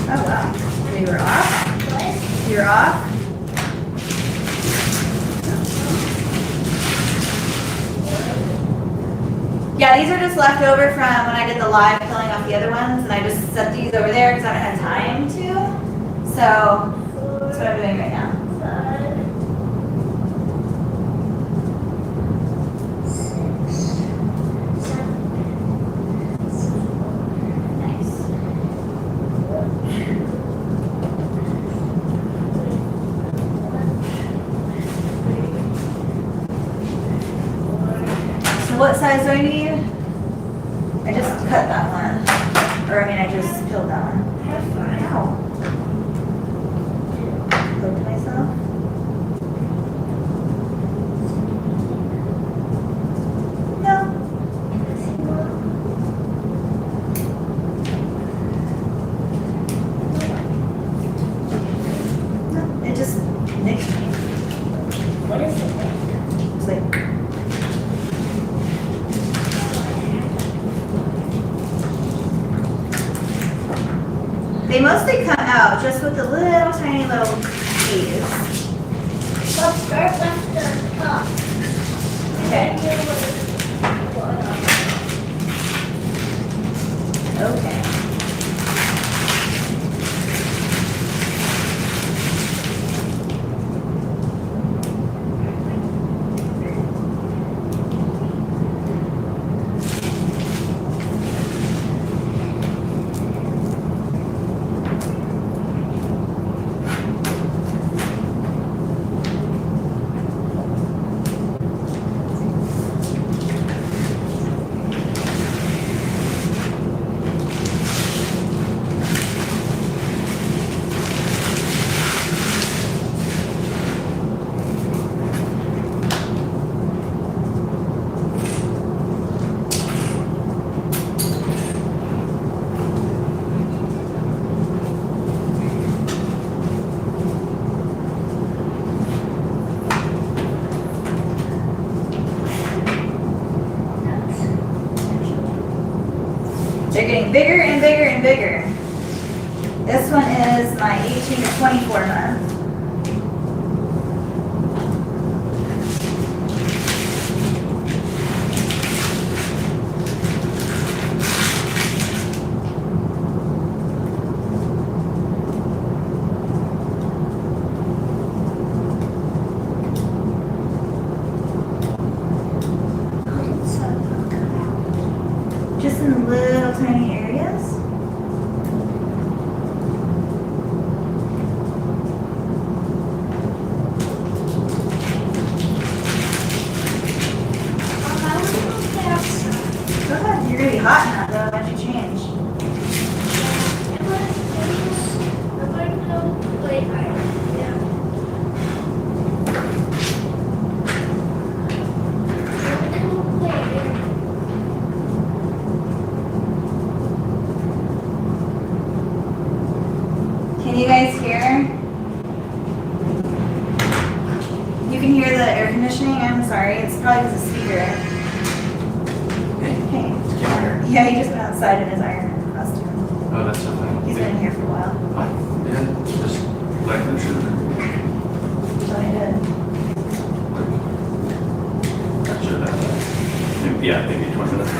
Oh, wow. So you were off? What? You're off? Yeah, these are just left over from when I did the live filling off the other ones, and I just set these over there because I haven't had time to. So that's what I'm doing right now. 5, 6, 7. Nice. So what size do I need? I just cut that one. Or I mean, I just peeled that one. I have 5. Ow. Poked myself. No. No, it just nicked me. What is it? It's like, they mostly come out just with the little tiny little keys. Let's start with the top. Okay. Okay. They're getting bigger and bigger and bigger. This one is my 18 to 24 month. Just in little tiny areas. Go ahead, you're gonna be hot in that though, why don't you change? Can you guys hear? You can hear the air conditioning? I'm sorry, it's probably because of the speaker. Hey. Yeah, he just went outside in his iron costume. Oh, that's so funny. He's been here for a while. Yeah, just like the truth. So he did. Not sure about that. Yeah, maybe 20 minutes. I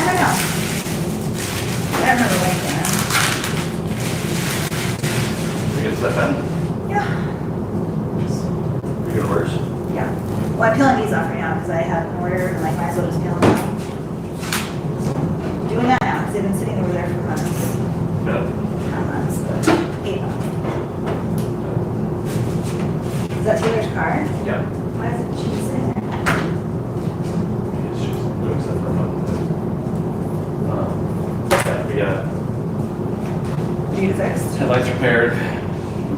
don't know. I don't remember when he came in. You get stuff in? Yeah. You get worse? Yeah. Well, I'm peeling these off right now because I have an order and like might as well just peel them off. Doing that now because they've been sitting over there for months. No. Not months, but 8 months. Is that Taylor's car? Yeah. Why is it she sitting there? It's just doing stuff for a month. Yeah, Do you fixed? headlights repaired,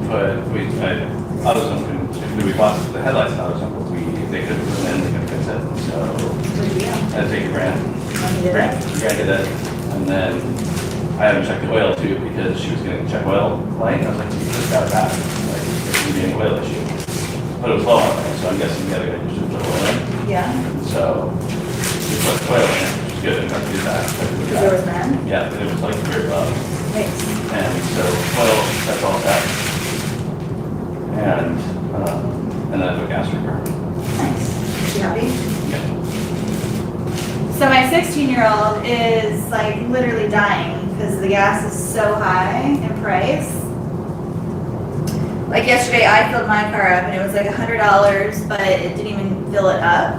but we bought the headlights out of something, they couldn't put them in, they couldn't fix it, so What did you do? I had to take a grant. When you did it? Grant did it, and then I haven't checked the oil too, because she was gonna check oil light, and I was like, you just got it back, like, there could be an oil issue. But it was low on there, so I'm guessing the other guy just put oil in, Yeah. so we put the oil in, which is good, and I did that. Because there was none? Yeah, but it was like very low. Thanks. And so, well, that's all that. And then I put gas repair. Nice. You happy? Yeah. So my 16-year-old is like literally dying because the gas is so high in price. Like yesterday, I filled my car up and it was like $100, but it didn't even fill it up.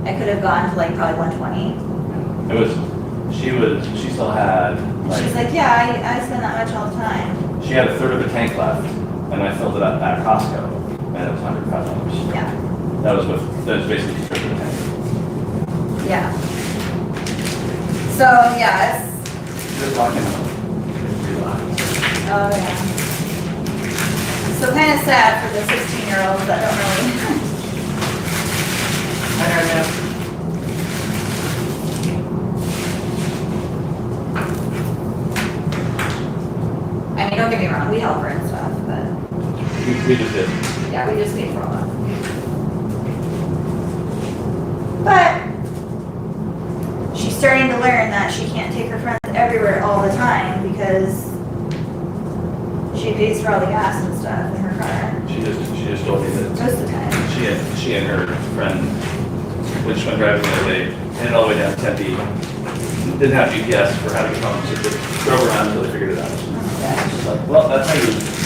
I could have gone to like probably 120. It was, she still had, She's like, yeah, I spend that much all the time. she had a third of a tank left, and I filled it up at Costco, and it was $105. Yeah, That was basically a third of the tank. yeah. So yeah, it's, Just walking out. Relax. oh yeah. So kind of sad for the 16-year-olds that don't really. Hi, Ariana. I mean, don't get me wrong, we help her and stuff, but We just did. yeah, we just pay for all that. But she's starting to learn that she can't take her friends everywhere all the time because she pays for all the gas and stuff in her car She just told me that most of the time. she and her friend, when she went driving the other day, headed all the way down to Tempe, didn't have GPS for how to get home, so they drove around until they figured it out. She's like, well, that's how you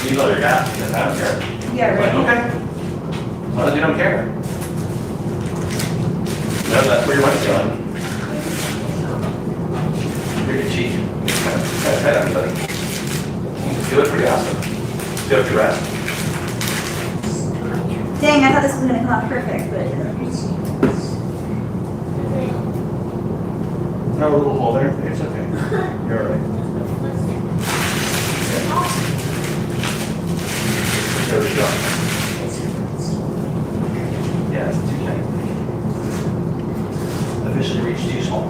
use all your gas, because I don't care. Yeah, I'm like, right. okay. As long as you don't care. No, that's where your money's going. You're cheap. Kind of head on, buddy. You look pretty awesome. Do you have to rest? Dang, I thought this was gonna come out perfect, but it didn't. No, a little hole there. It's okay. You're all right. There we go. Yeah, it's 2K. Officially reached useful.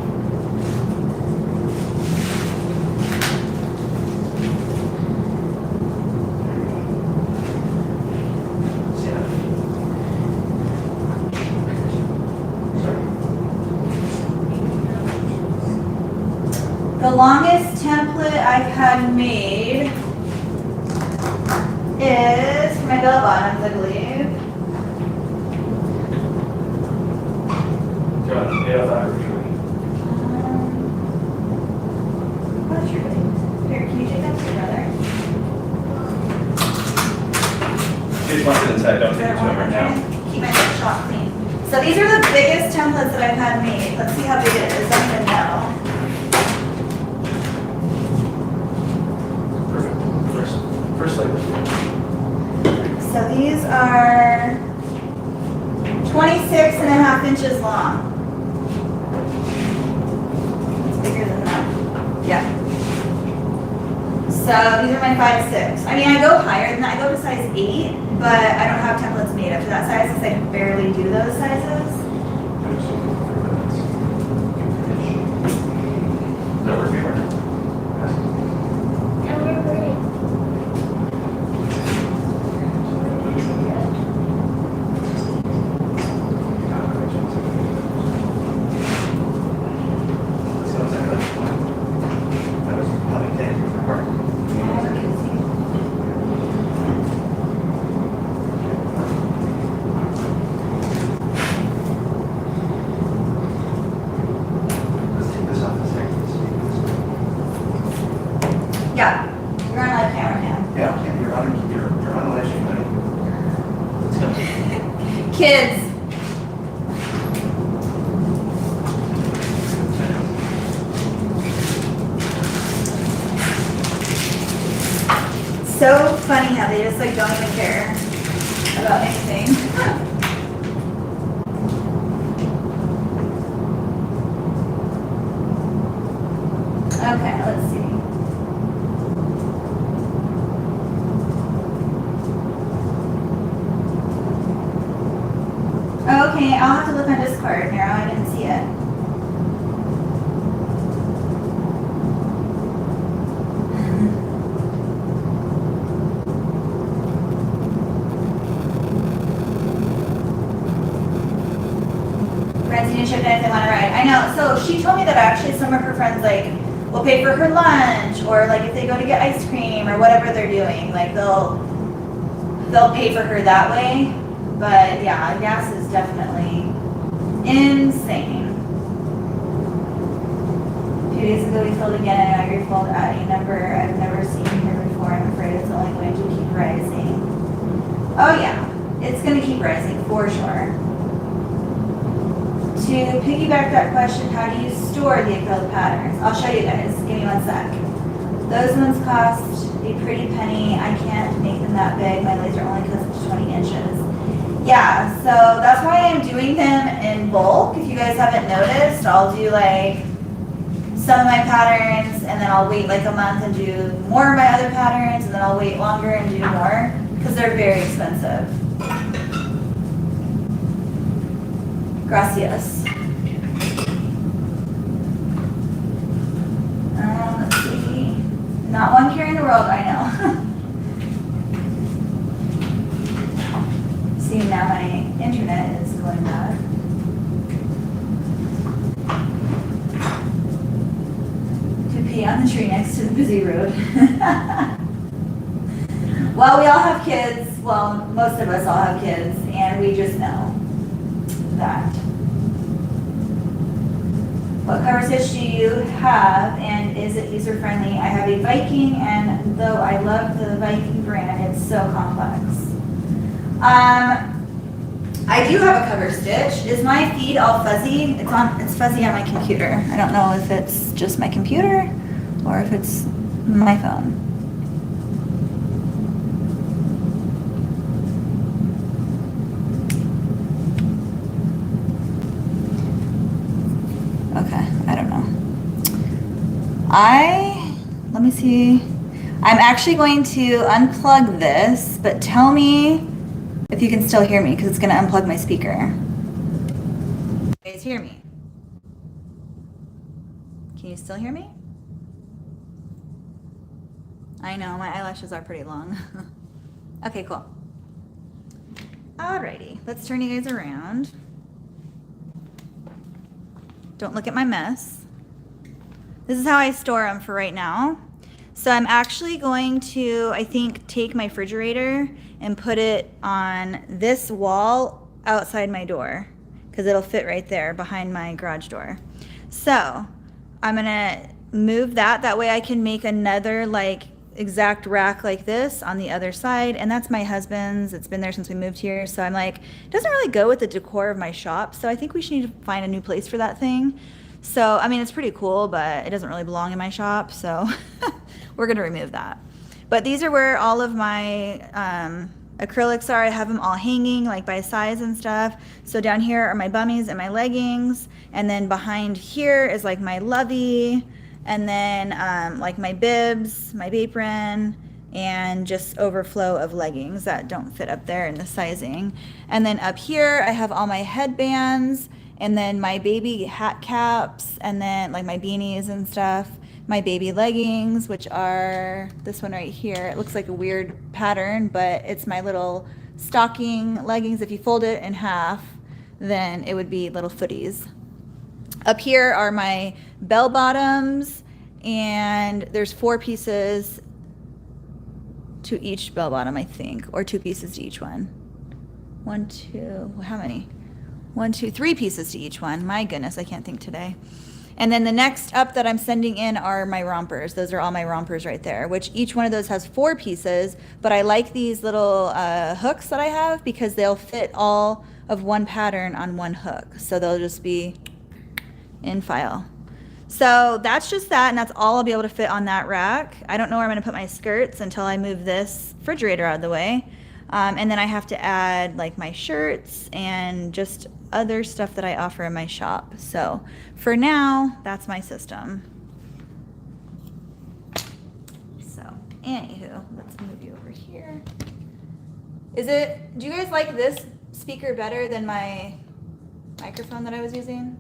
The longest template I've had made is for my bell bottoms, I believe. John, ALPHASEW or Truly? What's your Here, can you take that to your brother? She just wants it inside, don't Is take it that to him right now. Keep my shop clean. So these are the biggest templates that I've had made. Let's see how big it is. I don't even know. Perfect. First label. So these are 26.5 inches long. It's bigger than that. Yeah. So these are my 5'6". I mean, I go higher than that. I go to size 8, but I don't have templates made up to that size because I barely do those sizes. Does that work for you? And we're great. Yeah, you're on live camera now. Yeah, you're on the live stream, buddy. Let's go. Kids. So funny how they just like don't even care about anything. Okay, let's see. Okay, I'll have to look on Discord, Nero. I didn't see it. Friends need to chip in if they want to ride. I know. So she told me that actually some of her friends like will pay for her lunch, or like if they go to get ice cream or whatever they're doing, like they'll pay for her that way. But yeah, gas is definitely insane. A few days ago we filled again and I refilled at a number I've never seen here before. I'm afraid it's only going to keep rising. Oh yeah, it's going to keep rising for sure. To piggyback that question, how do you store the acrylic patterns? I'll show you guys. Give me one sec. Those ones cost a pretty penny. I can't make them that big. My laser only costs 20 inches. Yeah, so that's why I'm doing them in bulk. If you guys haven't noticed, I'll do like some of my patterns and then I'll wait like a month and do more of my other patterns and then I'll wait longer and do more because they're very expensive. Gracias. Let's see. Not one care in the world, I know. See, now my internet is going bad. To pee on the tree next to the busy road. Well, we all have kids. Well, most of us all have kids, and we just know that. What cover stitch do you have, and is it user friendly? I have a Viking, and though I love the Viking brand, it's so complex. I do have a cover stitch. Is my feed all fuzzy? It's fuzzy on my computer. I don't know if it's just my computer or if it's my phone. Okay, I don't know. Let me see. I'm actually going to unplug this, but tell me if you can still hear me, because it's going to unplug my speaker. You guys hear me? Can you still hear me? I know, my eyelashes are pretty long. Okay, cool. Alrighty, let's turn you guys around. Don't look at my mess. This is how I store them for right now. So I'm actually going to, I think, take my refrigerator and put it on this wall outside my door because it'll fit right there behind my garage door. So I'm gonna move that. That way I can make another like exact rack like this on the other side. And that's my husband's. It's been there since we moved here. So I'm like, it doesn't really go with the decor of my shop. So I think we should need to find a new place for that thing. So, I mean, it's pretty cool, but it doesn't really belong in my shop. So we're going to remove that. But these are where all of my acrylics are. I have them all hanging like by size and stuff. So down here are my bummies and my leggings. And then behind here is like my lovey. And then like my bibs, my apron, and just overflow of leggings that don't fit up there in the sizing. And then up here I have all my headbands, and then my baby hat caps, and then like my beanies and stuff, my baby leggings, which are this one right here. It looks like a weird pattern, but it's my little stocking leggings. If you fold it in half, then it would be little footies. Up here are my bell bottoms, and there's 4 pieces to each bell bottom, I think, or 2 pieces to each one. 1, 2, how many? 1, 2, 3 pieces to each one. My goodness, I can't think today. And then the next up that I'm sending in are my rompers. Those are all my rompers right there, which each one of those has 4 pieces, but I like these little hooks that I have because they'll fit all of one pattern on one hook. So they'll just be in file. So that's just that, and that's all I'll be able to fit on that rack. I don't know where I'm gonna put my skirts until I move this refrigerator out of the way. And then I have to add like my shirts and just other stuff that I offer in my shop. So for now, that's my system. So anywho, let's move you over here. Do you guys like this speaker better than my microphone that I was using?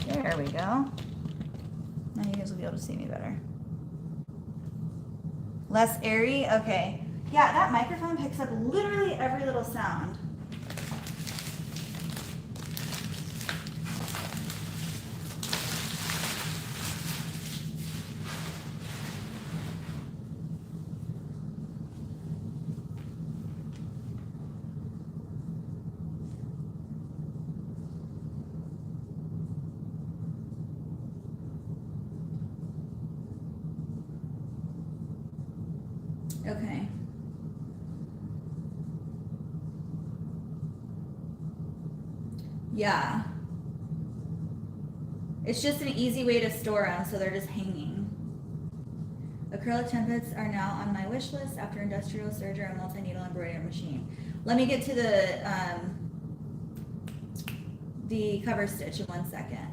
There we go. Now you guys will be able to see me better. Less airy? Okay. Yeah, that microphone picks up literally every little sound. Okay. Yeah. It's just an easy way to store them, so they're just hanging. Acrylic templates are now on my wish list after industrial serger and multi-needle embroidery machine. Let me get to the cover stitch in 1 second.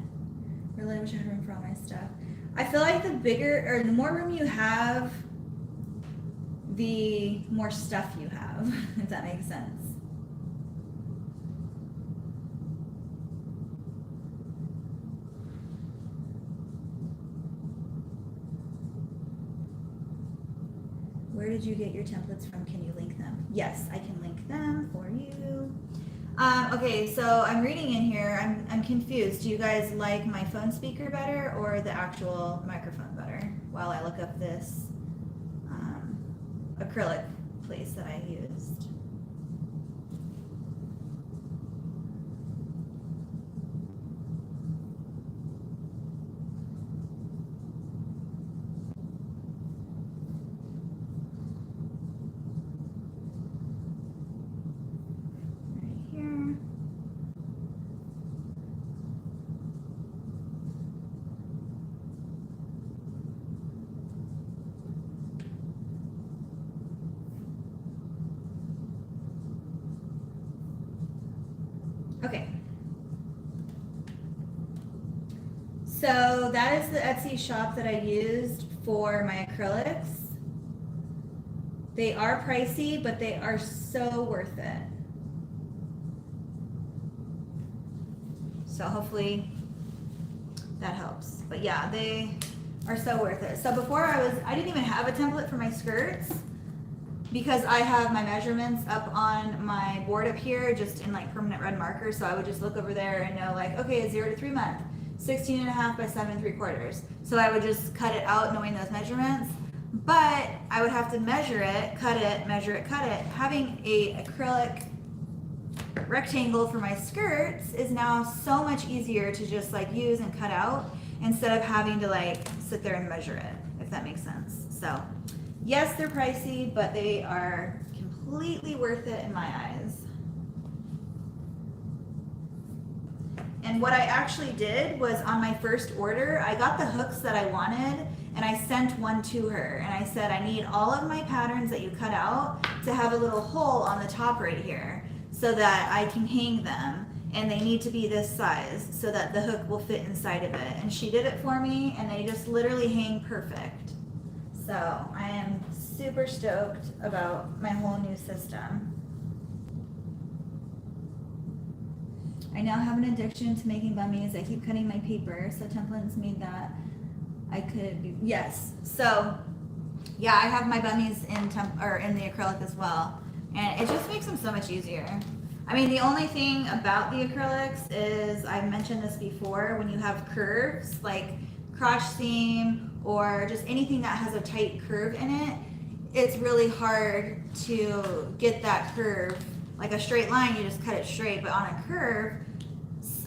Really wish I had room for all my stuff. I feel like the bigger or the more room you have, the more stuff you have, if that makes sense. Where did you get your templates from? Can you link them? Yes, I can link them for you. Okay, so I'm reading in here. I'm confused. Do you guys like my phone speaker better or the actual microphone better? While I look up this acrylic place that I used. Right here. Okay. So that is the Etsy shop that I used for my acrylics. They are pricey, but they are so worth it. So hopefully that helps. But yeah, they are so worth it. So before I didn't even have a template for my skirts because I have my measurements up on my board up here just in like permanent red marker. So I would just look over there and know like, okay, 0 to 3 month, 16 and a half by 7 3/4. So I would just cut it out knowing those measurements. But I would have to measure it, cut it, measure it, cut it. Having a acrylic rectangle for my skirts is now so much easier to just like use and cut out instead of having to like sit there and measure it, if that makes sense. So yes, they're pricey, but they are completely worth it in my eyes. And what I actually did was on my first order, I got the hooks that I wanted and I sent one to her and I said, I need all of my patterns that you cut out to have a little hole on the top right here so that I can hang them, and they need to be this size so that the hook will fit inside of it. And she did it for me and they just literally hang perfect. So I am super stoked about my whole new system. I now have an addiction to making bummies. I keep cutting my paper, so templates made that I could be, yes. So yeah, I have my bummies in the acrylic as well. And it just makes them so much easier. I mean, the only thing about the acrylics is, I've mentioned this before, when you have curves, like crotch seam or just anything that has a tight curve in it, it's really hard to get that curve. Like a straight line, you just cut it straight, but on a curve,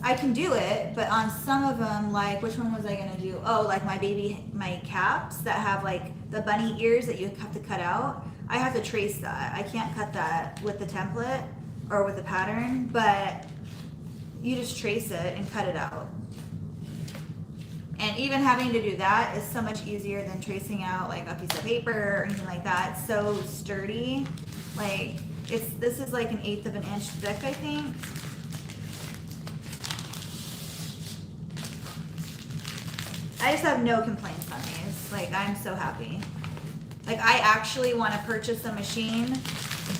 I can do it, but on some of them, like, which one was I gonna do? Oh, like my caps that have like the bunny ears that you have to cut out. I have to trace that. I can't cut that with the template or with the pattern, but you just trace it and cut it out. And even having to do that is so much easier than tracing out like a piece of paper or anything like that. It's so sturdy. Like, this is like 1/8 of an inch thick, I think. I just have no complaints on these. Like, I'm so happy. Like, I actually want to purchase a machine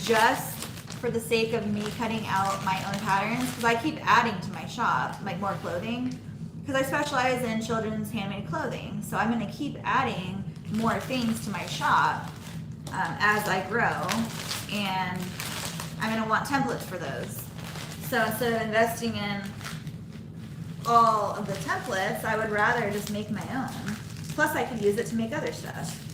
just for the sake of me cutting out my own patterns, because I keep adding to my shop, like more clothing, because I specialize in children's handmade clothing. So I'm going to keep adding more things to my shop as I grow, and I'm going to want templates for those. So instead of investing in all of the templates, I would rather just make my own. Plus I could use it to make other stuff.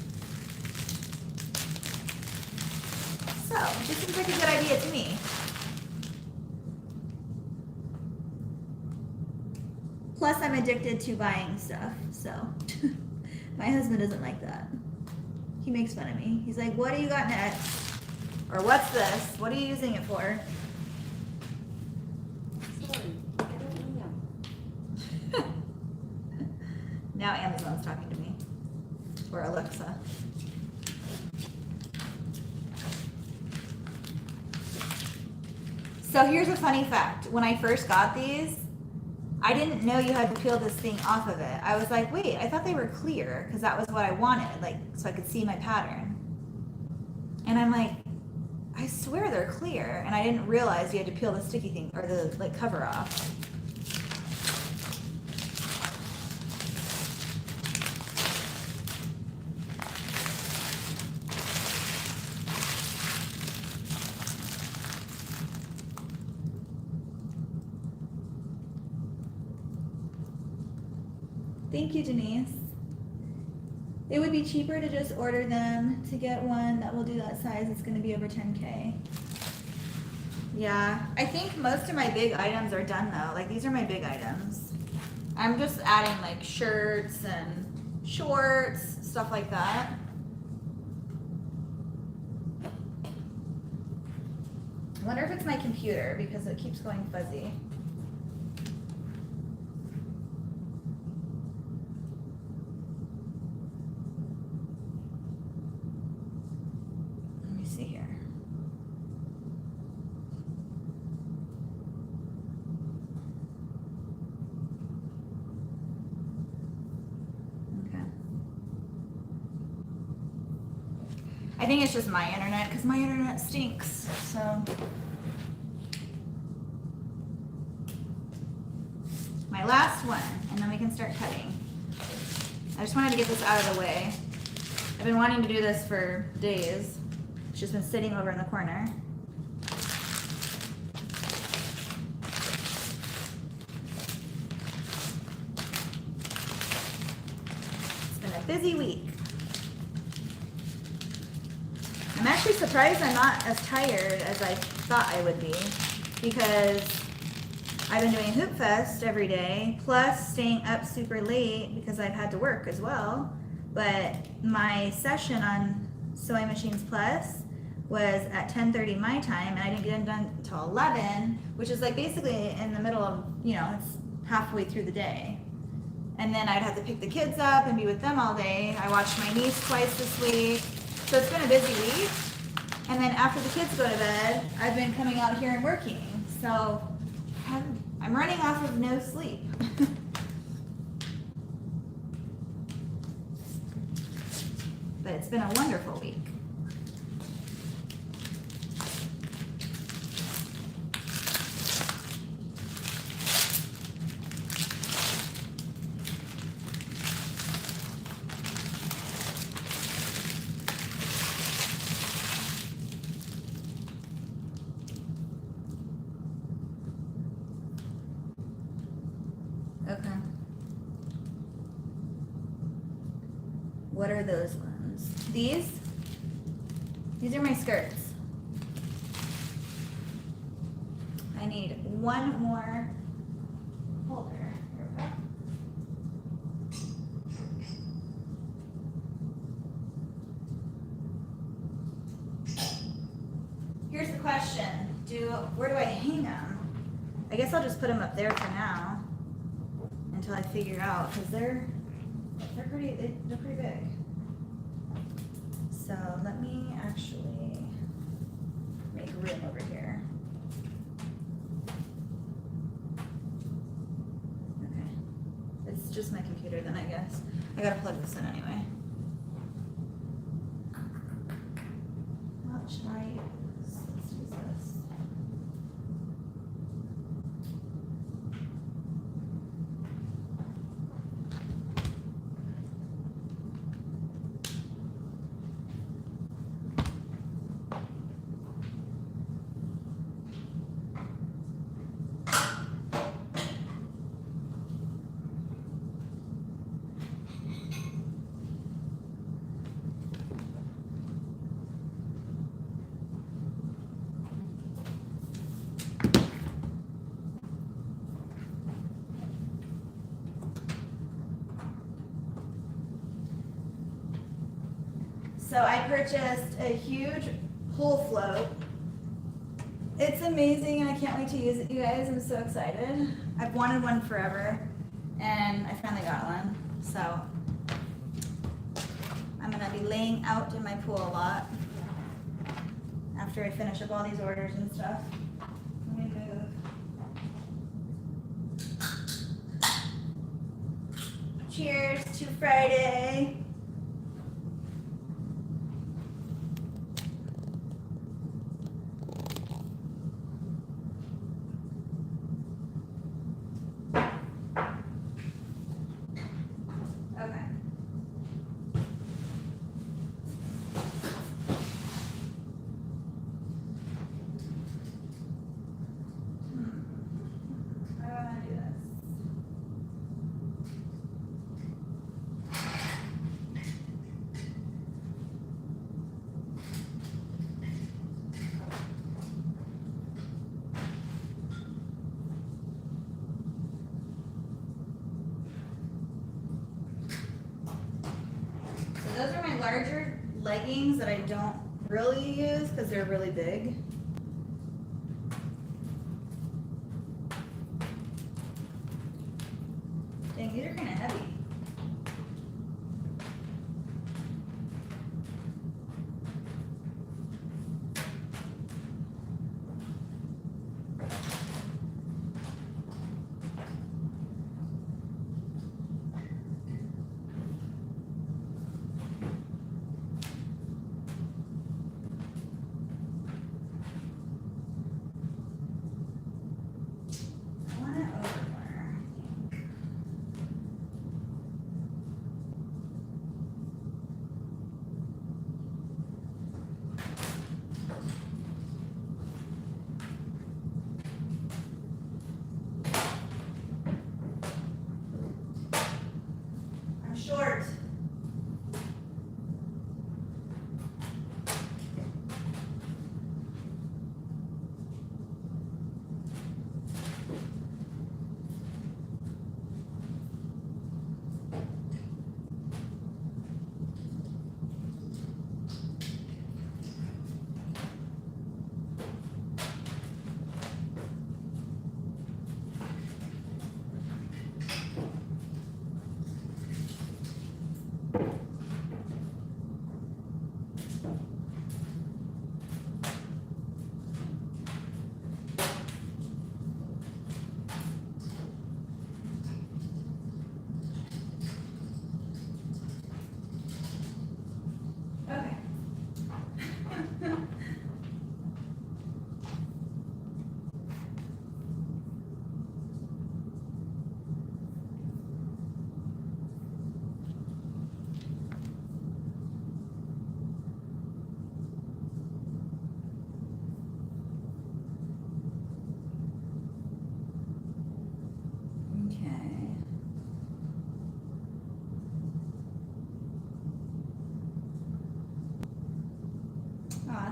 So, this seems like a good idea to me. Plus I'm addicted to buying stuff, so my husband doesn't like that. He makes fun of me. He's like, what do you got next? Or what's this? What are you using it for? Now Amazon's talking to me. Or Alexa. So here's a funny fact. When I first got these, I didn't know you had to peel this thing off of it. I was like, wait, I thought they were clear, because that was what I wanted, like, so I could see my pattern. And I'm like, I swear they're clear. And I didn't realize you had to peel the sticky thing, or the like cover off. Thank you, Denise. It would be cheaper to just order them to get one that will do that size. It's going to be over 10K. Yeah, I think most of my big items are done though. Like, these are my big items. I'm just adding like shirts and shorts, stuff like that. I wonder if it's my computer because it keeps going fuzzy. I think it's just my internet, because my internet stinks, so. my last one, and then we can start cutting. I just wanted to get this out of the way. I've been wanting to do this for days. It's just been sitting over in the corner. It's been a busy week. I'm actually surprised I'm not as tired as I thought I would be, because I've been doing Hoop Fest every day, plus staying up super late because I've had to work as well. But my session on Sewing Machines Plus was at 10:30 my time, and I didn't get it done until 11, which is like basically in the middle of, you know, it's halfway through the day. And then I'd have to pick the kids up and be with them all day. I watched my niece twice this week. So it's been a busy week. And then after the kids go to bed, I've been coming out here and working. So I'm running off of no sleep. But it's been a wonderful week. Okay. What are those ones? These? These are my skirts. I need one more holder. Here we go. Here's the question. Where do I hang them? I guess I'll just put them up there for now until I figure out, because they're pretty big. So let me actually make room over here. Okay. It's just my computer then, I guess. I gotta plug this in anyway. What should I use? Let's use this. So I purchased a huge pull float. It's amazing and I can't wait to use it, you guys. I'm so excited. I've wanted one forever and I finally got one. So I'm gonna be laying out in my pool a lot after I finish up all these orders and stuff. Let me move. Cheers to Friday. Okay. How do I want to do this? Those are my larger leggings that I don't really use because they're really big. Dang, these are kind of heavy.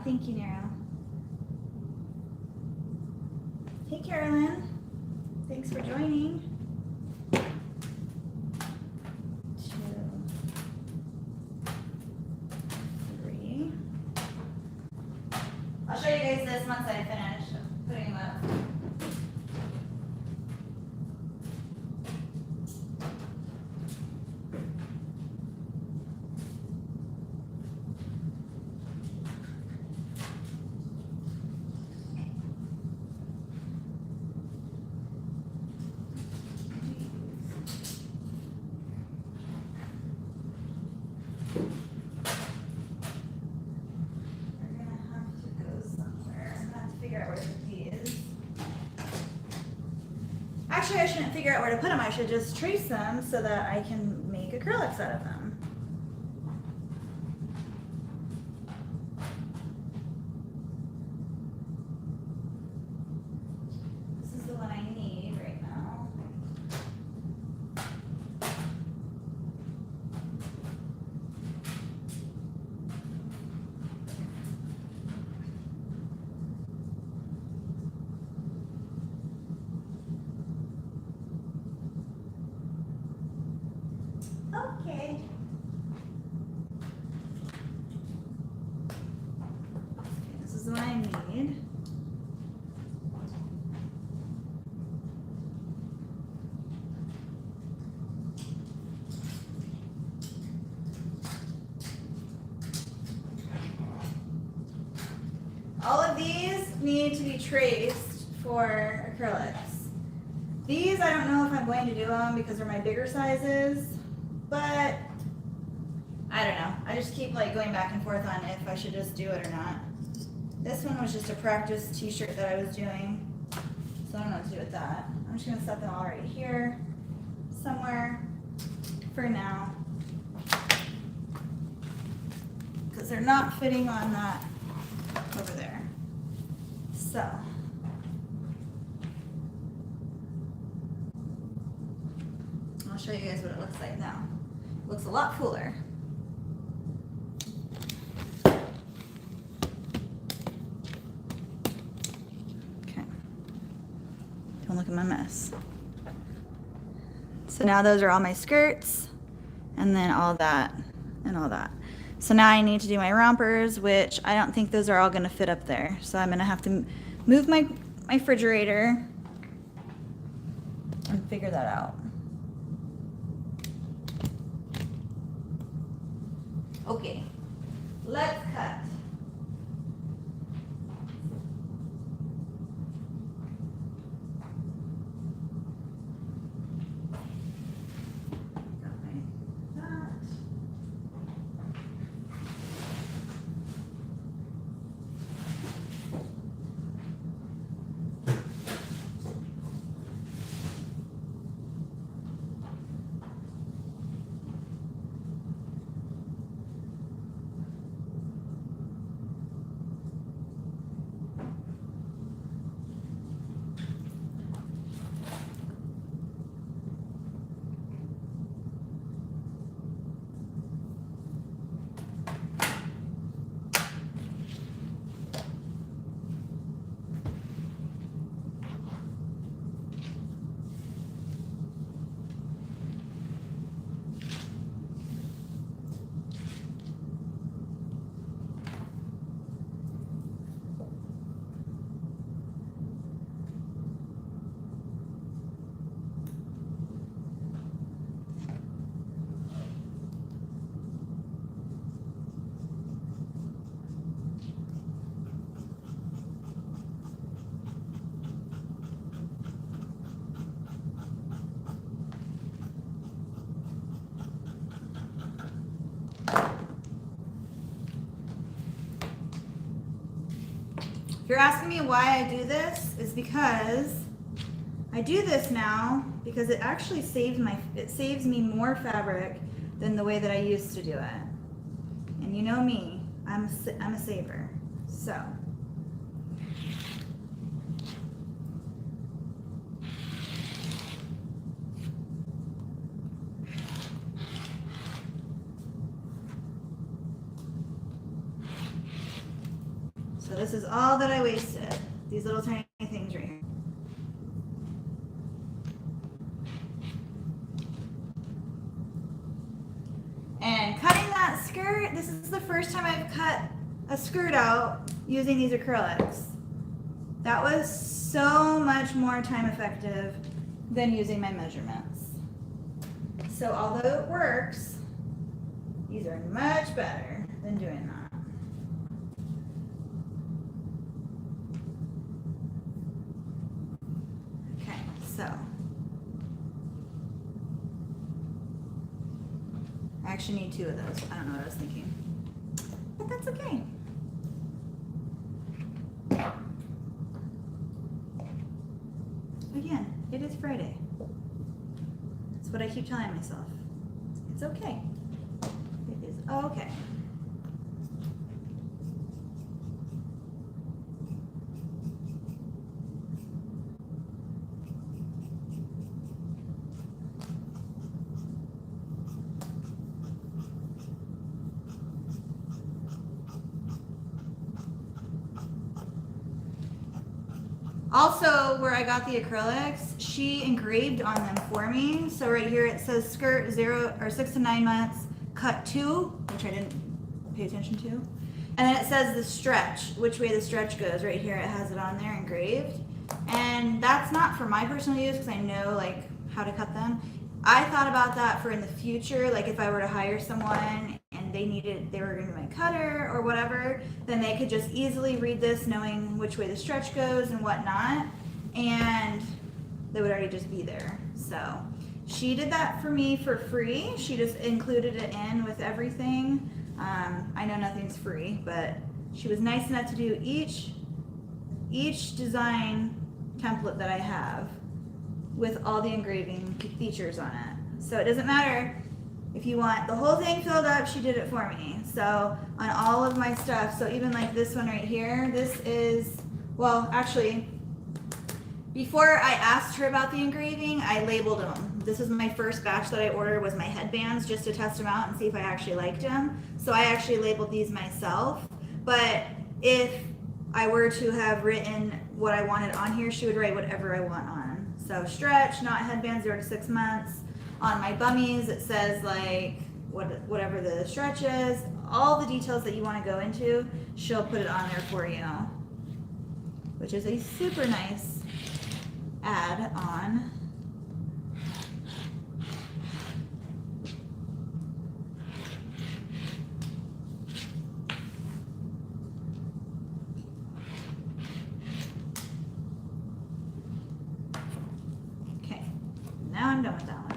Thank you, Nero. Hey, Carolyn. Thanks for joining. 2, 3. I'll show you guys this once I finish putting them up. Actually, I shouldn't figure out where to put them. I should just trace them so that I can make acrylics out of them. This is the one I need right now. Okay. This is what I need. All of these need to be traced for acrylics. These, I don't know if I'm going to do them because they're my bigger sizes, but I don't know. I just keep like going back and forth on if I should just do it or not. This one was just a practice t-shirt that I was doing, so I don't know what to do with that. I'm just gonna set them all right here, somewhere for now, because they're not fitting on that over there. So. I'll show you guys what it looks like now. It looks a lot fuller. Okay. Don't look at my mess. So now those are all my skirts, and then all that, and all that. So now I need to do my rompers, which I don't think those are all gonna fit up there. So I'm gonna have to move my refrigerator and figure that out. Okay, let's cut. Got that. If you're asking me why I do this, is because I do this now because it actually saves me more fabric than the way that I used to do it. And you know me, I'm a saver. So. this is all that I wasted. These little tiny things right here. And cutting that skirt, this is the first time I've cut a skirt out using these acrylics. That was so much more time effective than using my measurements. So although it works, these are much better than doing that. Okay, so I actually need 2 of those. I don't know what I was thinking, but that's okay. Again, it is Friday. That's what I keep telling myself. It's okay. It is okay. Also, where I got the acrylics, she engraved on them for me. So right here it says skirt 6 to 9 months, cut 2, which I didn't pay attention to. And then it says the stretch, which way the stretch goes. Right here it has it on there engraved. And that's not for my personal use because I know like how to cut them. I thought about that for in the future, like if I were to hire someone and they were going to be my cutter or whatever, then they could just easily read this knowing which way the stretch goes and whatnot, and they would already just be there. So she did that for me for free. She just included it in with everything. I know nothing's free, but she was nice enough to do each design template that I have with all the engraving features on it. So it doesn't matter if you want the whole thing filled up, she did it for me. So on all of my stuff, so even like this one right here, this is, well, actually, before I asked her about the engraving, I labeled them. This is my first batch that I ordered was my headbands just to test them out and see if I actually liked them. So I actually labeled these myself. But if I were to have written what I wanted on here, she would write whatever I want on. So stretch, not headband, 0 to 6 months. On my bummies, it says like whatever the stretch is, all the details that you want to go into, she'll put it on there for you, which is a super nice add-on. Okay, now I'm done with that one.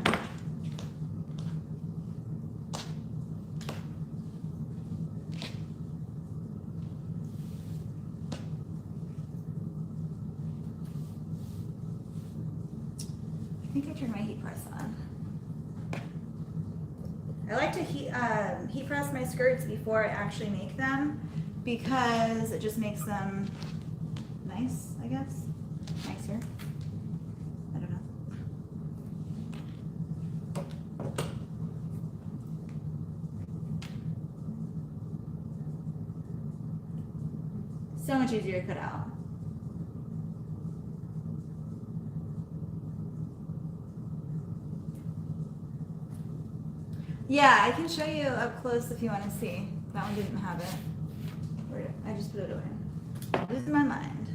I think I turned my heat press on. I like to heat press my skirts before I actually make them because it just makes them nice, I guess. Nicer. I don't know. So much easier to cut out. Yeah, I can show you up close if you want to see. That one didn't have it. I just put it away. I'm losing my mind.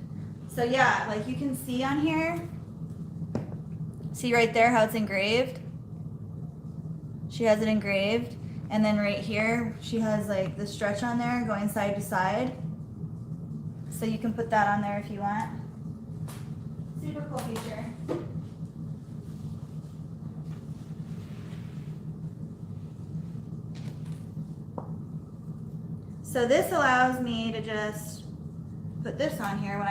So yeah, like you can see on here, see right there how it's engraved? She has it engraved. And then right here, she has like the stretch on there going side to side. So you can put that on there if you want. Super cool feature. So this allows me to just put this on here when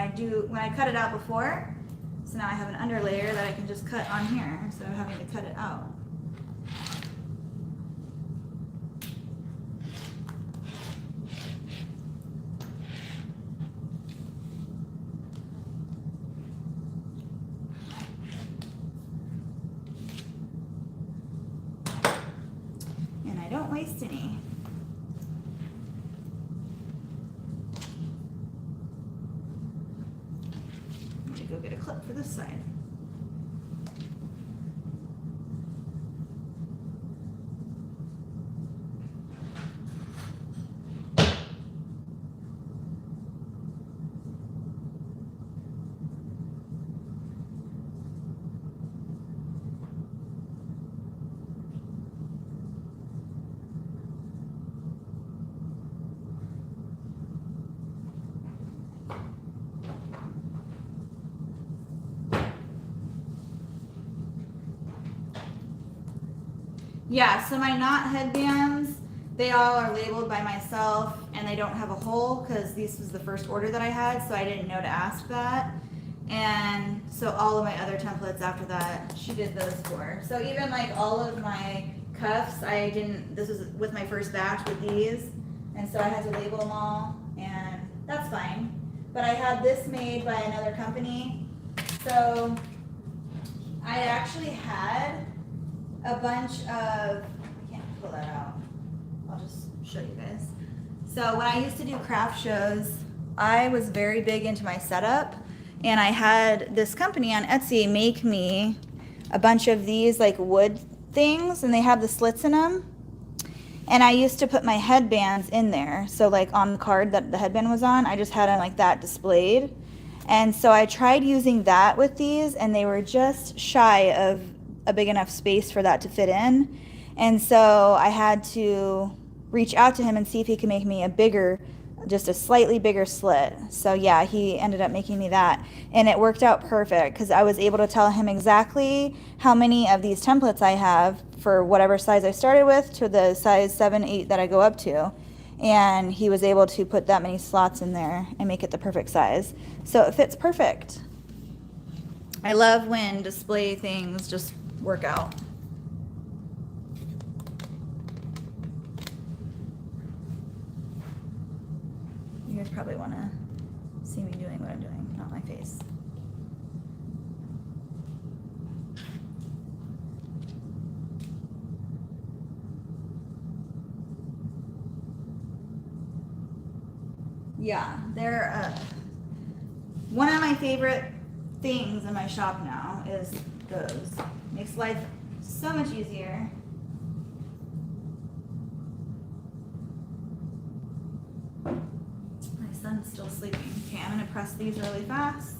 I cut it out before. So now I have an underlayer that I can just cut on here instead of having to cut it out. And I don't waste any. clip for this side. Yeah, so my knot headbands, they all are labeled by myself and they don't have a hole because this was the first order that I had, so I didn't know to ask that. And so all of my other templates after that, she did those for. So even like all of my cuffs, this was with my first batch with these, and so I had to label them all, and that's fine. But I had this made by another company, so I actually had a bunch of, I can't pull that out, I'll just show you guys. So when I used to do craft shows, I was very big into my setup, and I had this company on Etsy make me a bunch of these like wood things, and they have the slits in them. And I used to put my headbands in there. So like on the card that the headband was on, I just had it like that displayed. And so I tried using that with these, and they were just shy of a big enough space for that to fit in. And so I had to reach out to him and see if he could make me a bigger, just a slightly bigger slit. So yeah, he ended up making me that, and it worked out perfect because I was able to tell him exactly how many of these templates I have for whatever size I started with to the size 7, 8 that I go up to. And he was able to put that many slots in there and make it the perfect size. So it fits perfect. I love when display things just work out. You guys probably want to see me doing what I'm doing, not my face. Yeah, they're one of my favorite things in my shop now is those. Makes life so much easier. My son's still sleeping. Okay, I'm gonna press these really fast.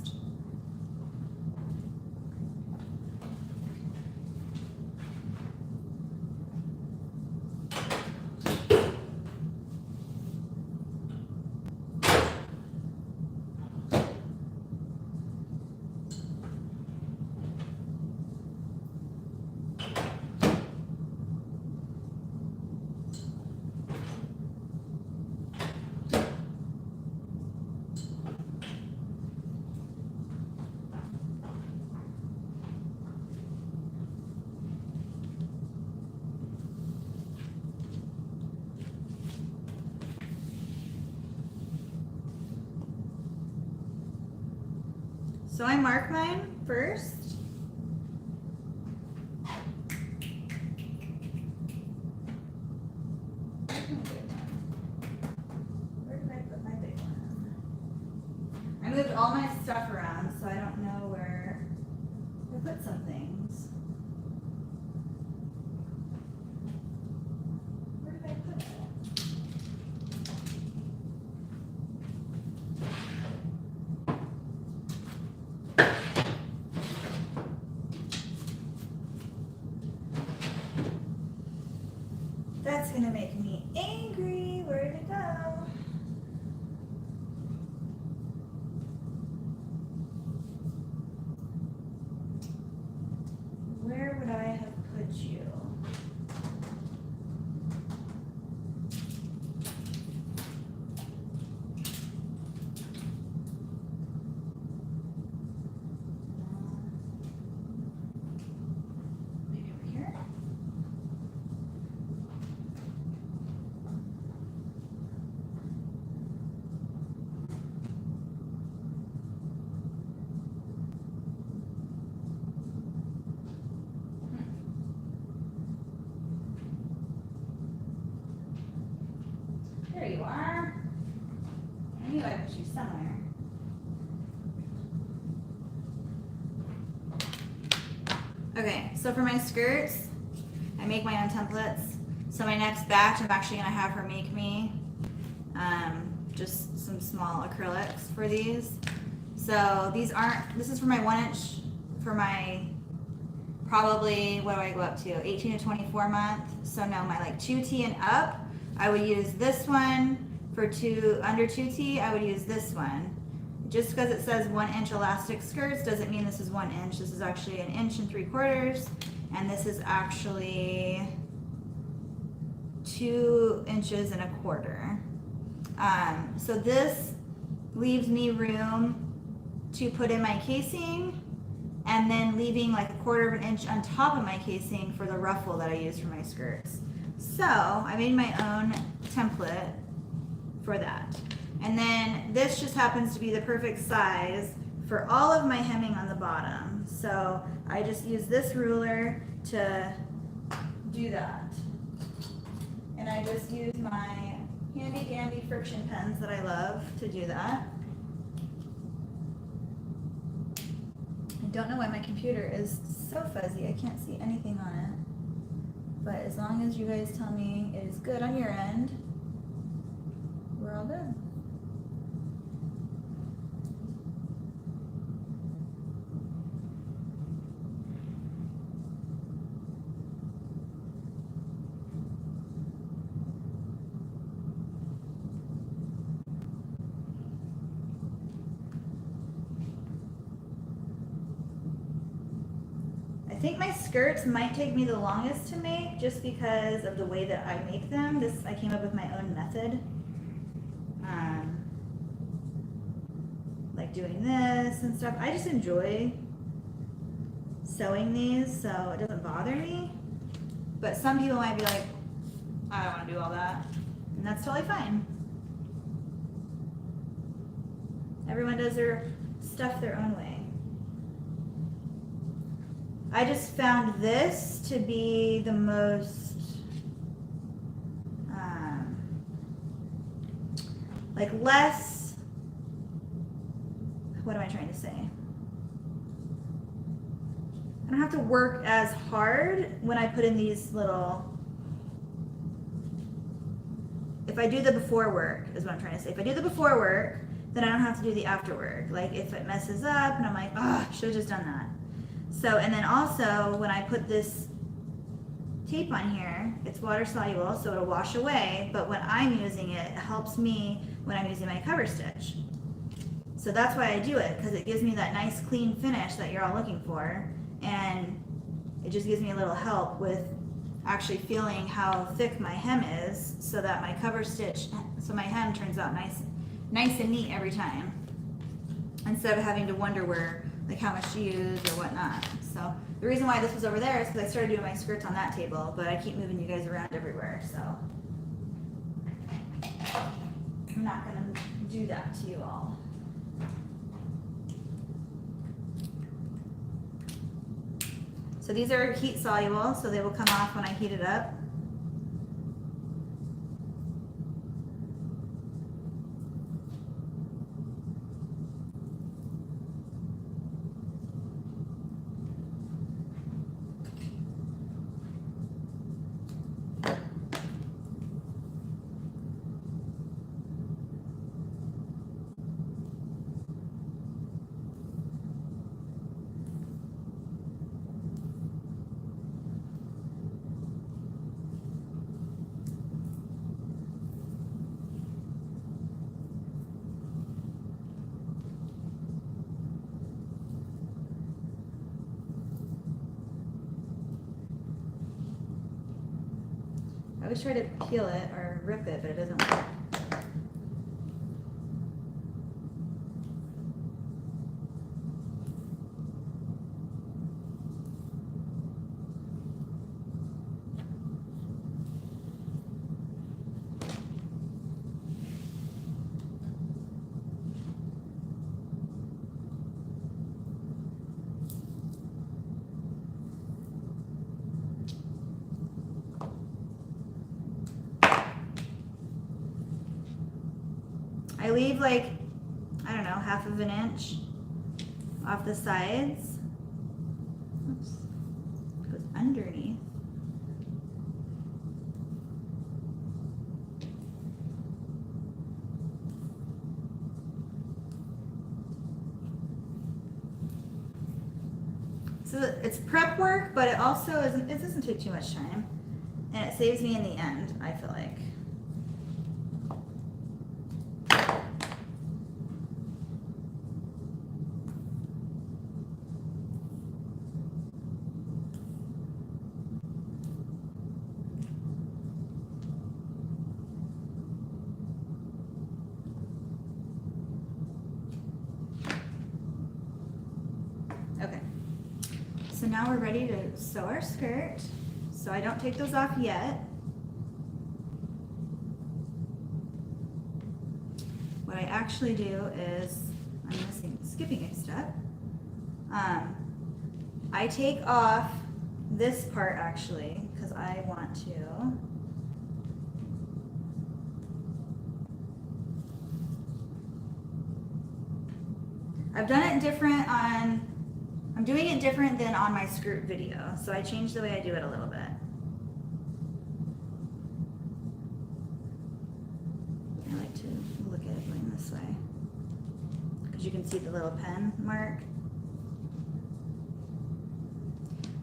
So I mark mine first. Where did I put my big one? I moved all my stuff around, so I don't know where I put some things. Where did I put it? That's gonna make me angry. Where did it go? Where would I have put you? Maybe over here? There you are. I knew I put you somewhere. Okay, so for my skirts, I make my own templates. So my next batch, I'm actually gonna have her make me just some small acrylics for these. So these aren't, this is for my 1 inch, for my probably, what do I go up to, 18 to 24 month. So no, my like 2T and up, I would use this one. For under 2T, I would use this one. Just because it says 1 inch elastic skirts doesn't mean this is 1 inch. This is actually 1 3/4 inches, and this is actually 2 1/4 inches. So this leaves me room to put in my casing, and then leaving like 1/4 inch on top of my casing for the ruffle that I use for my skirts. So I made my own template for that. And then this just happens to be the perfect size for all of my hemming on the bottom. So I just use this ruler to do that. And I just use my handy dandy friction pens that I love to do that. I don't know why my computer is so fuzzy. I can't see anything on it. But as long as you guys tell me it is good on your end, we're all good. I think my skirts might take me the longest to make just because of the way that I make them. I came up with my own method. Like doing this and stuff. I just enjoy sewing these, so it doesn't bother me. But some people might be like, I don't want to do all that. And that's totally fine. Everyone does their stuff their own way. I just found this to be the most like less, what am I trying to say? I don't have to work as hard when I put in these little, if I do the before work is what I'm trying to say. If I do the before work, then I don't have to do the after work. Like if it messes up and I'm like, oh, I should have just done that. So, and then also when I put this tape on here, it's water soluble, so it'll wash away, but when I'm using it, it helps me when I'm using my cover stitch. So that's why I do it, because it gives me that nice clean finish that you're all looking for, and it just gives me a little help with actually feeling how thick my hem is, so that my cover stitch, so my hem turns out nice and neat every time, instead of having to wonder where, like how much to use or whatnot. So the reason why this was over there is because I started doing my skirts on that table, but I keep moving you guys around everywhere, so I'm not gonna do that to you all. So these are heat soluble, so they will come off when I heat it up. I always try to peel it or rip it, but it doesn't work. I leave like, I don't know, 1/2 inch off the sides. Oops. underneath. So it's prep work, but it also isn't, it doesn't take too much time. And it saves me in the end, I feel like. Okay. So now we're ready to sew our skirt. So I don't take those off yet. What I actually do is, I'm skipping a step. I take off this part actually, because I want to. I've done it different on, I'm doing it different than on my skirt video, so I changed the way I do it a little bit. I like to look at it going this way, because you can see the little pen mark.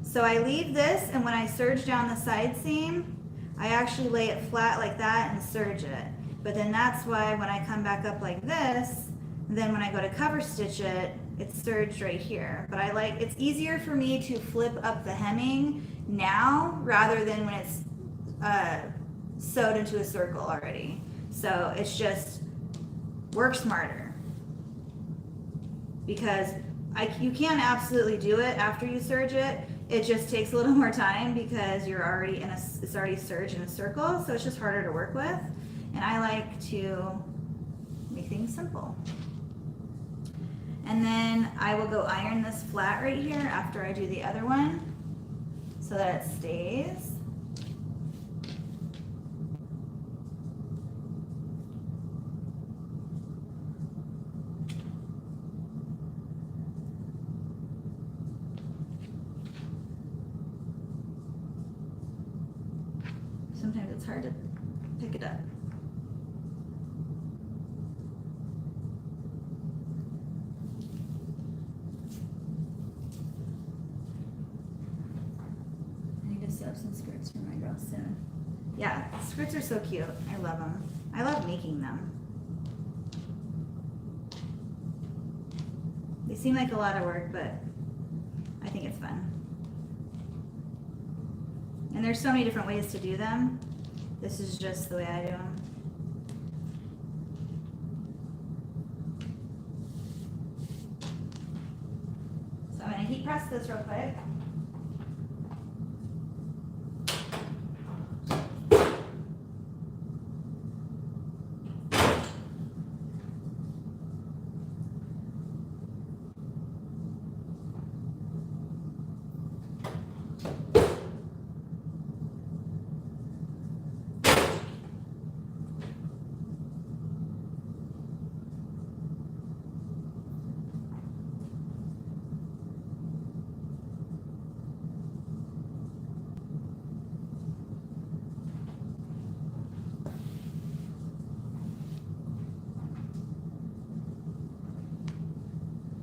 So I leave this, and when I serge down the side seam, I actually lay it flat like that and serge it. But then that's why when I come back up like this, then when I go to cover stitch it, it's serged right here. But I like, it's easier for me to flip up the hemming now rather than when it's sewed into a circle already. So it's just, work smarter. Because you can absolutely do it after you serge it. It just takes a little more time because you're already in it's already serged in a circle, so it's just harder to work with. And I like to make things simple. And then I will go iron this flat right here after I do the other one so that it stays. Sometimes it's hard to pick it up. Sew up some skirts for my girls soon. Yeah, skirts are so cute. I love them. I love making them. They seem like a lot of work, but I think it's fun. And there's so many different ways to do them. This is just the way I do them. So I'm going to heat press this real quick.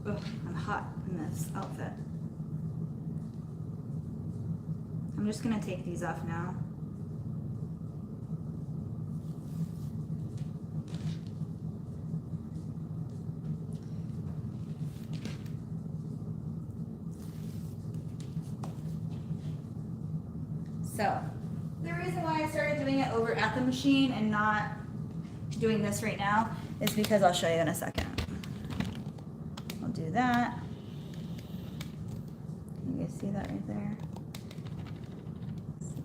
Ugh, I'm hot in this outfit. I'm just gonna take these off now. So, the reason why I started doing it over at the machine and not doing this right now is because I'll show you in a second. I'll do that. Can you guys see that right there? Let's see.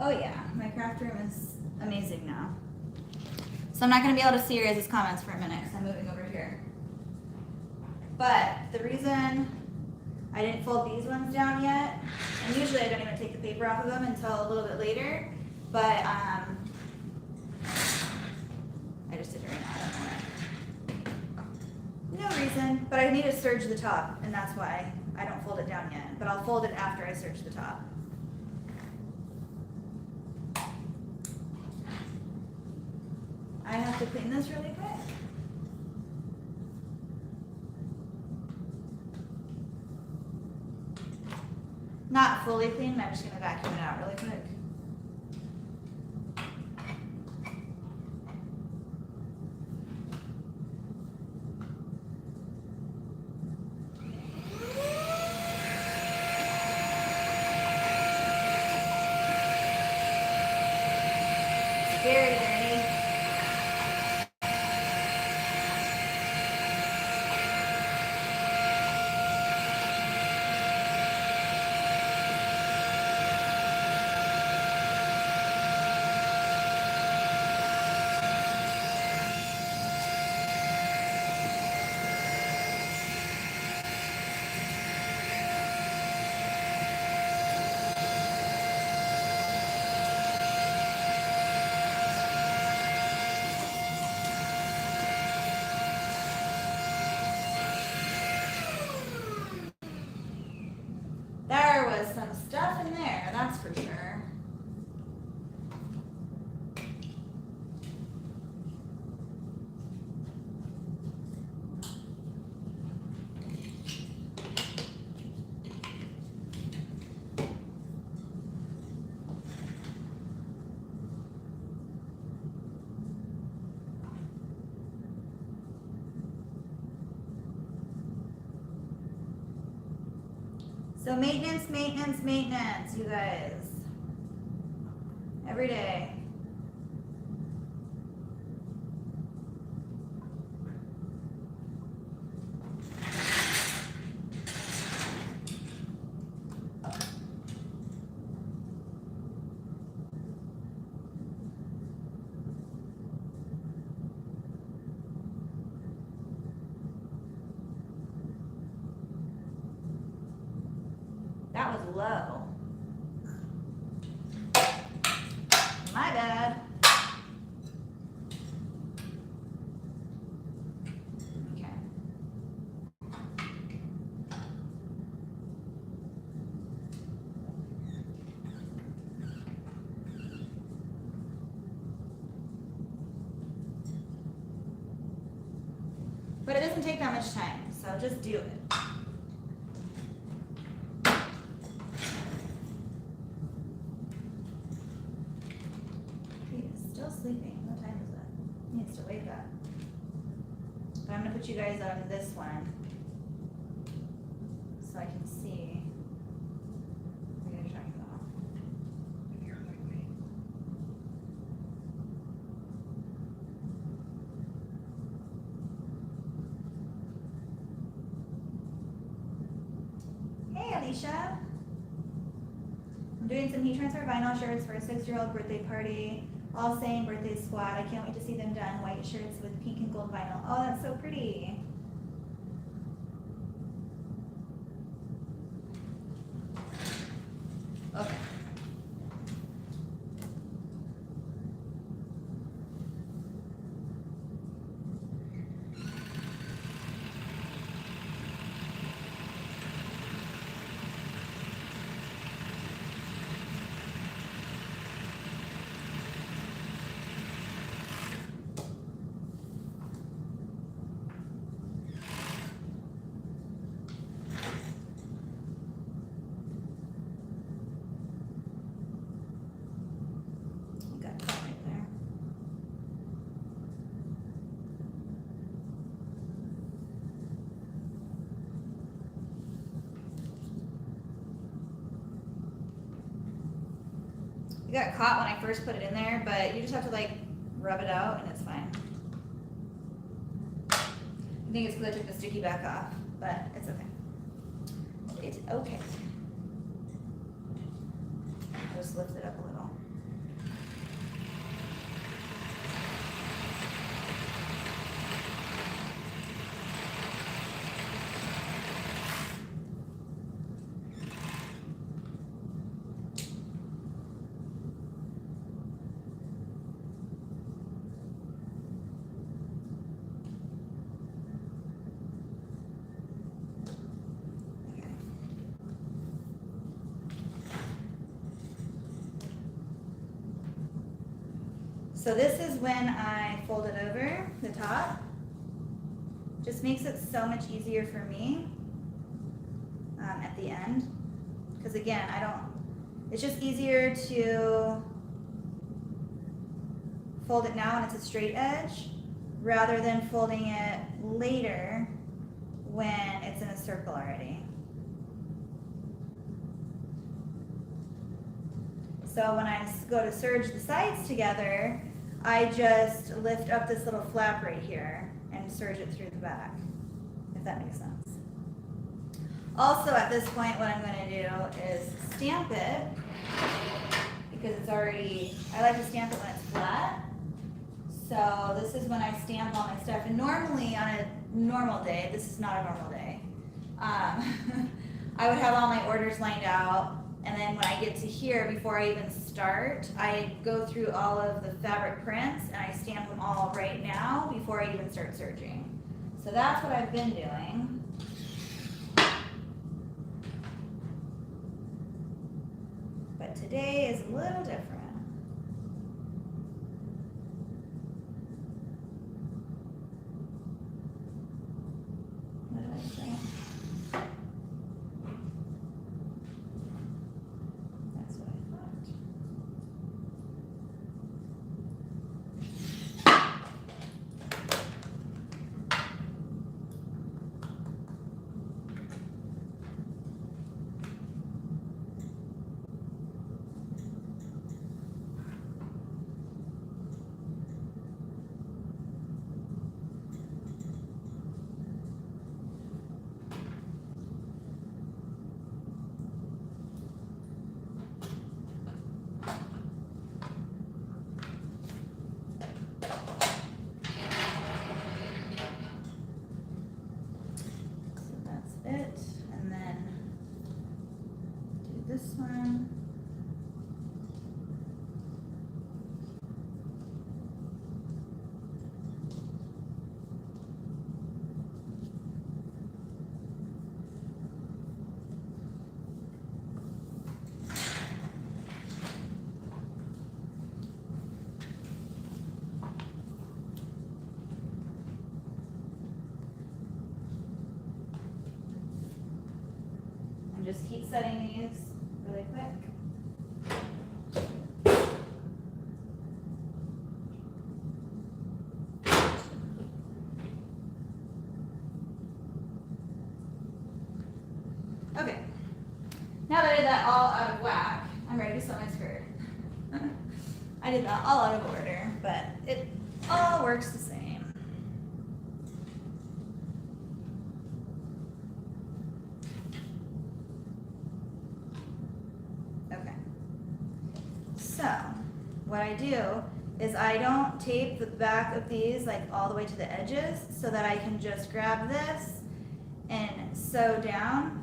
Oh yeah, my craft room is amazing now. So I'm not going to be able to see your guys' comments for a minute because I'm moving over here. But the reason I didn't fold these ones down yet, and usually I don't even take the paper off of them until a little bit later, but I just did it right now, I don't know reason, but I need to serge the top, and that's why I don't fold it down yet. But I'll fold it after I serge the top. I have to clean this really quick. Not fully clean, I'm just gonna vacuum it out really quick. Very dirty. There was some stuff in there, that's for sure. So maintenance, maintenance, maintenance, you guys. Every day. That was low. My bad. Okay. But it doesn't take that much time, so just do it. Sleeping. What time is it? He needs to wake up. But I'm gonna put you guys on this one so I can see what you're talking about. You're like me. Hey, Alicia. I'm doing some heat transfer vinyl shirts for a 6-year-old birthday party. All saying birthday squad. I can't wait to see them done. White shirts with pink and gold vinyl. Oh, that's so pretty. Okay. Got that right there. It got caught when I first put it in there, but you just have to like rub it out and it's fine. I think it's because I took the sticky back off, but it's okay. It's okay. I'll just lift it up a little. So this is when I fold it over the top. Just makes it so much easier for me at the end. Because again, it's just easier to fold it now when it's a straight edge rather than folding it later when it's in a circle already. So when I go to serge the sides together, I just lift up this little flap right here and serge it through the back, if that makes sense. Also at this point, what I'm going to do is stamp it, because it's already, I like to stamp it when it's flat. So this is when I stamp all my stuff. And normally on a normal day, this is not a normal day, I would have all my orders lined out. And then when I get to here, before I even start, I go through all of the fabric prints and I stamp them all right now before I even start serging. So that's what I've been doing. But today is a little different. What did I say? That's what I thought. It, and then do this one. Just keep setting these really quick. Okay, now that I did that all out of whack, I'm ready to sew my skirt. I did that all out of order, but it all works the same. So what I do is I don't tape the back of these like all the way to the edges, so that I can just grab this and sew down.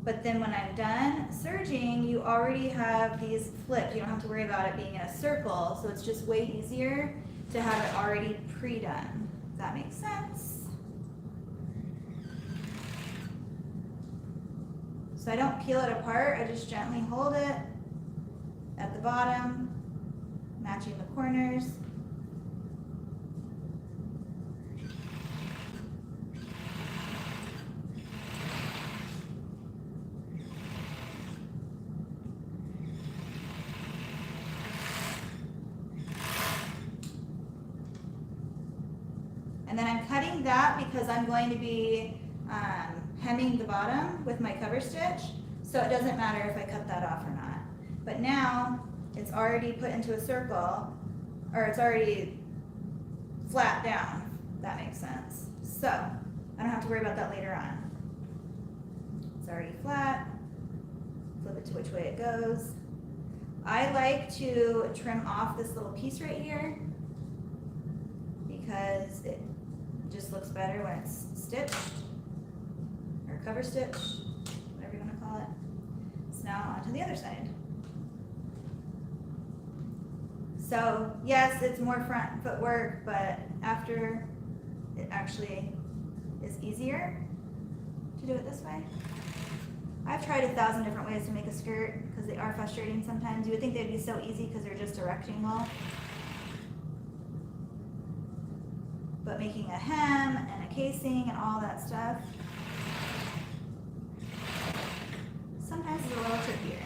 But then when I'm done serging, you already have these flipped. You don't have to worry about it being in a circle, so it's just way easier to have it already pre-done. Does that make sense? So I don't peel it apart, I just gently hold it at the bottom, matching the corners. And then I'm cutting that because I'm going to be hemming the bottom with my cover stitch, so it doesn't matter if I cut that off or not. But now it's already put into a circle, or it's already flat down, if that makes sense. So I don't have to worry about that later on. It's already flat. Flip it to which way it goes. I like to trim off this little piece right here because it just looks better when it's stitched, or cover stitch, whatever you want to call it. So now onto the other side. So yes, it's more front foot work, but after it actually is easier to do it this way. I've tried 1,000 different ways to make a skirt because they are frustrating sometimes. You would think they'd be so easy because they're just a rectangle, but making a hem and a casing and all that stuff sometimes is a little trickier.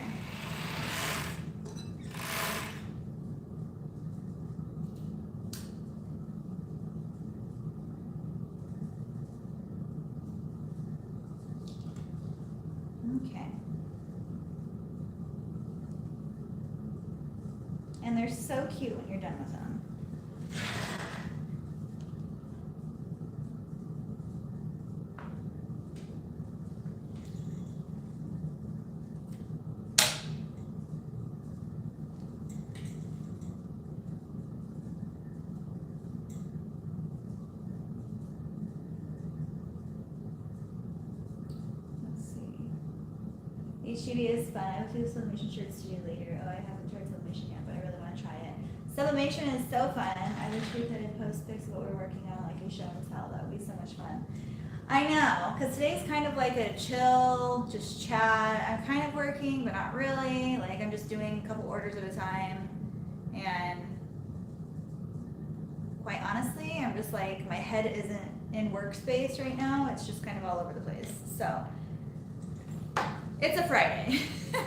Okay. And they're so cute when you're done with them. HGB is fun. I will do sublimation shirts to do later. Oh, I haven't tried sublimation yet, but I really want to try it. Sublimation is so fun. I wish we could post pics of what we're working on, like a show and tell. That would be so much fun. I know, because today's kind of like a chill, just chat. I'm kind of working, but not really. Like I'm just doing a couple orders at a time. And quite honestly, I'm just like, my head isn't in workspace right now. It's just kind of all over the place. So it's a Friday. How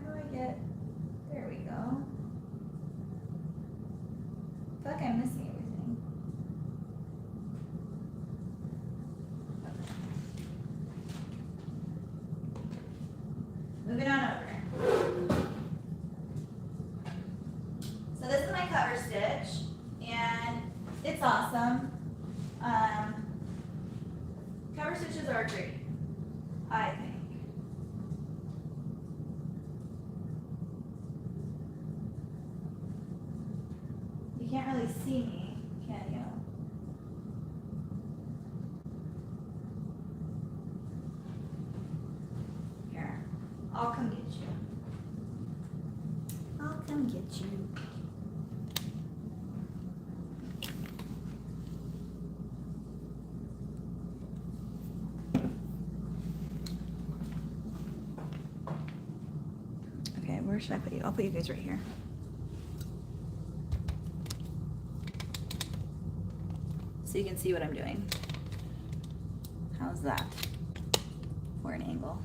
do I get, there we go. I feel like I'm missing everything. Okay. Moving on over. So this is my cover stitch, and it's awesome. Cover stitches are great, I think. You can't really see me, can you? Here, I'll come get you. I'll come get you. Where should I put you? I'll put you guys right here. So you can see what I'm doing. How's that for an angle?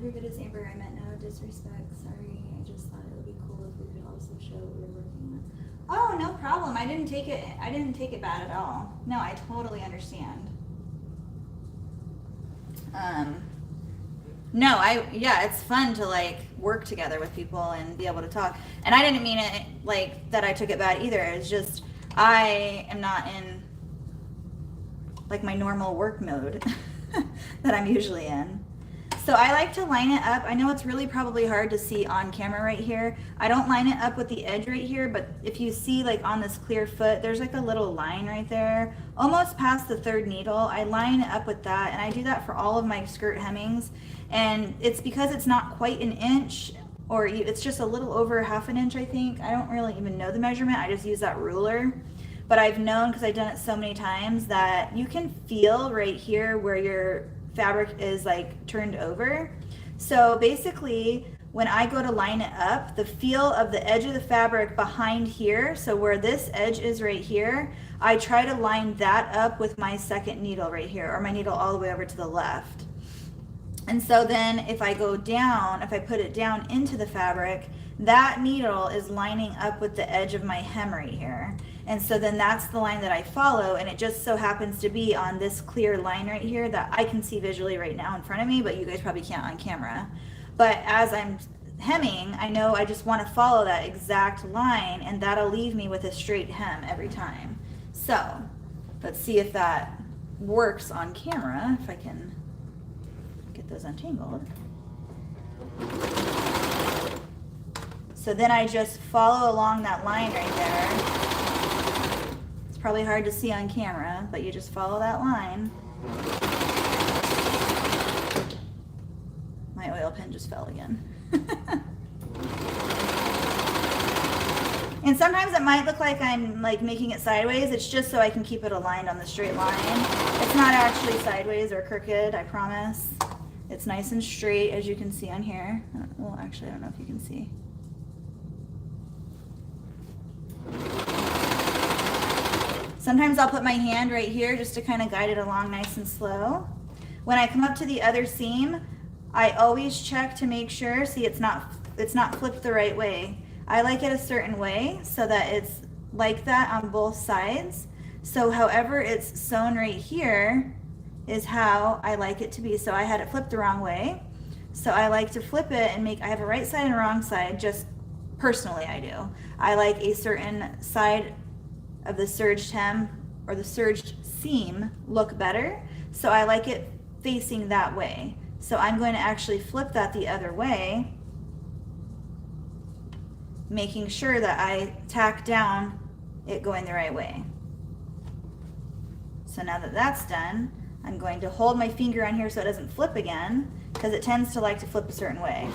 Your videos, Amber, I meant no disrespect. Sorry, I just thought it would be cool if we could also show what we were working on. Oh, no problem. I didn't take it bad at all. No, I totally understand. No, yeah, it's fun to like work together with people and be able to talk. And I didn't mean it like that I took it bad either. It's just I am not in like my normal work mode that I'm usually in. So I like to line it up. I know it's really probably hard to see on camera right here. I don't line it up with the edge right here, but if you see like on this clear foot, there's like a little line right there, almost past the third needle. I line it up with that, and I do that for all of my skirt hemmings. And it's because it's not quite an inch, or it's just a little over ½ an inch, I think. I don't really even know the measurement. I just use that ruler. But I've known, because I've done it so many times, that you can feel right here where your fabric is like turned over. So basically when I go to line it up, the feel of the edge of the fabric behind here, so where this edge is right here, I try to line that up with my second needle right here, or my needle all the way over to the left. And so then if I go down, if I put it down into the fabric, that needle is lining up with the edge of my hem right here. And so then that's the line that I follow, and it just so happens to be on this clear line right here that I can see visually right now in front of me, but you guys probably can't on camera. But as I'm hemming, I know I just want to follow that exact line, and that'll leave me with a straight hem every time. So let's see if that works on camera, if I can get those untangled. So then I just follow along that line right there. It's probably hard to see on camera, but you just follow that line. My oil pen just fell again. And sometimes it might look like I'm like making it sideways. It's just so I can keep it aligned on the straight line. It's not actually sideways or crooked, I promise. It's nice and straight, as you can see on here. Well, actually, I don't know if you can see. Sometimes I'll put my hand right here just to kind of guide it along nice and slow. When I come up to the other seam, I always check to make sure, see, it's not flipped the right way. I like it a certain way so that it's like that on both sides. So however it's sewn right here is how I like it to be. So I had it flipped the wrong way. So I like to flip it and I have a right side and a wrong side, just personally I do. I like a certain side of the serged hem or the serged seam look better. So I like it facing that way. So I'm going to actually flip that the other way, making sure that I tack down it going the right way. So now that that's done, I'm going to hold my finger on here so it doesn't flip again, because it tends to like to flip a certain way.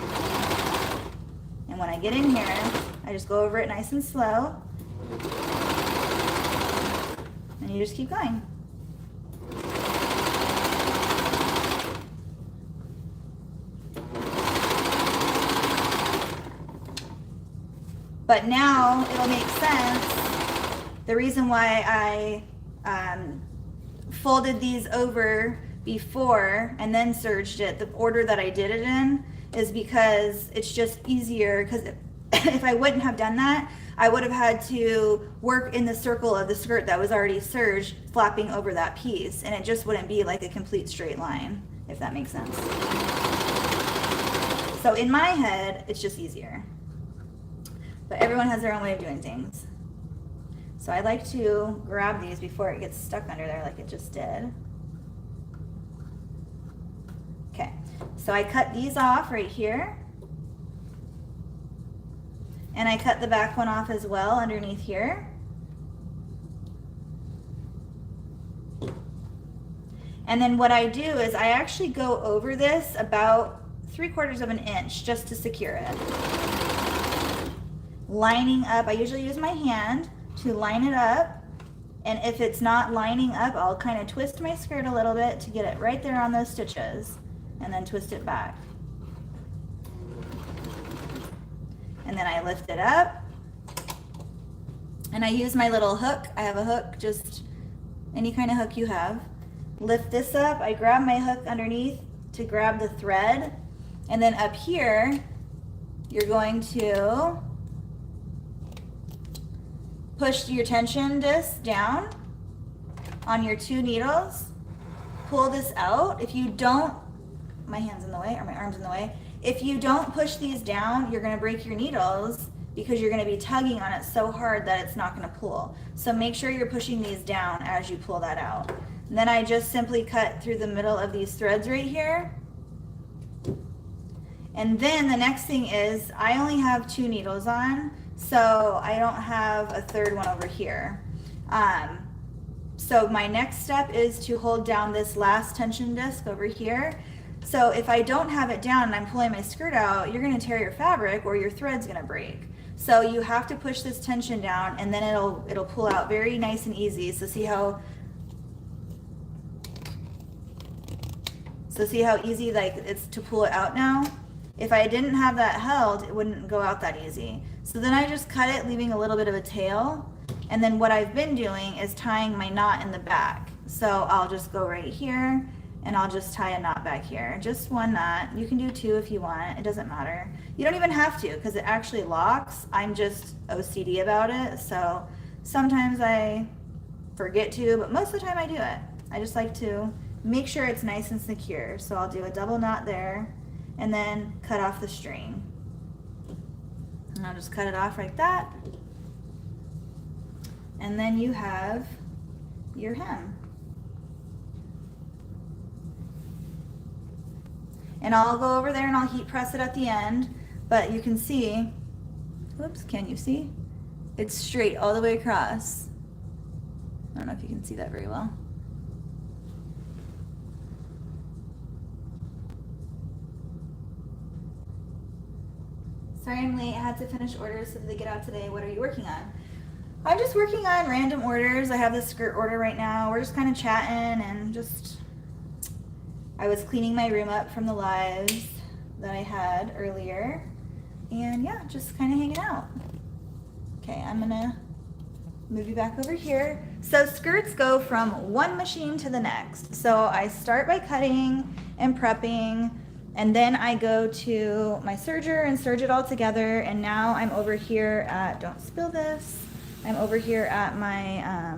And when I get in here, I just go over it nice and slow, and you just keep going. But now it'll make sense. The reason why I folded these over before and then serged it, the order that I did it in, is because it's just easier. Because if I wouldn't have done that, I would have had to work in the circle of the skirt that was already serged, flapping over that piece, and it just wouldn't be like a complete straight line, if that makes sense. So in my head, it's just easier. But everyone has their own way of doing things. So I like to grab these before it gets stuck under there like it just did. Okay, so I cut these off right here. And I cut the back one off as well underneath here. And then what I do is I actually go over this about 3/4 of an inch just to secure it. Lining up, I usually use my hand to line it up, and if it's not lining up, I'll kind of twist my skirt a little bit to get it right there on those stitches, and then twist it back. And then I lift it up, and I use my little hook. I have a hook, just any kind of hook you have. Lift this up, I grab my hook underneath to grab the thread, and then up here, you're going to push your tension disc down on your 2 needles, pull this out. If you don't, my hand's in the way, or my arm's in the way. If you don't push these down, you're gonna break your needles because you're gonna be tugging on it so hard that it's not gonna pull. So make sure you're pushing these down as you pull that out. And then I just simply cut through the middle of these threads right here. And then the next thing is, I only have 2 needles on, so I don't have a third one over here. So my next step is to hold down this last tension disc over here. So if I don't have it down and I'm pulling my skirt out, you're gonna tear your fabric or your thread's gonna break. So you have to push this tension down, and then it'll pull out very nice and easy. So see how easy like it's to pull it out now? If I didn't have that held, it wouldn't go out that easy. So then I just cut it, leaving a little bit of a tail. And then what I've been doing is tying my knot in the back. So I'll just go right here, and I'll just tie a knot back here. Just 1 knot. You can do 2 if you want. It doesn't matter. You don't even have to, because it actually locks. I'm just OCD about it. So sometimes I forget to, but most of the time I do it. I just like to make sure it's nice and secure. So I'll do a double knot there, and then cut off the string. And I'll just cut it off like that. And then you have your hem. And I'll go over there and I'll heat press it at the end, but you can see Whoops, can you see? It's straight all the way across. I don't know if you can see that very well. Sorry I'm late, I had to finish orders so that they get out today. What are you working on? I'm just working on random orders. I have this skirt order right now. We're just kind of chatting and just, I was cleaning my room up from the lives that I had earlier. And yeah, just kind of hanging out. Okay, I'm gonna move you back over here. So skirts go from one machine to the next. So I start by cutting and prepping, and then I go to my serger and serge it all together. And now I'm over here at, don't spill this, I'm over here at my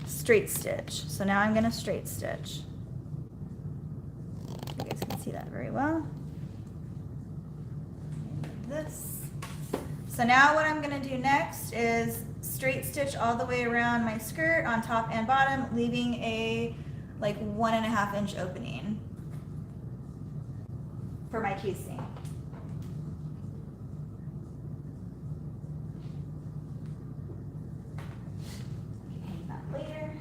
straight stitch. So now I'm gonna straight stitch. You guys can see that very well. This. So now what I'm gonna do next is straight stitch all the way around my skirt on top and bottom, leaving a like 1.5 inch opening for my casing. Hang that later.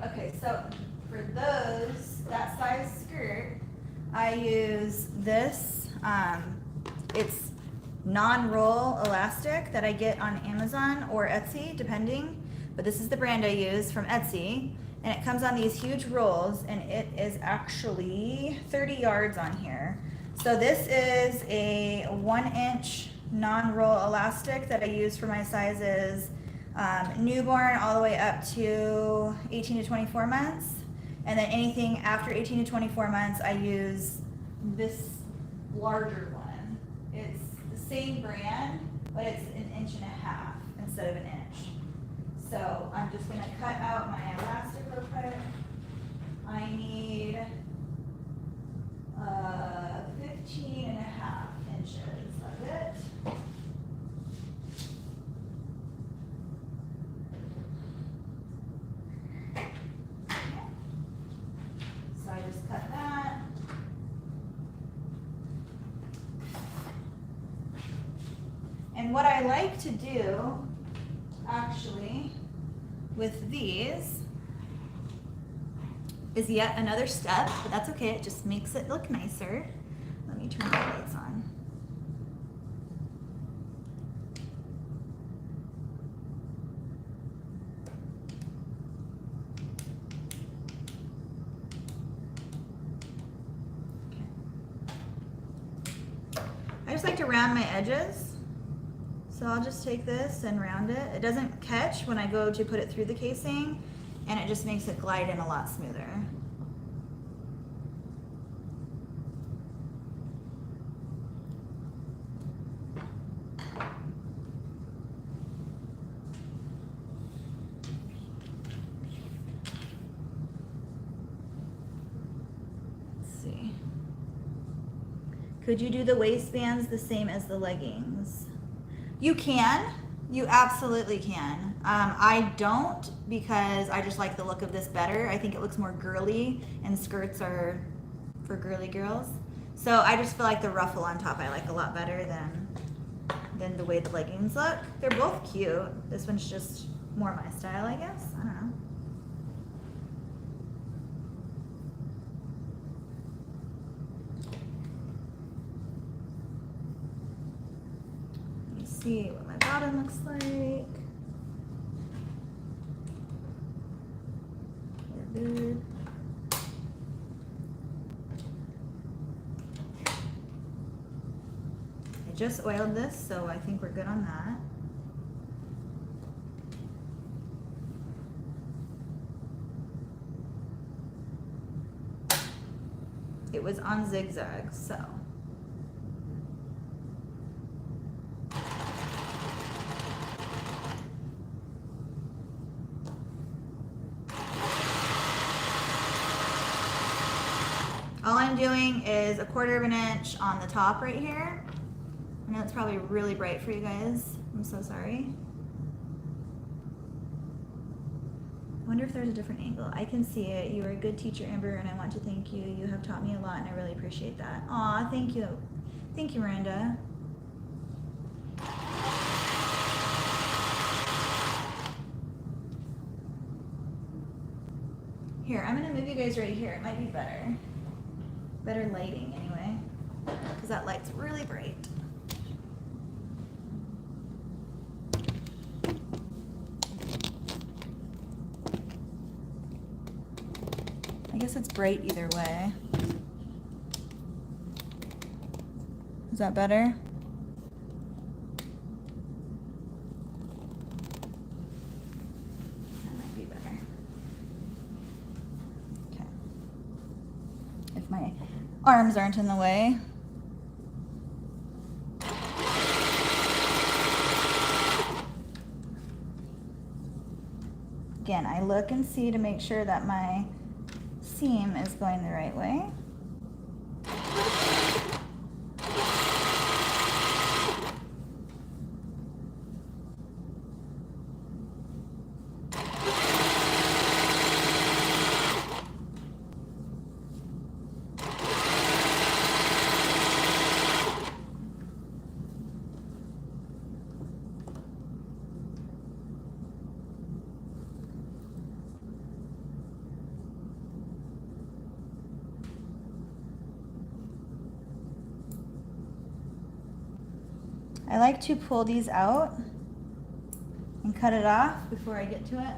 Okay, so for those, that size skirt, I use this, it's non-roll elastic that I get on Amazon or Etsy, depending, but this is the brand I use from Etsy, and it comes on these huge rolls, and it is actually 30 yards on here. So this is a 1 inch non-roll elastic that I use for my sizes newborn all the way up to 18 to 24 months. And then anything after 18 to 24 months, I use this larger one. It's the same brand, but it's 1.5 inches instead of 1 inch. So I'm just gonna cut out my elastic real quick. I need 15.5 inches of it. So I just cut that. And what I like to do, actually, with these, is yet another step, but that's okay, it just makes it look nicer. Let me turn the lights on. I just like to round my edges. So I'll just take this and round it. It doesn't catch when I go to put it through the casing, and it just makes it glide in a lot smoother. Let's see. Could you do the waistbands the same as the leggings? You can. You absolutely can. I don't, because I just like the look of this better. I think it looks more girly, and skirts are for girly girls. So I just feel like the ruffle on top I like a lot better than the way the leggings look. They're both cute. This one's just more my style, I guess. I don't know. See what my bottom looks like. We're good. I just oiled this, so I think we're good on that. It was on zigzags, so. All I I'm doing is 1/4 of an inch on the top right here. I know it's probably really bright for you guys. I'm so sorry. I wonder if there's a different angle. I can see it. You are a good teacher, Amber, and I want to thank you. You have taught me a lot, and I really appreciate that. Aw, thank you. Thank you, Miranda. Here, I'm gonna move you guys right here. It might be better. Better lighting, anyway, because that light's really bright. I guess it's bright either way. Is that better? That might be better. Okay. If my arms aren't in the way. Again, I look and see to make sure that my seam is going the right way. I like to pull these out and cut it off before I get to it.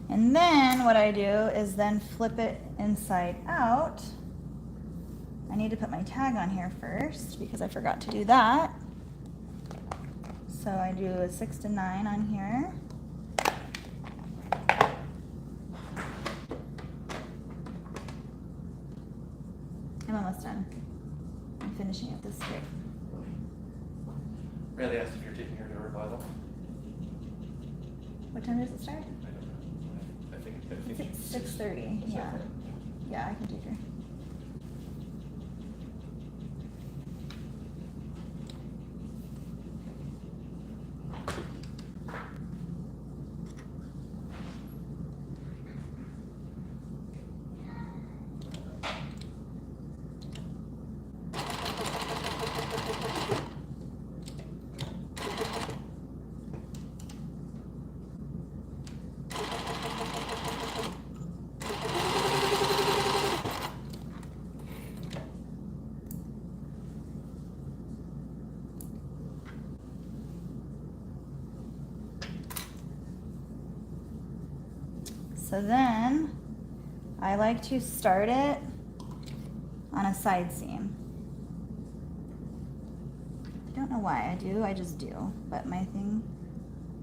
And then what I do is then flip it inside out. I need to put my tag on here first because I forgot to do that. So I do a 6 to 9 on here. I'm almost done. I'm finishing up this straight. Randy asked if you're taking her to her revival. What time does it start? I don't know. I think It's 6:30. Yeah. Yeah, I can take her. So then I like to start it on a side seam. I don't know why I do, I just do. But my thing,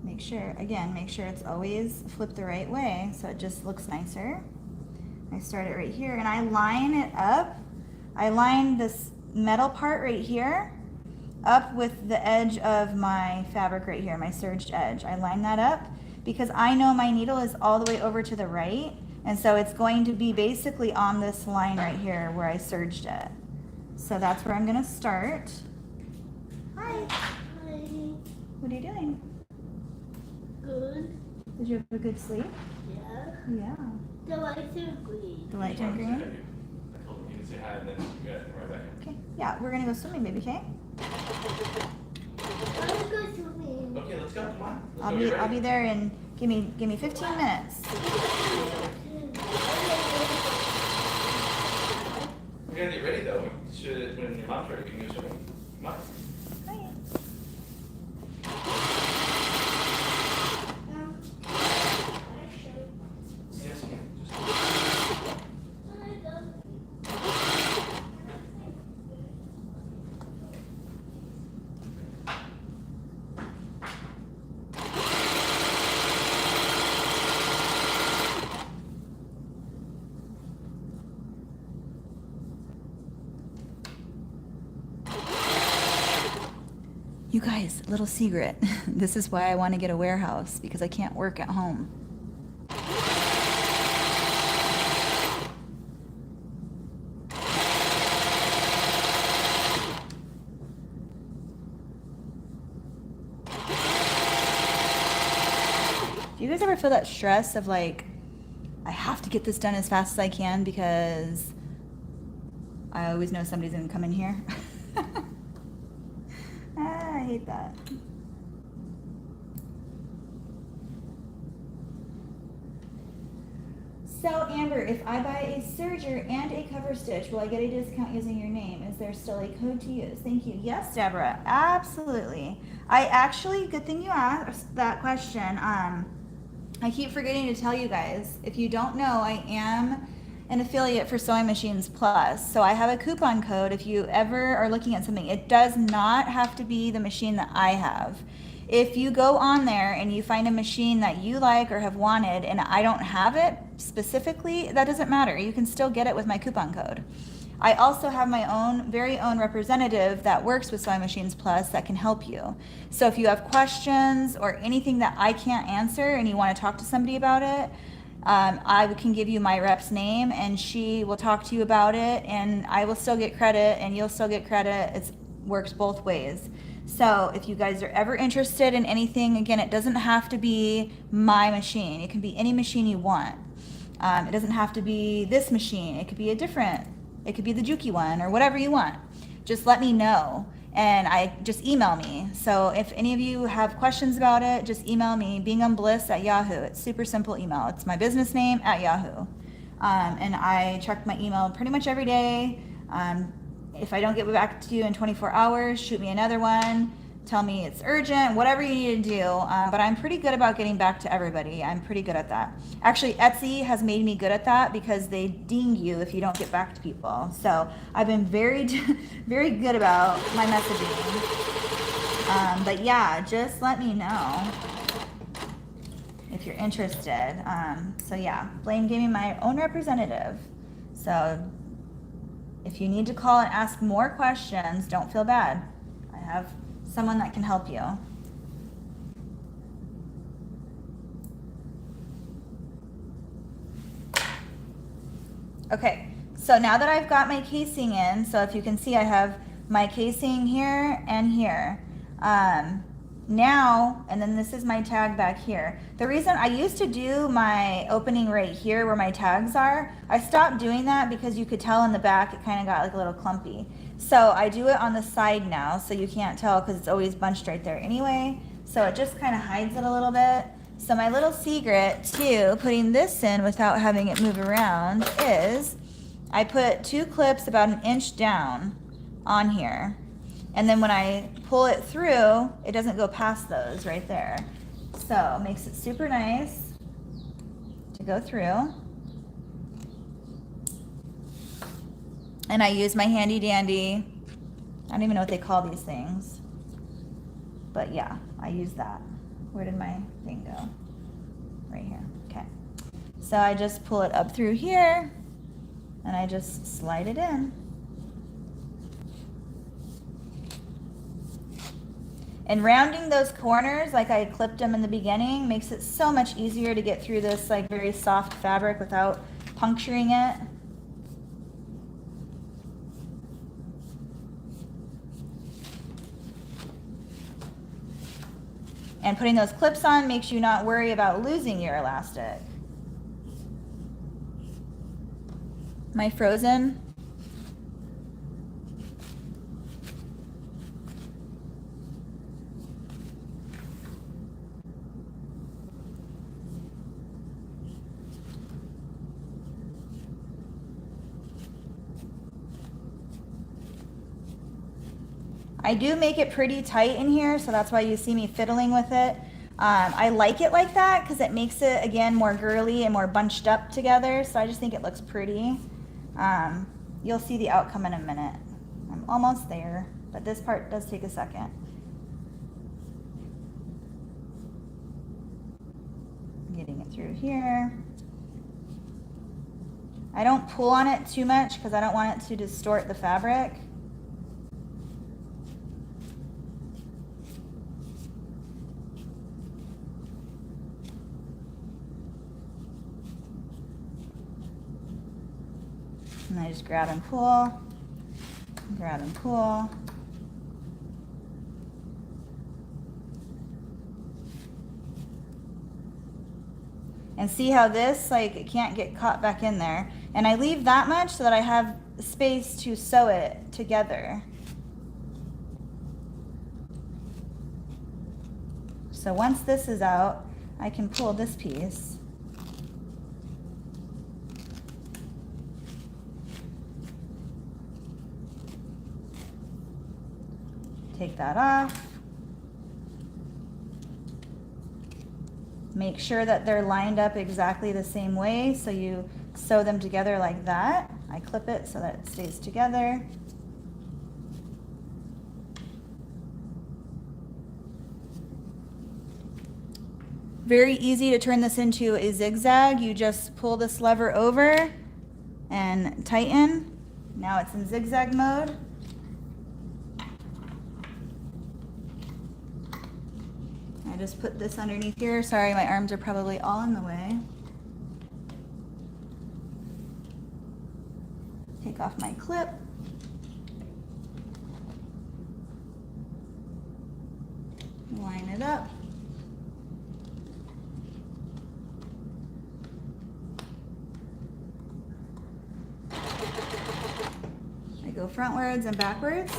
make sure it's always flipped the right way so it just looks nicer. I start it right here and I line it up. I line this metal part right here up with the edge of my fabric right here, my serged edge. I line that up because I know my needle is all the way over to the right, and so it's going to be basically on this line right here where I serged it. So that's where I'm gonna start. Hi. Hi. What are you doing? Good. Did you have a good sleep? Yeah. Yeah. The lights are green. The light turned green? I told him he can say hi and then you got it right back. Okay. Yeah, we're gonna go swimming, baby, okay? Let's go swimming. Okay, let's go. Come on. Let's I'll go be get ready. there in give me 15 minutes. We gotta get ready though. When your mom's ready, we can go swimming. Come on. Hi. Yes, you can. Just... You guys, little secret. This is why I want to get a warehouse, because I can't work at home. Do you guys ever feel that stress of like, I have to get this done as fast as I can because I always know somebody's gonna come in here? I hate that. So Amber, if I buy a serger and a cover stitch, will I get a discount using your name? Is there still a code to use? Thank you. Yes, Deborah, absolutely. I actually, good thing you asked that question. I keep forgetting to tell you guys, if you don't know, I am an affiliate for Sewing Machines Plus. So I have a coupon code if you ever are looking at something. It does not have to be the machine that I have. If you go on there and you find a machine that you like or have wanted and I don't have it specifically, that doesn't matter. You can still get it with my coupon code. I also have my own, very own representative that works with Sewing Machines Plus that can help you. So if you have questions or anything that I can't answer and you want to talk to somebody about it, I can give you my rep's name and she will talk to you about it, and I will still get credit and you'll still get credit. It works both ways. So if you guys are ever interested in anything, again, it doesn't have to be my machine. It can be any machine you want. It doesn't have to be this machine. It could be a different, it could be the Juki one or whatever you want. Just let me know and just email me. So if any of you have questions about it, just email me, beingumbliss@yahoo. It's super simple email. It's my business name @yahoo. And I check my email pretty much every day. If I don't get back to you in 24 hours, shoot me another one. Tell me it's urgent, whatever you need to do. But I'm pretty good about getting back to everybody. I'm pretty good at that. Actually, Etsy has made me good at that because they ding you if you don't get back to people. So I've been very, very good about my messaging. But yeah, just let me know if you're interested. So yeah, Blaine gave me my own representative. So if you need to call and ask more questions, don't feel bad. I have someone that can help you. Okay, so now that I've got my casing in, so if you can see I have my casing here and here. Now, and then this is my tag back here. The reason I used to do my opening right here where my tags are, I stopped doing that because you could tell in the back it kind of got like a little clumpy. So I do it on the side now, so you can't tell because it's always bunched right there anyway. So it just kind of hides it a little bit. So my little secret to putting this in without having it move around is I put 2 clips about 1 inch down on here. And then when I pull it through, it doesn't go past those right there. So it makes it super nice to go through. And I use my handy dandy, I don't even know what they call these things. But yeah, I use that. Where did my thing go? Right here, okay. So I just pull it up through here and I just slide it in. And rounding those corners, like I clipped them in the beginning, makes it so much easier to get through this like very soft fabric without puncturing it. And putting those clips on makes you not worry about losing your elastic. Am I frozen? I do make it pretty tight in here, so that's why you see me fiddling with it. I like it like that because it makes it, again, more girly and more bunched up together, so I just think it looks pretty. You'll see the outcome in a minute. I'm almost there, but this part does take a second. Getting it through here. I don't pull on it too much because I don't want it to distort the fabric. And I just grab and pull, grab and pull. And see how this, like, it can't get caught back in there. And I leave that much so that I have space to sew it together. So once this is out, I can pull this piece. Take that off. Make sure that they're lined up exactly the same way, so you sew them together like that. I clip it so that it stays together. Very easy to turn this into a zigzag. You just pull this lever over and tighten. Now it's in zigzag mode. I just put this underneath here. Sorry, my arms are probably all in the way. Take off my clip. Line it up. I go frontwards and backwards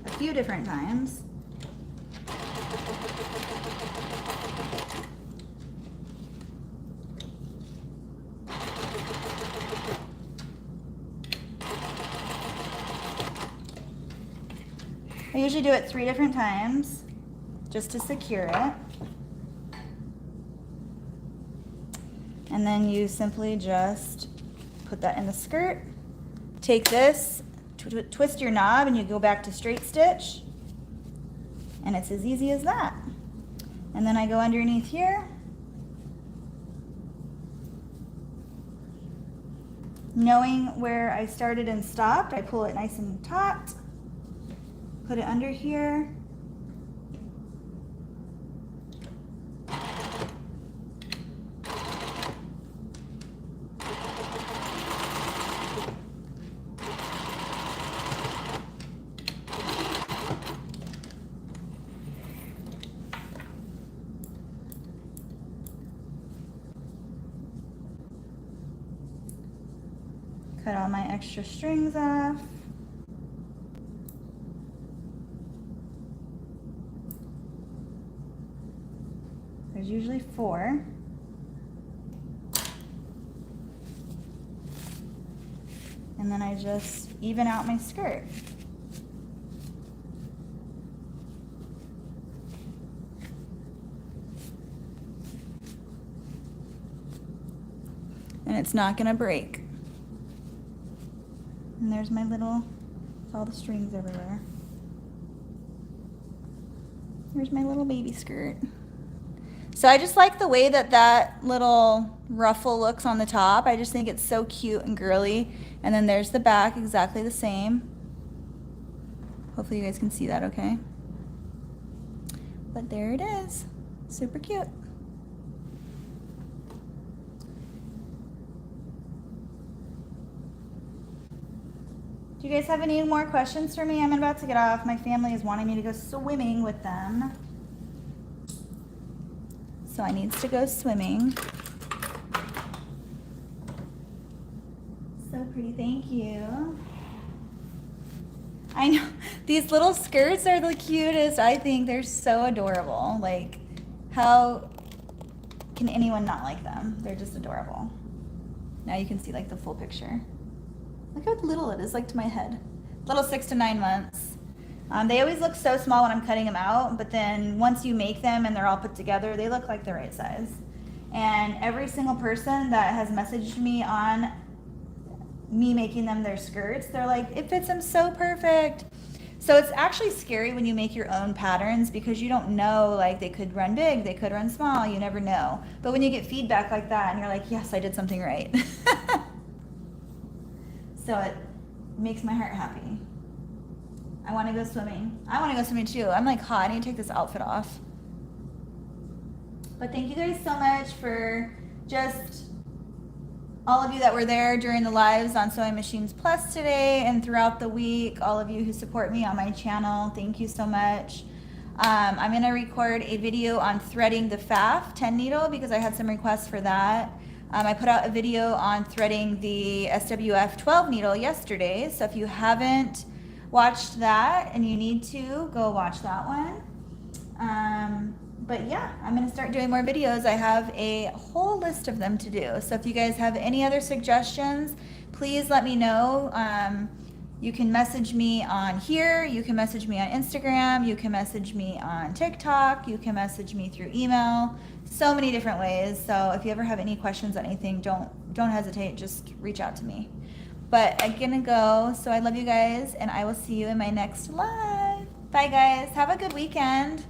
a few different times. I usually do it 3 different times just to secure it. And then you simply just put that in the skirt. Take this, twist your knob, and you go back to straight stitch. And it's as easy as that. And then I go underneath here. Knowing where I started and stopped, I pull it nice and taut. Put it under here. Cut all my extra strings off. There's usually 4. And then I just even out my skirt. And it's not gonna break. And there's my little, all the strings everywhere. Here's my little baby skirt. So I just like the way that that little ruffle looks on the top. I just think it's so cute and girly. And then there's the back, exactly the same. Hopefully you guys can see that okay. But there it is, super cute. Do you guys have any more questions for me? I'm about to get off. My family is wanting me to go swimming with them. So I need to go swimming. So pretty, thank you. I know, these little skirts are the cutest. I think they're so adorable. Like, how can anyone not like them? They're just adorable. Now you can see like the full picture. Look how little it is, like to my head. Little 6 to 9 months. They always look so small when I'm cutting them out, but then once you make them and they're all put together, they look like the right size. And every single person that has messaged me on me making them their skirts, they're like, it fits them so perfect. So it's actually scary when you make your own patterns because you don't know, like they could run big, they could run small, you never know. But when you get feedback like that and you're like, yes, I did something right. So it makes my heart happy. I want to go swimming. I want to go swimming too. I'm like hot. I need to take this outfit off. But thank you guys so much for just all of you that were there during the lives on Sewing Machines Plus today and throughout the week, all of you who support me on my channel, thank you so much. I'm gonna record a video on threading the FAF 10 needle because I had some requests for that. I put out a video on threading the SWF 12 needle yesterday, so if you haven't watched that and you need to, go watch that one. But yeah, I'm gonna start doing more videos. I have a whole list of them to do. So if you guys have any other suggestions, please let me know. You can message me on here, you can message me on Instagram, you can message me on TikTok, you can message me through email, so many different ways. So if you ever have any questions on anything, don't hesitate, just reach out to me. But I'm gonna go, so I love you guys, and I will see you in my next live. Bye guys, have a good weekend.